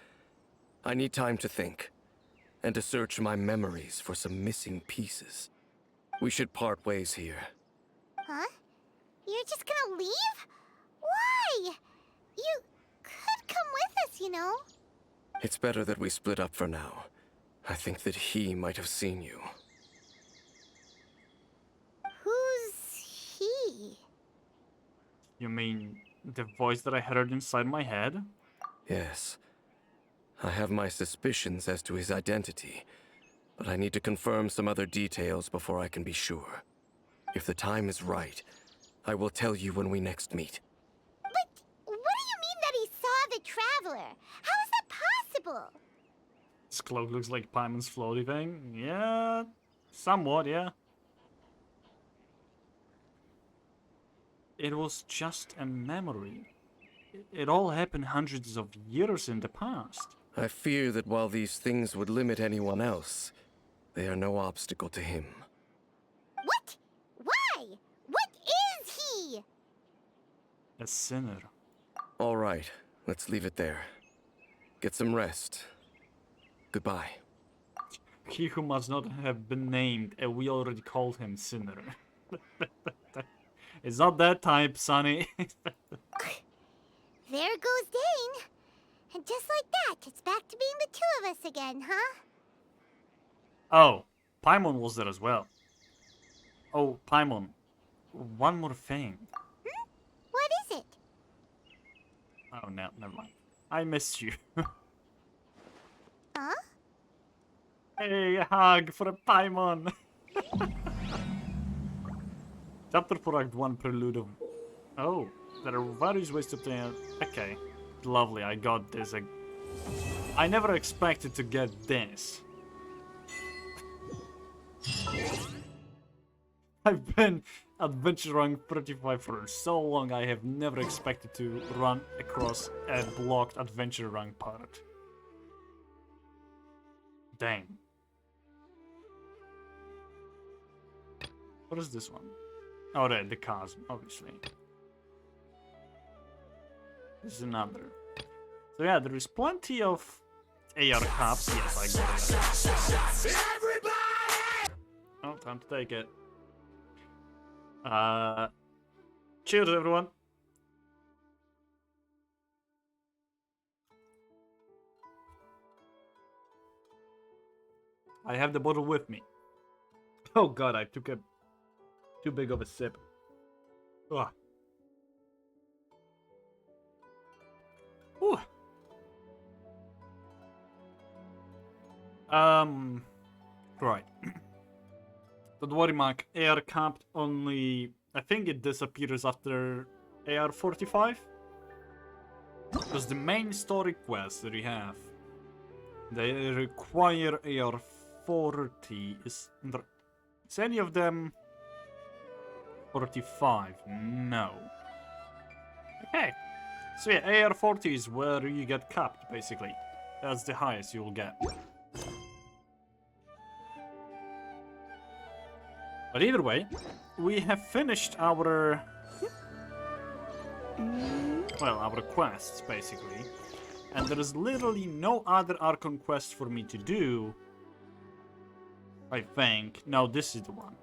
I need time to think, and to search my memories for some missing pieces. We should part ways here. Huh? You're just gonna leave? Why? You could come with us, you know. It's better that we split up for now. I think that he might have seen you. Who's he? You mean the voice that I heard inside my head? Yes. I have my suspicions as to his identity, but I need to confirm some other details before I can be sure. If the time is right, I will tell you when we next meet. But what do you mean that he saw the Traveler? How is that possible? This cloak looks like Paimon's floaty thing. Yeah, somewhat, yeah. It was just a memory. It all happened hundreds of years in the past. I fear that while these things would limit anyone else, they are no obstacle to him. What? Why? What is he? A sinner. All right, let's leave it there. Get some rest. Goodbye. He who must not have been named, and we already called him Sinner. It's not that type, Sonny. There goes Dane. And just like that, it's back to being the two of us again, huh? Oh, Paimon was there as well. Oh, Paimon, one more thing. What is it? Oh, no, never mind. I missed you. Huh? Hey, a hug for a Paimon. Chapter 4 Act 1 Prelude of... Oh, there are various ways to play... Okay, lovely, I got this. I never expected to get this. I've been adventuring 35 for so long, I have never expected to run across a blocked adventure rank part. Dang. What is this one? Oh, the chasm, obviously. This is another. So yeah, there is plenty of AR caps. Yes, I got it. Everybody! Oh, time to take it. Cheers, everyone. I have the bottle with me. Oh god, I took a too big of a sip. Ugh. Ooh. Right. Don't worry, Mac. AR capped only... I think it disappears after AR 45. Because the main story quests that you have, they require AR 40. Is any of them 45? No. Okay. So yeah, AR 40 is where you get capped, basically. That's the highest you'll get. But either way, we have finished our... well, our quests, basically. And there is literally no other Archon quest for me to do. I think. No, this is the one.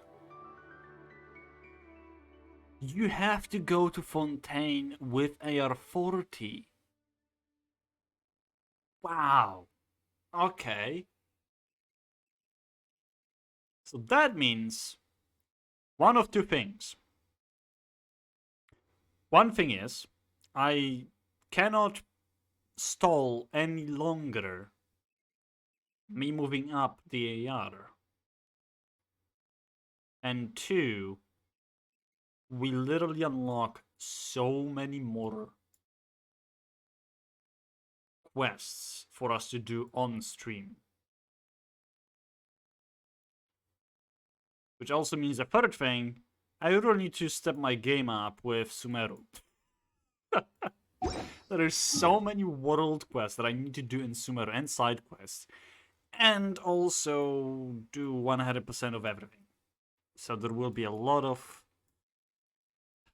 You have to go to Fontaine with AR 40. Wow. Okay. So that means one of two things. One thing is, I cannot stall any longer me moving up the AR. And two, we literally unlock so many more quests for us to do on stream. Which also means the third thing, I really need to step my game up with Sumeru. There are so many world quests that I need to do in Sumeru and side quests. And also do 100% of everything. So there will be a lot of...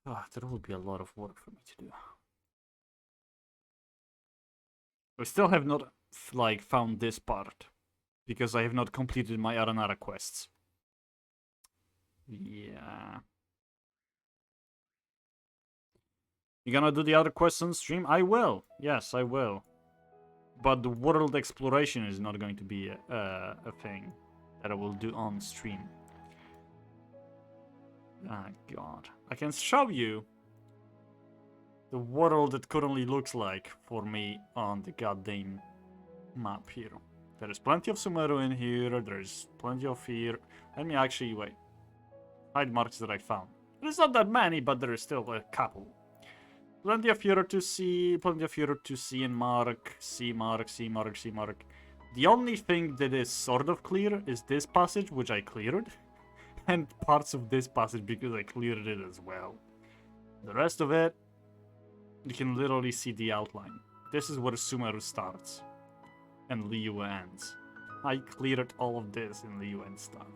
there will be a lot of work for me to do. I still have not, like, found this part. Because I have not completed my Aranara quests. Yeah. You gonna do the other quests on stream? I will. Yes, I will. But the world exploration is not going to be a thing that I will do on stream. Ah, God. I can show you the world it currently looks like for me on the goddamn map here. There is plenty of Sumeru in here. There's plenty of here. Let me actually, wait. Hide marks that I found. There's not that many, but there is still a couple. Plenty of Europe to see, plenty of Europe to see and mark, see mark, see mark, see mark. The only thing that is sort of clear is this passage, which I cleared, and parts of this passage because I cleared it as well. The rest of it, you can literally see the outline. This is where Sumeru starts, and Liyue ends. I cleared all of this in Liyue and stuff.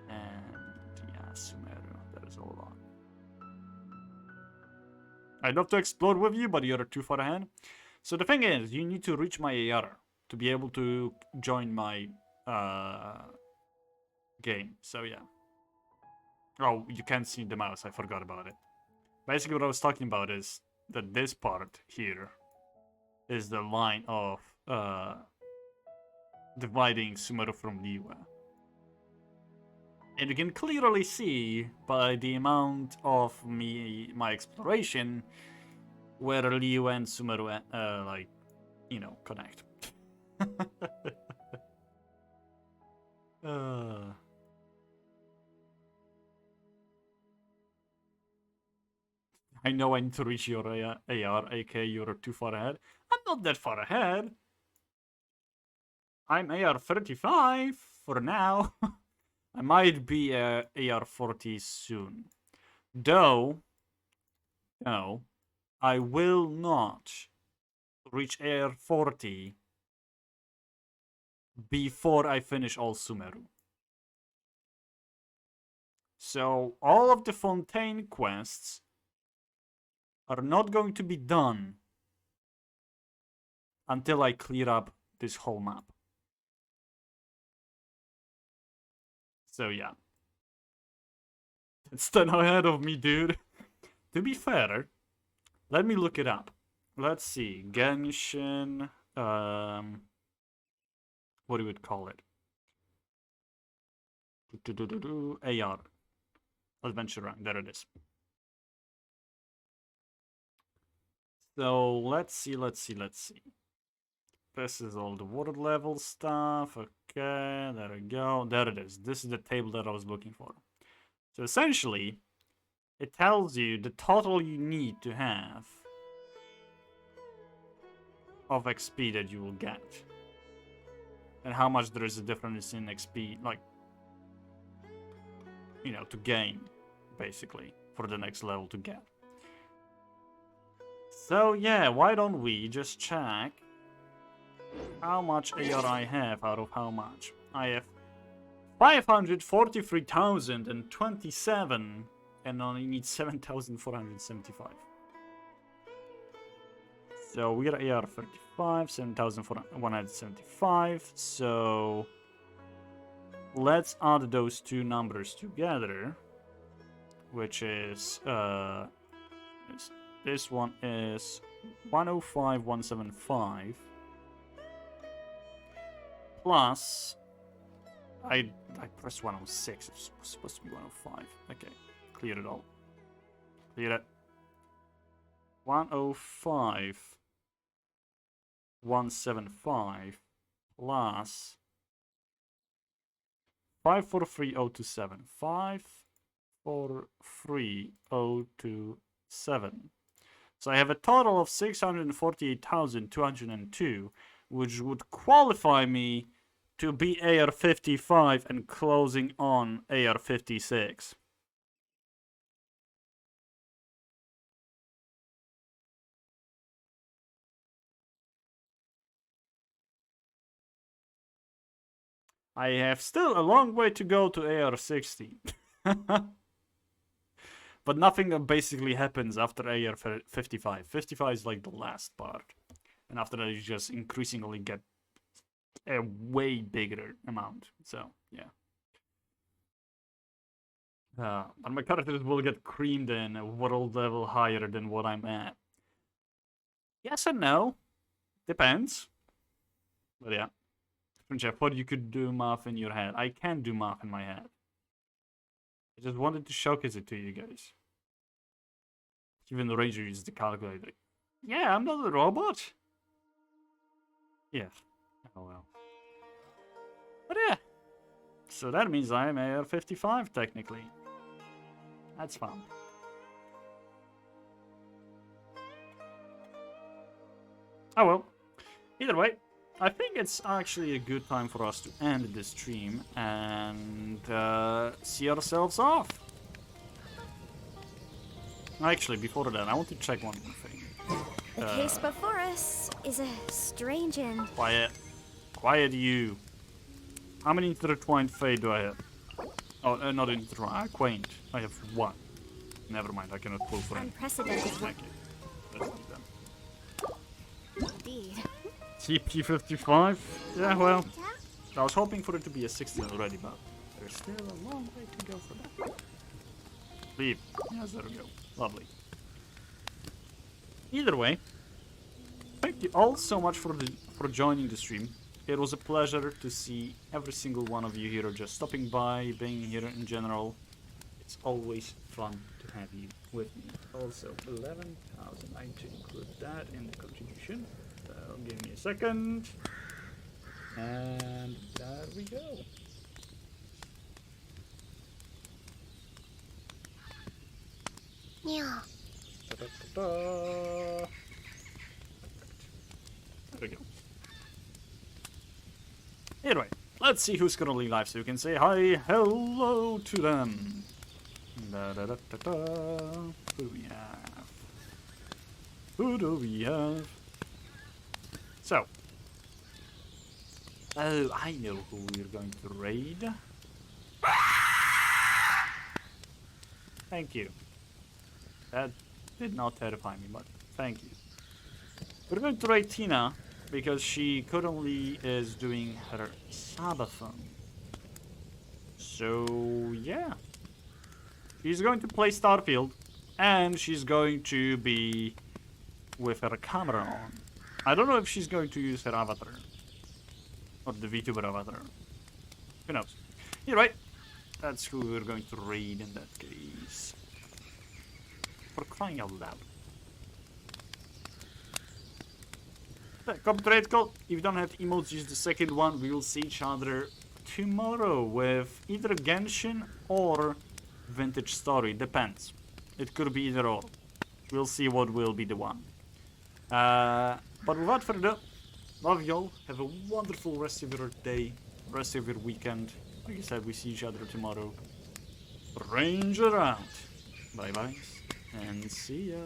And yeah, Sumeru, that is a lot. I'd love to explore with you, but you're too far ahead. So the thing is, you need to reach my AR to be able to join my game. So yeah. Oh, you can't see the mouse. I forgot about it. Basically, what I was talking about is that this part here is the line of dividing Sumeru from Liyue. And you can clearly see by the amount of my exploration where Liyue and Sumeru, like, you know, connect. I know I need to reach your AR, aka you're too far ahead. I'm not that far ahead. I'm AR 35 for now. I might be AR 40 soon. Though, no, I will not reach AR 40 before I finish all Sumeru. So, all of the Fontaine quests are not going to be done until I clear up this whole map. So yeah. It's 10 ahead of me, dude. To be fair, let me look it up. Let's see. Genshin. What do we call it? AR. Adventure Run. There it is. So let's see. This is all the world level stuff. Okay, there we go. There it is. This is the table that I was looking for. So essentially, it tells you the total you need to have of XP that you will get. And how much there is a difference in XP, like, you know, to gain, basically, for the next level to get. So yeah, why don't we just check how much AR I have out of how much? I have 543,027 and only need 7,475. So we got AR 35, 7,175. So let's add those two numbers together, which is this one is 105,175 plus I pressed 106. It's supposed to be 105. Okay, clear it all. Clear it. 105,175 plus 543,027. 543,027. So I have a total of 648,202, which would qualify me to be AR 55 and closing on AR 56. I have still a long way to go to AR-60. But nothing basically happens after AR-55. 55 is like the last part. And after that, you just increasingly get a way bigger amount. So, yeah. But my characters will get creamed in a world level higher than what I'm at. Yes and no. Depends. But yeah. Jeff, what you could do math in your head. I can do math in my head. I just wanted to showcase it to you guys. Even the Ranger uses the calculator. Yeah, I'm not a robot. Yeah. Oh well. But yeah. So that means I'm AR-55 technically. That's fun. Oh well. Either way, I think it's actually a good time for us to end this stream and see ourselves off. Actually, before that, I want to check one more thing. The case before us is a strange and... Quiet. Quiet, you. How many intertwined fate do I have? Oh, not intertwined. Quaint. I have one. Never mind, I cannot pull for any. Unprecedented. Thank you. Let's do that. Indeed. TP-55? Yeah, well, I was hoping for it to be a 16 already, but there's still a long way to go for that. Leave. Yes, there we go. Lovely. Either way, thank you all so much for joining the stream. It was a pleasure to see every single one of you here, just stopping by, being here in general. It's always fun to have you with me. Also, 11,000. I need to include that in the contribution. So, give me a second. And there we go. Yeah. There we go. Anyway, let's see who's currently live so you can say hi, hello to them. Who do we have? Who do we have? So. Oh, I know who we're going to raid. Thank you. That did not terrify me, but thank you. We're going to raid Tina because she currently is doing her Sabathon. So, yeah. She's going to play Starfield, and she's going to be with her camera on. I don't know if she's going to use her avatar. Or the VTuber avatar. Who knows? Either way, that's who we're going to raid in that case. For crying out loud. Come to raid call. If you don't have emotes, use the second one. We will see each other tomorrow with either Genshin or Vintage Story. Depends. It could be either or. We'll see what will be the one. But without further ado, love y'all. Have a wonderful rest of your day, rest of your weekend. Like I said, we see each other tomorrow. Ranger out. Bye bye. And see ya.